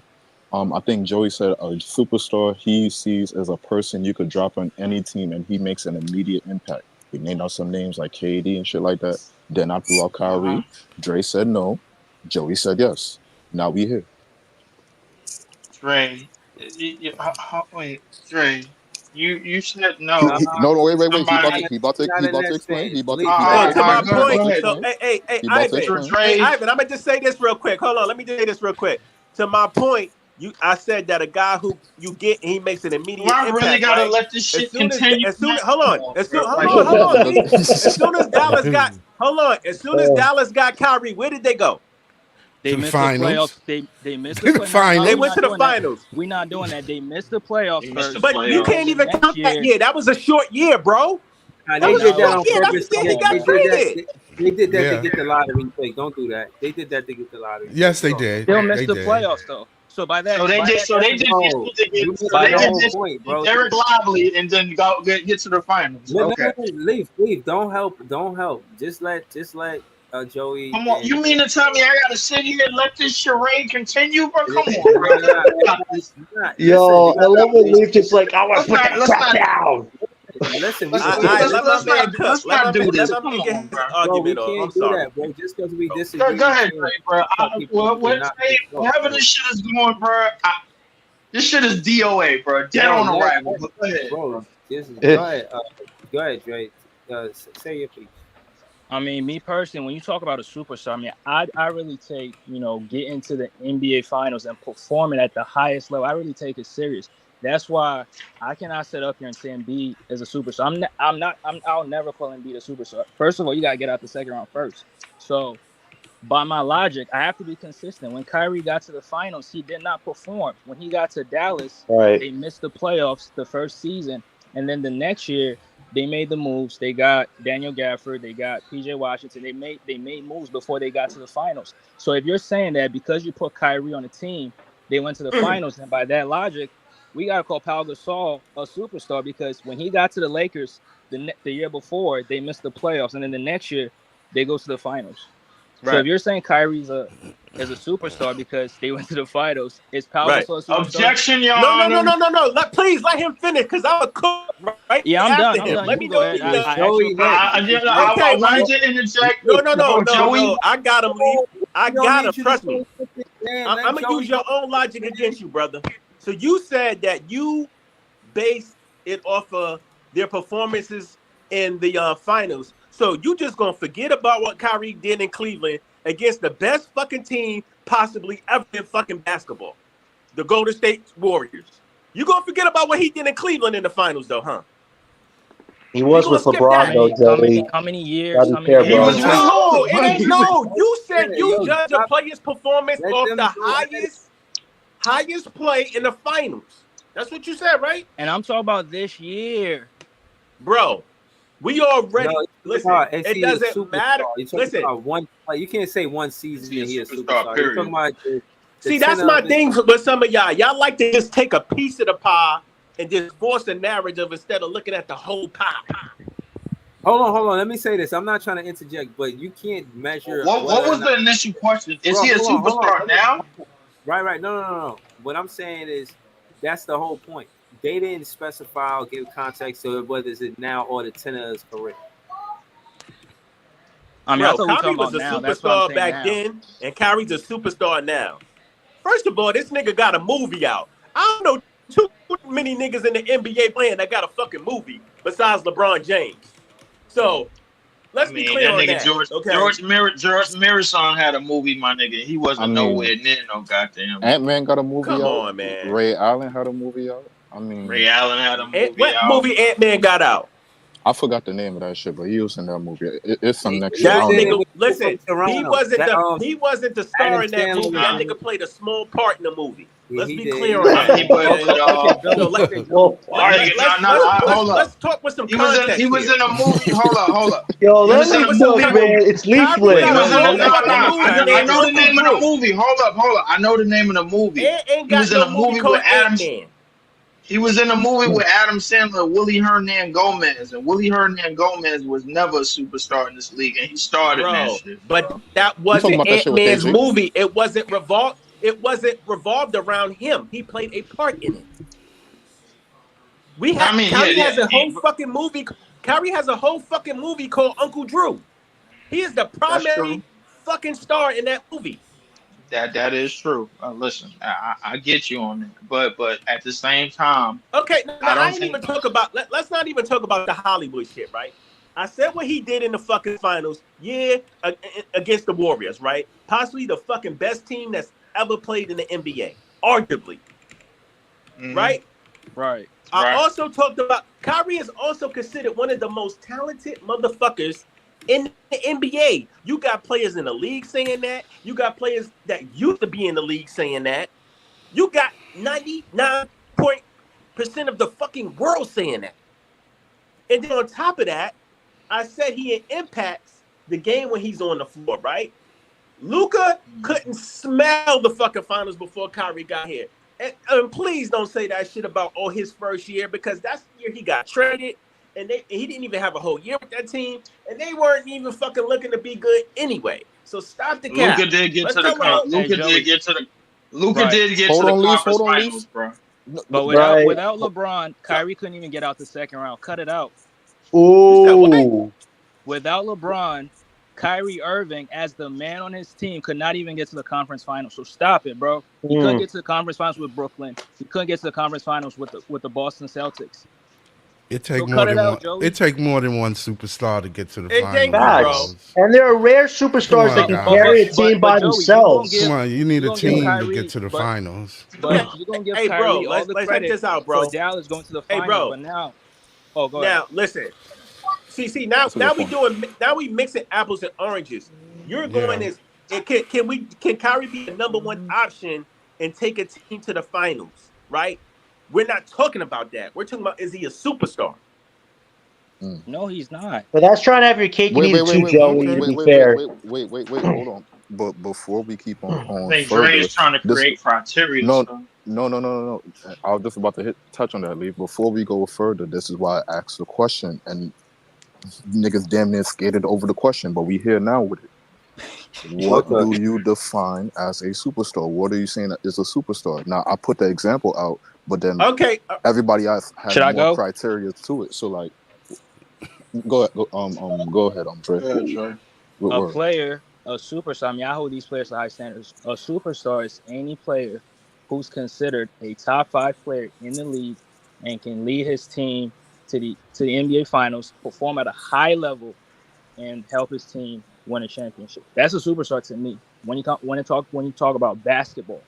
I think Joey said a superstar he sees as a person you could drop on any team and he makes an immediate impact. We named out some names like KD and shit like that. Then I threw out Kyrie. Dre said no. Joey said yes. Now we here. Dre, wait, Dre, you said no. No, wait. He about to explain. To my point. So, hey, Ivan, I'm gonna just say this real quick. Hold on, let me just say this real quick. To my point. I said that a guy who you get, he makes an immediate impact. I really gotta let this shit continue. Hold on. As soon as Dallas got Kyrie, where did they go? They missed the playoffs. They missed the finals. They went to the finals. We're not doing that. They missed the playoffs first. But you can't even count that year. That was a short year, bro. They did that on purpose. They got traded. They did that to get the lottery pick. Don't do that. They did that to get the lottery. Yes, they did. Still missed the playoffs though. So by that, So they just point, bro. Derek Lively and then get to the finals. Okay. Leave. Don't help. Just let Joey. Come on, you mean to tell me I gotta sit here and let this charade continue, bro? Come on, bro. Yo, I love when Leaf just like, I want to put that crap down. Listen, let's not do this. Come on, bro. Argument I'm sorry, bro. Just because we disagree. Go ahead, bro. Whatever this shit is going, bro. This shit is DOA, bro. Dead on arrival. Go ahead, bro. Go ahead, Dre. Say your piece. I mean, me personally, when you talk about a superstar, I mean, I really take, getting to the NBA Finals and performing at the highest level. I really take it serious. That's why I cannot sit up here and say Embiid is a superstar. I'll never call Embiid a superstar. First of all, you gotta get out the second round first. So, by my logic, I have to be consistent. When Kyrie got to the finals, he did not perform. When he got to Dallas, They missed the playoffs the first season, and then the next year they made the moves. They got Daniel Gafford, they got PJ Washington. They made moves before they got to the finals. So if you're saying that because you put Kyrie on the team, they went to the finals, and by that logic, we got to call Pau Gasol a superstar because when he got to the Lakers the year before, they missed the playoffs. And then the next year, they go to the finals. Right. So if you're saying Kyrie's is a superstar because they went to the finals, is Pau Gasol a superstar? Objection, y'all. No. Please let him finish because I'm a cook, right? Yeah, I'm done. Let me know. I wanted to interject. No. I got him, Lee. I got him. Trust me. I'm going to use your own logic against you, brother. So you said that you based it off of their performances in the finals. So you just gonna forget about what Kyrie did in Cleveland against the best fucking team possibly ever in fucking basketball, the Golden State Warriors. You gonna forget about what he did in Cleveland in the finals, though, huh? He was with LeBron, though, Joey. How many years? No, it ain't no. You said you judge a player's performance off the highest play in the finals. That's what you said, right? And I'm talking about this year, bro. We already listen. It doesn't matter. Listen, one. You can't say one season and he's a superstar. You're talking about see, that's my thing with some of y'all. Y'all like to just take a piece of the pie and just force a narrative instead of looking at the whole pie. Hold on. Let me say this. I'm not trying to interject, but you can't measure. What was the initial question? Is he a superstar now? Right. No. What I'm saying is that's the whole point. They didn't specify or give context to whether it's now or the tenor of his career. I mean, Kyrie was a superstar back then, and Kyrie's a superstar now. First of all, this nigga got a movie out. I don't know too many niggas in the NBA playing that got a fucking movie besides LeBron James. So let's be clear on that. George Marathon had a movie, my nigga. He wasn't nowhere near no goddamn. Ant-Man got a movie out. Come on, man. Ray Allen had a movie out. Ray Allen had a movie what out. Movie Ant-Man got out? I forgot the name of that shit, but he was in that movie. It's some next that shit. Nigga, listen, he wasn't the star in that movie. That nigga played a small part in the movie. Let's be clear on that. Let's talk with some context. He was in a movie. Hold up. Yo, let's talk, man. It's leaflet. I know the name of the movie. Hold up. I know the name of the movie. He was in a movie with Adam. He was in a movie with Adam Sandler, Willie Hernan Gomez, and Willie Hernan Gomez was never a superstar in this league, and he started that shit. But that wasn't Ant-Man's movie. It wasn't revolved around him. He played a part in it. Kyrie has a whole fucking movie. Kyrie has a whole fucking movie called Uncle Drew. He is the primary fucking star in that movie. That is true. Listen, I get you on that, but at the same time, okay. Let's not even talk about the Hollywood shit, right? I said what he did in the fucking finals, against the Warriors, right? Possibly the fucking best team that's ever played in the NBA, arguably, right? Right. I also talked about Kyrie is also considered one of the most talented motherfuckers in the NBA. You got players in the league saying that. You got players that used to be in the league saying that. You got 99% of the fucking world saying that. And then on top of that, I said he impacts the game when he's on the floor, right? Luka couldn't smell the fucking finals before Kyrie got here. And please don't say that shit about his first year, because that's the year he got traded, and he didn't even have a whole year with that team, and they weren't even fucking looking to be good anyway. So stop the cap. Luka did get to the conference finals, bro. But without LeBron, Kyrie couldn't even get out the second round. Cut it out. Ooh. Without LeBron, Kyrie Irving, as the man on his team, could not even get to the conference finals. So stop it, bro. He couldn't get to the conference finals with Brooklyn. He couldn't get to the conference finals with the Boston Celtics. It take more than one superstar to get to the finals. And there are rare superstars that can carry a team by themselves. Come on, you need a team to get to the finals. But you're gonna give Kyrie all the credit this out, bro. for Dallas going to the finals. But now, go ahead. Now listen. See now we mixing apples and oranges. You're going can Kyrie be the number one option and take a team to the finals, right? We're not talking about that. We're talking about, is he a superstar? No, he's not. But that's trying to have your cake and eat it too, Joey, to be fair. Wait, hold on. But before we keep on I think Dre's trying to create criteria. No. I was just about to touch on that, Lee. Before we go further, this is why I asked the question, and niggas damn near skated over the question, but we here now with it. What do you define as a superstar? What are you saying is a superstar? Now, I put the example out, but then everybody else has more criteria to it. So, like, go ahead, Dre. A player, a superstar. I mean, I hold these players to high standards. A superstar is any player who's considered a top 5 player in the league and can lead his team to the NBA Finals, perform at a high level, and help his team win a championship. That's a superstar to me. When you talk about basketball.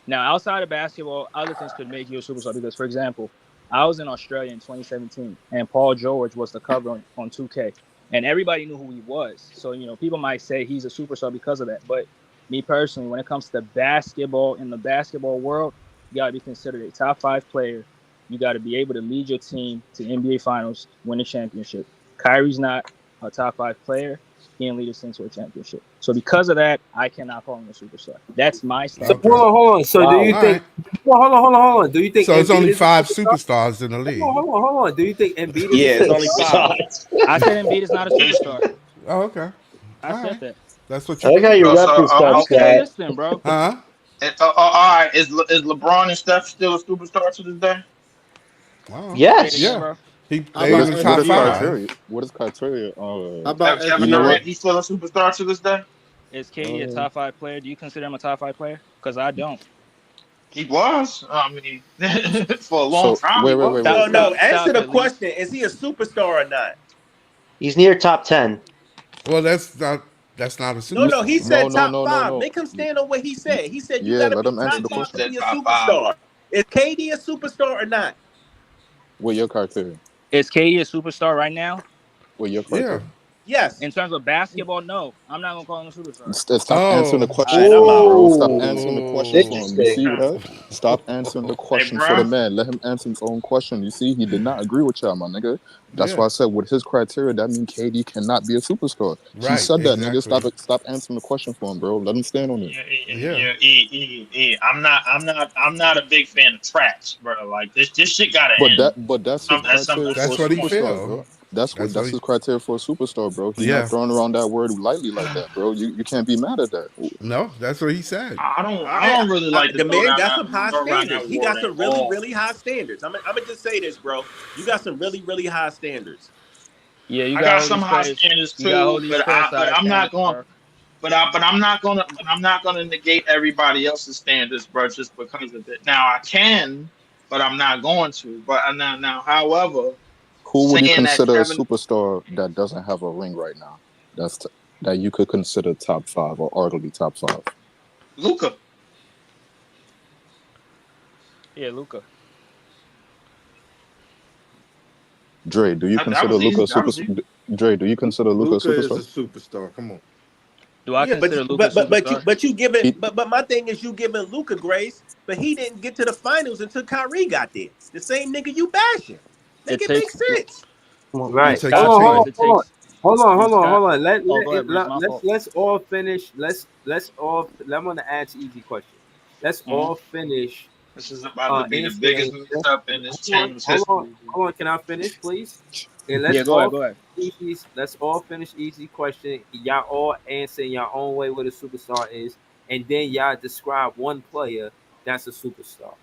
Now, outside of basketball, other things could make you a superstar. Because, for example, I was in Australia in 2017, and Paul George was the cover on 2K, and everybody knew who he was. So, people might say he's a superstar because of that. But me personally, when it comes to basketball, in the basketball world, you got to be considered a top 5 player. You got to be able to lead your team to NBA Finals, win a championship. Kyrie's not a top 5 player. He can lead his team to a championship. So because of that, I cannot call him a superstar. That's my style. So hold on. So do you think? Hold on. Do you think? So it's only 5 superstars in the league. Hold on. Do you think Embiid? It's only 5. I said Embiid is not a superstar. Oh, okay. I said that. That's what you. I like how you reference that. Listen, bro. All right. Is LeBron and Steph still a superstar to this day? Wow. Yes. Yeah. They in the top 5. What is criteria? How about Kevin Durant? He's still a superstar to this day? Is KD a top 5 player? Do you consider him a top 5 player? Because I don't. He was. I mean, for a long time. Wait. No. Answer the question. Is he a superstar or not? He's near top 10. Well, that's not a superstar. No. He said top 5. Make him stand on what he said. He said you got to be top 5 to be a superstar. Is KD a superstar or not? What your criteria? Is KD a superstar right now? What your criteria? Yes. In terms of basketball, no. I'm not gonna call him a superstar. Stop answering the question. Stop answering the question for him. You see that? Stop answering the question for the man. Let him answer his own question. You see, he did not agree with y'all, my nigga. That's why I said with his criteria, that means KD cannot be a superstar. Right, he said that, nigga. Stop answering the question for him, bro. Let him stand on it. I'm not a big fan of trash, bro. Like this shit gotta end. But that's his criteria for a superstar, bro. That's his criteria for a superstar, bro. He's not throwing around that word lightly like that, bro. You can't be mad at that. No, that's what he said. I don't really like the man got some high standards. He got some really high standards. I'm gonna just say this, bro. You got some really high standards. Yeah, I got some high standards too, but I'm not going. But I'm not gonna negate everybody else's standards, bro, just because of it. Now I can, but I'm not going to. But now, however. Who would you consider a superstar that doesn't have a ring right now? That you could consider top 5 or arguably top 5. Luka. Yeah, Luka. Dre, do you consider Luka a superstar? Dre, do you consider Luka a superstar? Luka is a superstar. Come on. Do I consider Luka a superstar? But you giving but my thing is you giving Luka grace, but he didn't get to the finals until Kyrie got there. The same nigga you bashing. Make it make sense. Right. Hold Hold on. My fault. Let's all finish. I'm gonna ask easy question. Let's all finish. This is about to be the biggest mix up in this team's history. Hold on. Can I finish, please? And Go ahead. Let's all finish easy question. Y'all all answer in your own way what a superstar is, and then y'all describe one player that's a superstar.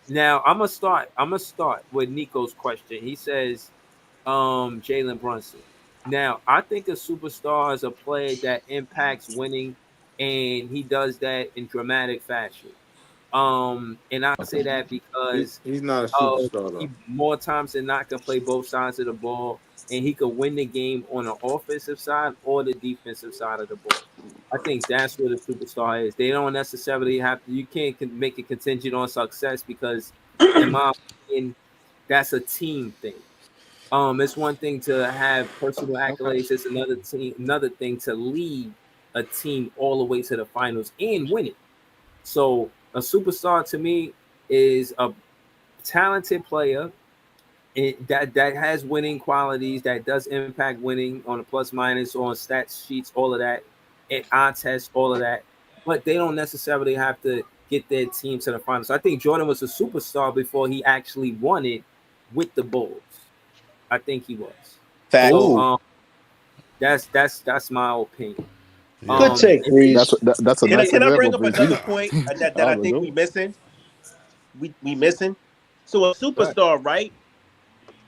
Now I'm gonna start with Nico's question. He says, Jalen Brunson. Now I think a superstar is a player that impacts winning, and he does that in dramatic fashion. And I say that because he's not a superstar though. He more times than not can play both sides of the ball, and he could win the game on the offensive side or the defensive side of the ball. I think that's what a superstar is. They don't necessarily have to. You can't make it contingent on success because, in my opinion, that's a team thing. It's one thing to have personal accolades. It's another thing to lead a team all the way to the finals and win it. So a superstar to me is a talented player that has winning qualities, that does impact winning on a plus minus, on stats sheets, all of that, and eye test, all of that. But they don't necessarily have to get their team to the finals. So I think Jordan was a superstar before he actually won it with the Bulls. I think he was. So, that's my opinion. Good take, Reese. That's a nice Can I bring example, up Breeze. another point that I think we missing? We missing. So a superstar, right?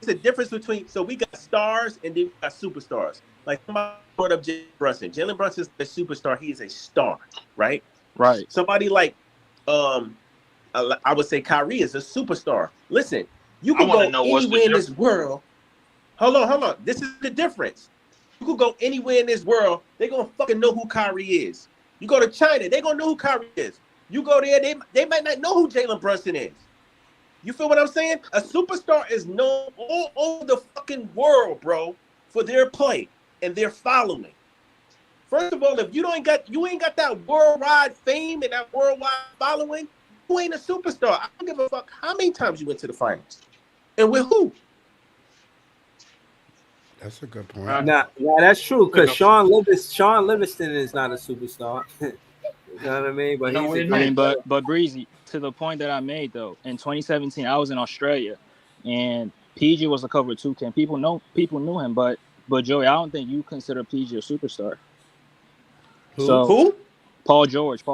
It's a difference between. So we got stars and then we got superstars. Like somebody brought up Jalen Brunson. Jalen Brunson is a superstar. He is a star, right? Right. Somebody like, I would say Kyrie is a superstar. Listen, you can go anywhere in this world. Hold on. This is the difference. You could go anywhere in this world, they're gonna fucking know who Kyrie is. You go to China, they're gonna know who Kyrie is. You go there, they might not know who Jalen Brunson is. You feel what I'm saying? A superstar is known all over the fucking world, bro, for their play and their following. First of all, if you ain't got that worldwide fame and that worldwide following, you ain't a superstar. I don't give a fuck how many times you went to the finals. And with who? That's a good point. Nah, that's true because Sean Livingston is not a superstar. You know what I mean? But but Breezy, to the point that I made though, in 2017, I was in Australia, and PG was the cover of 2K. People knew him, but Joey, I don't think you consider PG a superstar. Who? Paul George.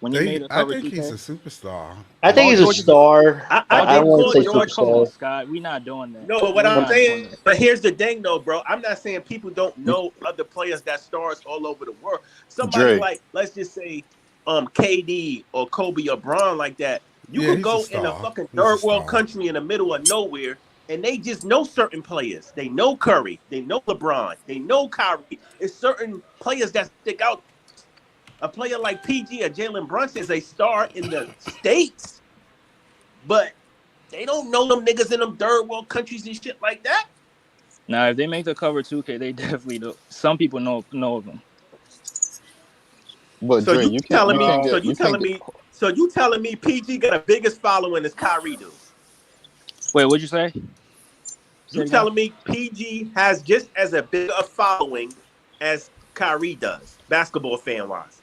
When you made the cover, I think 2K, he's a superstar. I think he's a star. I don't want to say Come on, superstar. Scott. We're not doing that. No, but what I'm saying, but here's the thing though, bro. I'm not saying people don't know other players that stars all over the world. Somebody like, let's just say, KD or Kobe or Bron like that. You can go in a fucking third world country in the middle of nowhere, and they just know certain players. They know Curry, they know LeBron, they know Kyrie. It's certain players that stick out. A player like PG or Jalen Brunson is a star in the States, but they don't know them niggas in them third world countries and shit like that. Now, if they make the cover 2K, they definitely do. Some people know of them. But so you telling me PG got the biggest following as Kyrie do? Wait, what'd you say? You telling me PG has just as a big a following as Kyrie does, basketball fan wise?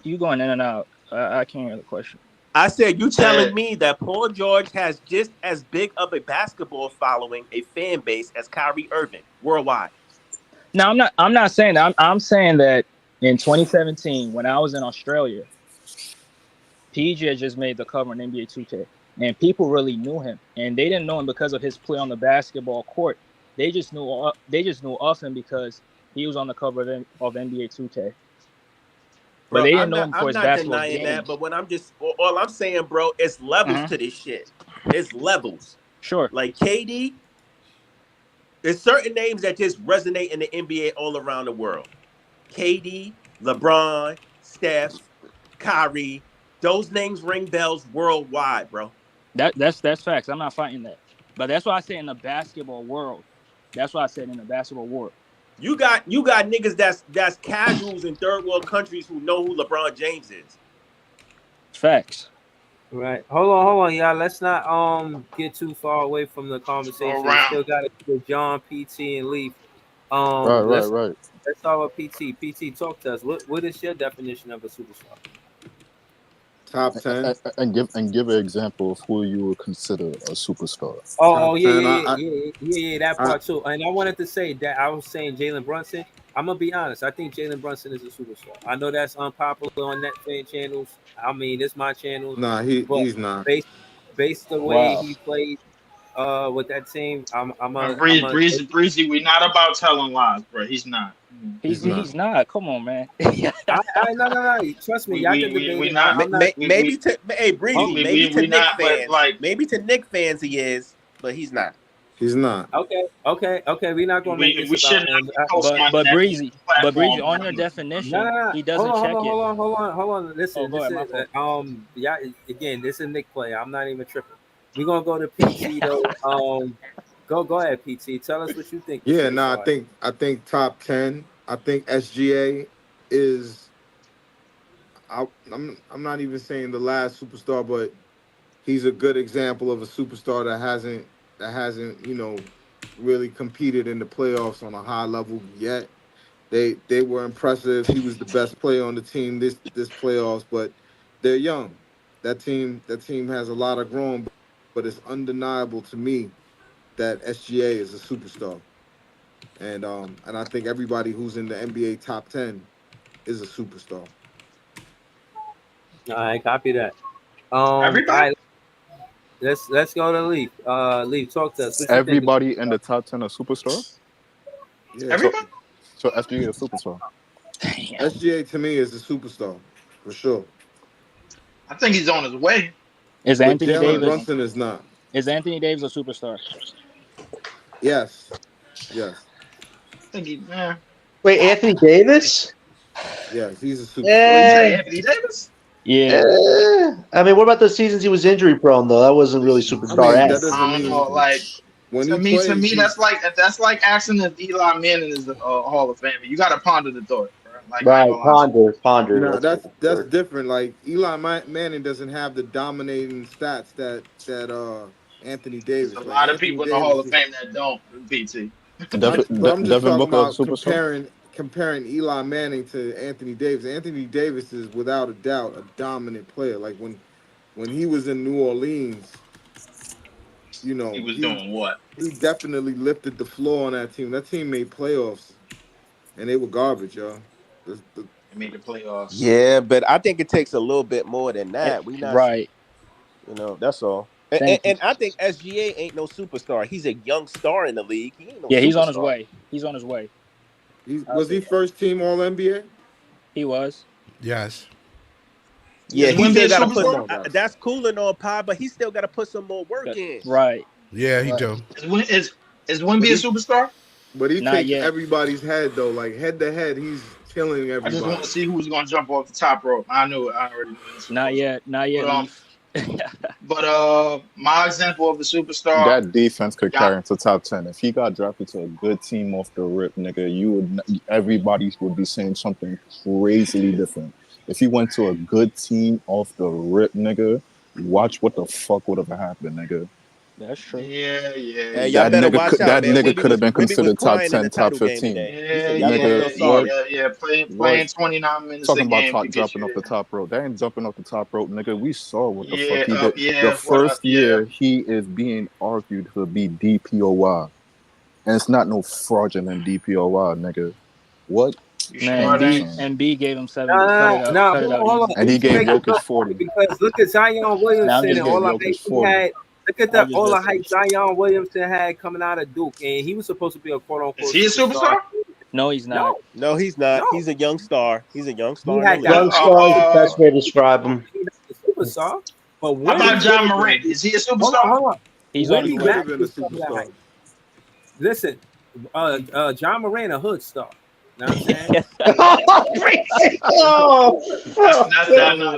You going in and out. I can't hear the question. I said you telling me that Paul George has just as big of a basketball following, a fan base as Kyrie Irving worldwide. No, I'm not saying that. I'm saying that in 2017, when I was in Australia, PG had just made the cover in NBA 2K, and people really knew him, and they didn't know him because of his play on the basketball court. They just knew of him because he was on the cover of NBA 2K. But they didn't know him for his basketball games. I'm not denying that, but all I'm saying, bro, it's levels to this shit. It's levels. Sure. Like KD, there's certain names that just resonate in the NBA all around the world. KD, LeBron, Steph, Kyrie, those names ring bells worldwide, bro. That's facts. I'm not fighting that. But that's why I say in the basketball world. You got niggas that's casuals in third world countries who know who LeBron James is. Facts. Right. Hold on, y'all. Let's not get too far away from the conversation. We still got it with John, PT, and Leaf. Let's start with PT. PT, talk to us. What is your definition of a superstar? Top 10. And give an example of who you would consider a superstar. Yeah, that part too. And I wanted to say that I was saying Jalen Brunson. I'm gonna be honest. I think Jalen Brunson is a superstar. I know that's unpopular on net fan channels. I mean, it's my channel. Nah, he's not. Based the way he played with that team, Breezy, we're not about telling lies, bro. He's not. He's not. Come on, man. No. Trust me, y'all can debate. Maybe to Knick fans. Maybe to Knick fans he is, but he's not. He's not. Okay. We're not gonna make this. We shouldn't. But Breezy, on your definition, he doesn't check it. Hold on. Listen, yeah. Again, this is Knick play. I'm not even tripping. We're gonna go to PT though. Go ahead, PT. Tell us what you think. Yeah, I think top 10. I think SGA is. I'm not even saying the last superstar, but he's a good example of a superstar that hasn't really competed in the playoffs on a high level yet. They were impressive. He was the best player on the team this playoffs, but they're young. That team has a lot of growing, but it's undeniable to me that SGA is a superstar. And I think everybody who's in the NBA top 10 is a superstar. All right, copy that. Everybody. Let's go to Leaf. Leaf, talk to us. Everybody in the top 10 a superstar? Yeah. Everybody? So SGA is a superstar. SGA to me is a superstar, for sure. I think he's on his way. Is Anthony Davis? Brunson is not. Is Anthony Davis a superstar? Yes. I think he. Wait, Anthony Davis? Yes, he's a superstar. Anthony Davis? Yeah. I mean, what about the seasons he was injury prone though? That wasn't really superstar. I don't know. Like to me, that's like asking if Eli Manning is the Hall of Famer. You got to ponder the thought. Right, ponder. No, that's different. Like Eli Manning doesn't have the dominating stats that Anthony Davis. There's a lot of people in the Hall of Fame that don't. PT. I'm just talking about comparing Eli Manning to Anthony Davis. Anthony Davis is without a doubt a dominant player. Like when he was in New Orleans, he was doing what? He definitely lifted the floor on that team. That team made playoffs, and they were garbage, y'all. They made the playoffs. Yeah, but I think it takes a little bit more than that. We not right. That's all. And I think SGA ain't no superstar. He's a young star in the league. He ain't no superstar. He's on his way. He's on his way. Was he first team All NBA? He was. Yes. Yeah, he still got to put some. That's cool and all, Pod, but he still got to put some more work in. Right. Yeah, he do. Is Wemby a superstar? But he takes everybody's head though. Like head to head, he's killing everybody. I just want to see who's going to jump off the top rope. I knew it. I already knew it. Not yet. But my example of the superstar, that defense could carry him to top 10. If he got drafted to a good team off the rip, nigga, everybody would be saying something crazily different. If he went to a good team off the rip, nigga, watch what the fuck would have happened, nigga. That's true. Yeah. Hey, that nigga could have been considered top 10, top 15. Yeah. Playing 29 minutes talking a game. Talking about dropping off the top rope. They ain't jumping off the top rope, nigga. We saw what the fuck he did. The first year, he is being argued to be DPOY. And it's not no fraudulent DPOY, nigga. What? Man, B gave him 7. And he gave Jokic 40. Because look at Zion Williamson and all of that. Look at all the hype Zion Williamson had coming out of Duke, and he was supposed to be a quote-unquote. Is he a superstar? No, he's not. No, he's not. No. He's a young star. Young star is the best way to describe him. Superstar. But how about John Morant? Is he a superstar? Hold on. He's on been a superstar. Listen, John Morant a hood star. Know what I'm saying?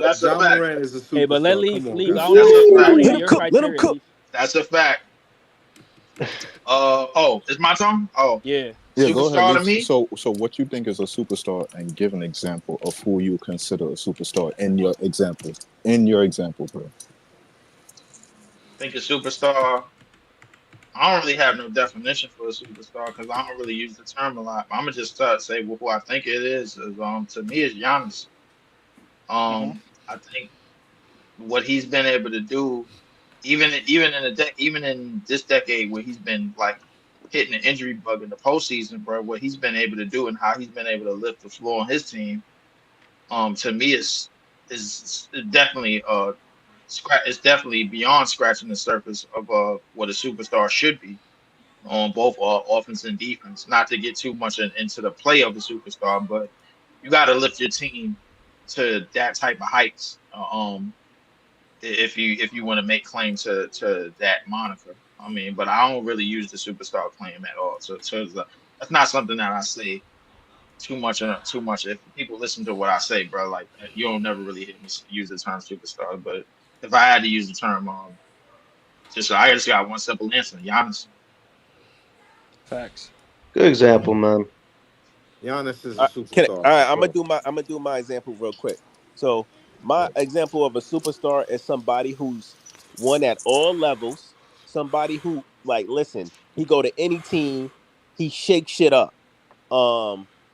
That's a fact. Is a superstar. Hey, but let leave. Let him cook. That's a fact. It's my turn? Oh. Yeah. Yeah, go superstar ahead. to me? So what you think is a superstar, and give an example of who you consider a superstar in your example. In your example, bro. think a superstar. I don't really have no definition for a superstar because I don't really use the term a lot. I'm gonna just say who I think it is. To me, it's Giannis. I think what he's been able to do, even in this decade where he's been like hitting the injury bug in the postseason, bro. What he's been able to do and how he's been able to lift the floor on his team, to me is definitely it's definitely beyond scratching the surface of what a superstar should be on both offense and defense. Not to get too much into the play of the superstar, but you got to lift your team to that type of heights. If you want to make claim to that moniker, I mean, but I don't really use the superstar claim at all. So that's not something that I say too much. If people listen to what I say, bro, like you don't never really hear me use the term superstar. But if I had to use the term, I just got one simple answer: Giannis. Facts. Good example, man. Giannis is a superstar. All right, I'm gonna do my example real quick. So my example of a superstar is somebody who's won at all levels. Somebody who, like, listen, he go to any team, he shake shit up.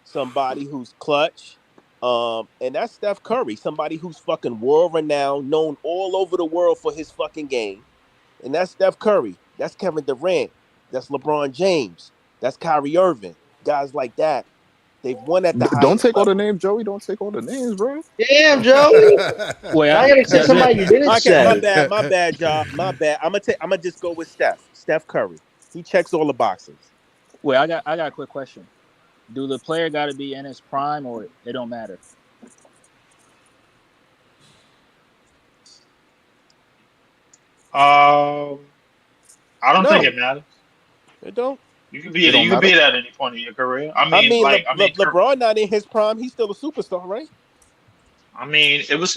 Somebody who's clutch. And that's Steph Curry, somebody who's fucking world renowned, known all over the world for his fucking game. And that's Steph Curry. That's Kevin Durant. That's LeBron James. That's Kyrie Irving. Guys like that. They've won at the highest Don't take all level. the names, Joey. Don't take all the names, bro. Damn, Joey. Wait, I gotta say somebody you didn't say. My bad, y'all. My bad. I'm gonna just go with Steph Curry. He checks all the boxes. Wait, I got a quick question. Do the player got to be in his prime, or it don't matter? I don't think it matters. It don't. You can be at any point in your career. I mean, LeBron not in his prime. He's still a superstar, right? I mean, it was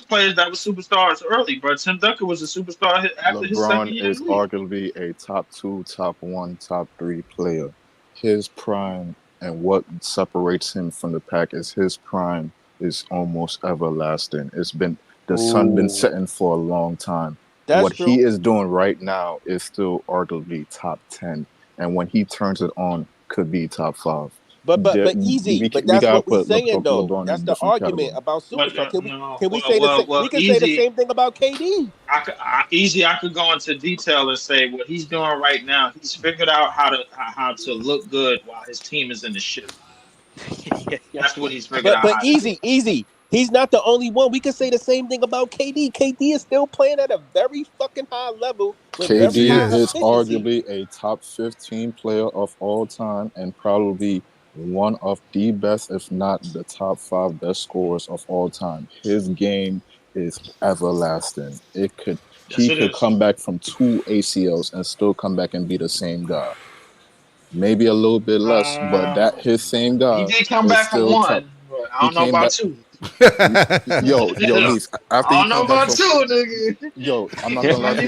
players that were superstars early, but Tim Duncan was a superstar after his second LeBron year. is arguably a top 2, top 1, top 3 player. His prime and what separates him from the pack is his prime is almost everlasting. It's been the sun been setting for a long time. That's what true. he is doing right now is still arguably top 10, and when he turns it on, could be top 5. But easy. But that's what we're saying though. LeBron that's the argument about superstar. Can we say the same thing about KD? I could go into detail and say what he's doing right now. He's figured out how to look good while his team is in the shit. That's what he's figured out. But easy. He's not the only one. We can say the same thing about KD. KD is still playing at a very fucking high level. KD is arguably a top 15 player of all time and probably one of the best, if not the top 5 best scorers of all time. His game is everlasting. He could come back from 2 ACLs and still come back and be the same guy. Maybe a little bit less, but his same guy. He did come back from 1, but I don't know about 2. Yo, Leaf. After I don't know about 2, nigga. Yo, I'm not gonna lie to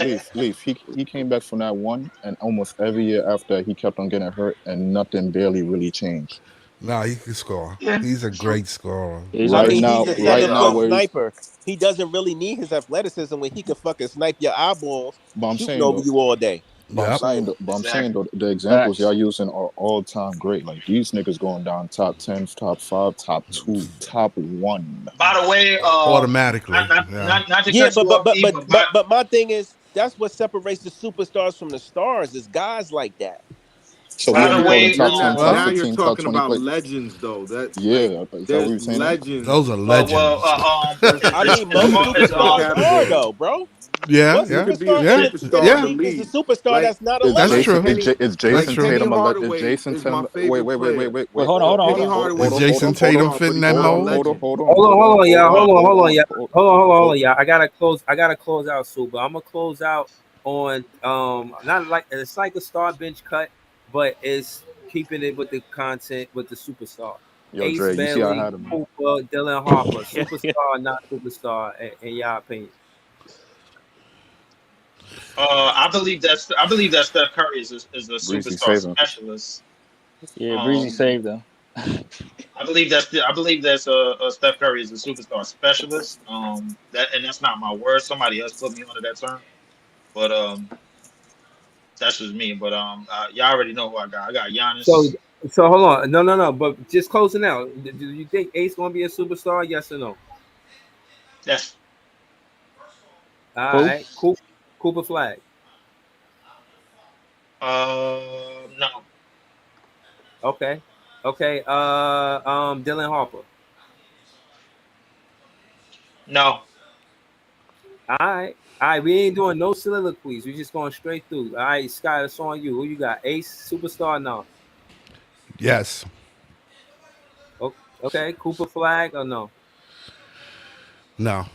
you, Leaf. He came back from that 1, and almost every year after he kept on getting hurt, and nothing barely really changed. Nah, he can score. He's a great scorer. He's a sniper. He doesn't really need his athleticism when he can fucking snipe your eyeballs, shooting over you all day. But I'm saying the examples y'all using are all time great. Like these niggas going down top 10, top 5, top 2, top 1. By the way, automatically. But my thing is that's what separates the superstars from the stars is guys like that. So now you're talking about legends, though. That's legends. Those are legends. I mean, most superstars are though, bro. Yeah. Is a superstar that's not a legend. That's true. Is Jason Tatum a legend? Wait. Hold on. Is Jason Tatum fitting that mold? Hold on, y'all. I gotta close out soon, but I'm gonna close out on not like it's like a star bench cut, but it's keeping it with the content with the superstar. Yo, Ace Dre, Bailey, you see how I had him. Cooper, Dylan Harper, superstar, not superstar, in y'all opinion. I believe that Steph Curry is a superstar specialist. Yeah, Breezy saved them. I believe that's Steph Curry is a superstar specialist. That's not my word. Somebody else put me onto that term, but that's just me. But y'all already know who I got. I got Giannis. So hold on, no. But just closing out. Do you think Ace gonna be a superstar? Yes or no? Yes. All right. Cooper Flag. No. Okay. Dylan Harper. No. All right. We ain't doing no soliloquies. We just going straight through. All right, Scott, it's on you. Who you got? Ace, superstar? No. Yes. Okay. Cooper Flag or no? No.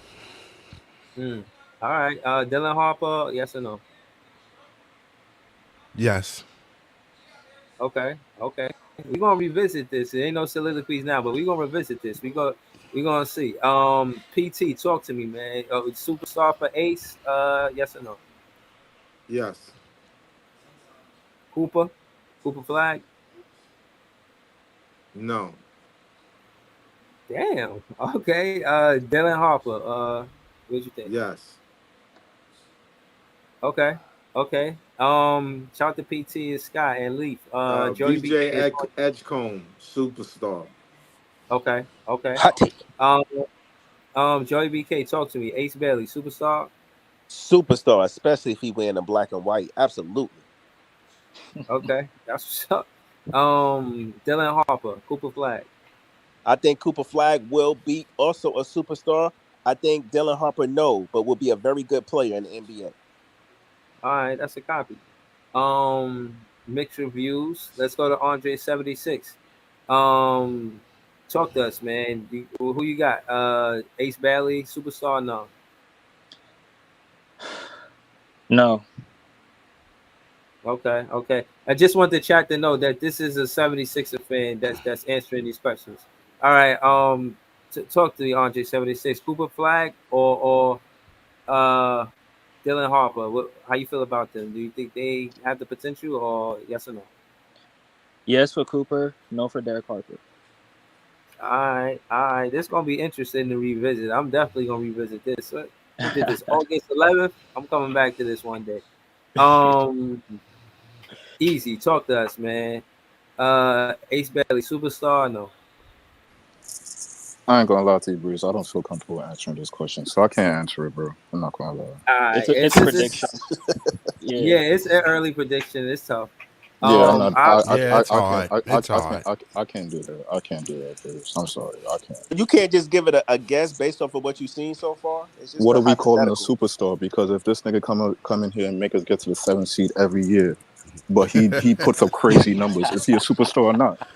All right. Dylan Harper, yes or no? Yes. Okay. We're gonna revisit this. It ain't no soliloquies now, but we're gonna revisit this. We're gonna see. PT, talk to me, man. Superstar for Ace, yes or no? Yes. Cooper Flag? No. Damn. Okay. Dylan Harper, what'd you think? Yes. Okay. Shout out to PT and Scott and Leaf. Joey BJ Edgecombe, superstar. Okay. Hot take. Joey BK, talk to me. Ace Bailey, superstar. Superstar, especially if he wearing the black and white. Absolutely. Okay, that's what's up. Dylan Harper, Cooper Flag. I think Cooper Flag will be also a superstar. I think Dylan Harper but will be a very good player in the NBA. All right, that's a copy. Mixed reviews. Let's go to Andre 76. Talk to us, man. Who you got? Ace Bailey, superstar? No. Okay. I just want the chat to know that this is a 76er fan that's answering these questions. All right. Talk to the Andre 76. Cooper Flag or Dylan Harper. How you feel about them? Do you think they have the potential, or yes or no? Yes for Cooper, no for Derek Harper. All right. This is gonna be interesting to revisit. I'm definitely gonna revisit this. We did this August 11th. I'm coming back to this one day. Easy, talk to us, man. Ace Bailey, superstar? No. I ain't gonna lie to you, Bruce. I don't feel comfortable answering this question, so I can't answer it, bro. I'm not gonna lie. It's a prediction. Yeah, it's an early prediction. It's tough. Yeah, I'm not. I can't do that. I can't do that, Bruce. I'm sorry. I can't. You can't just give it a guess based off of what you've seen so far. It's just what are we calling a superstar? Because if this nigga come in here and make us get to the 7th seed every year, but he puts up crazy numbers, is he a superstar or not?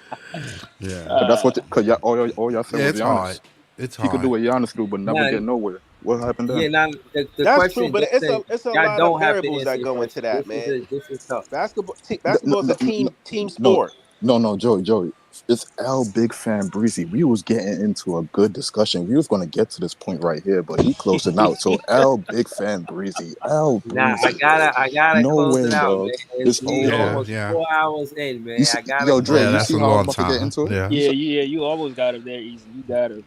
Yeah. That's what. Cause all y'all said was Giannis. Hard. It's hard. He could do what Giannis do, but never get nowhere. What happened there? Yeah, now the that's question, true, but it's a lot of variables that go into that, man. This is tough. Basketball is a team sport. No, Joey. It's L Big Fan Breezy. We was getting into a good discussion. We was going to get to this point right here, but he closed it out. So L Big Fan Breezy. L Breezy. Nah, I gotta close it out, dog. man. It's almost 4 hours in, man. I gotta. Yo, Dre, you that's see a how long I'm about to get into it? Yeah. You almost got it there, easy. You got it.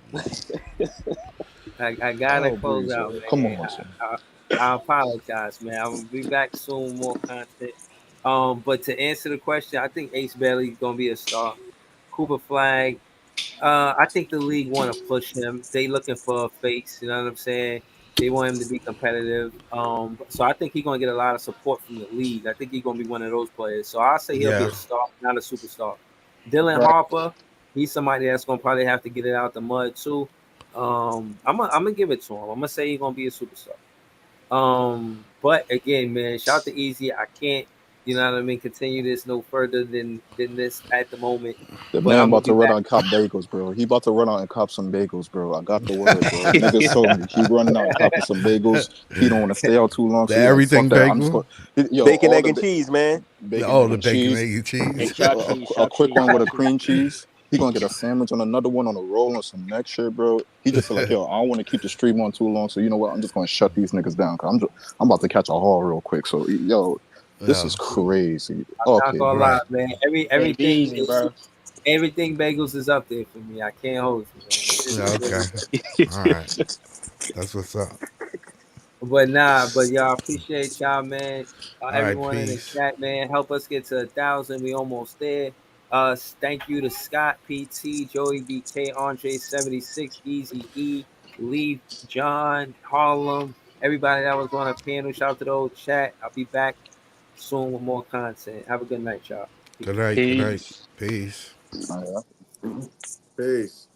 I gotta close out, man. Come on, I apologize, man. I will be back soon, more content. But to answer the question, I think Ace Bailey is gonna be a star. Cooper Flag, I think the league want to push him. They looking for a face, you know what I'm saying? They want him to be competitive. So I think he's gonna get a lot of support from the league. I think he's gonna be one of those players. So I'll say he'll be a star, not a superstar. Dylan Harper, he's somebody that's gonna probably have to get it out the mud too. I'm gonna give it to him. I'm gonna say he's gonna be a superstar. But again, man, shout out to Easy. I can't, you know what I mean, continue this no further than this at the moment. The man about to run out and cop bagels, bro. He about to run out and cop some bagels, bro. I got the word, bro. Niggas told me he running out and copping some bagels. He don't want to stay out too long. So everything bagel? Bacon, egg, and cheese, man. The bacon, egg, and cheese. A quick one with a cream cheese. He gonna get a sandwich on another one on a roll and some next shit, bro. He just feel like, yo, I don't want to keep the stream on too long, so you know what? I'm just gonna shut these niggas down. Cause I'm about to catch a haul real quick. So yo, this is crazy. I'm not gonna lie, man. Everything, easy, bro. Everything bagels is up there for me. I can't hold you, man. This is Okay. really All right. That's what's up. But y'all appreciate y'all, man. All right, Everyone in the peace. chat, man, help us get to 1,000. We almost there. Thank you to Scott, PT, Joey BK, Andre 76, Easy E, Lee, John, Harlem, everybody that was on the panel. Shout out to the old chat. I'll be back soon with more content. Have a good night, y'all. Good night. Good night. Peace. Oh, yeah. Peace.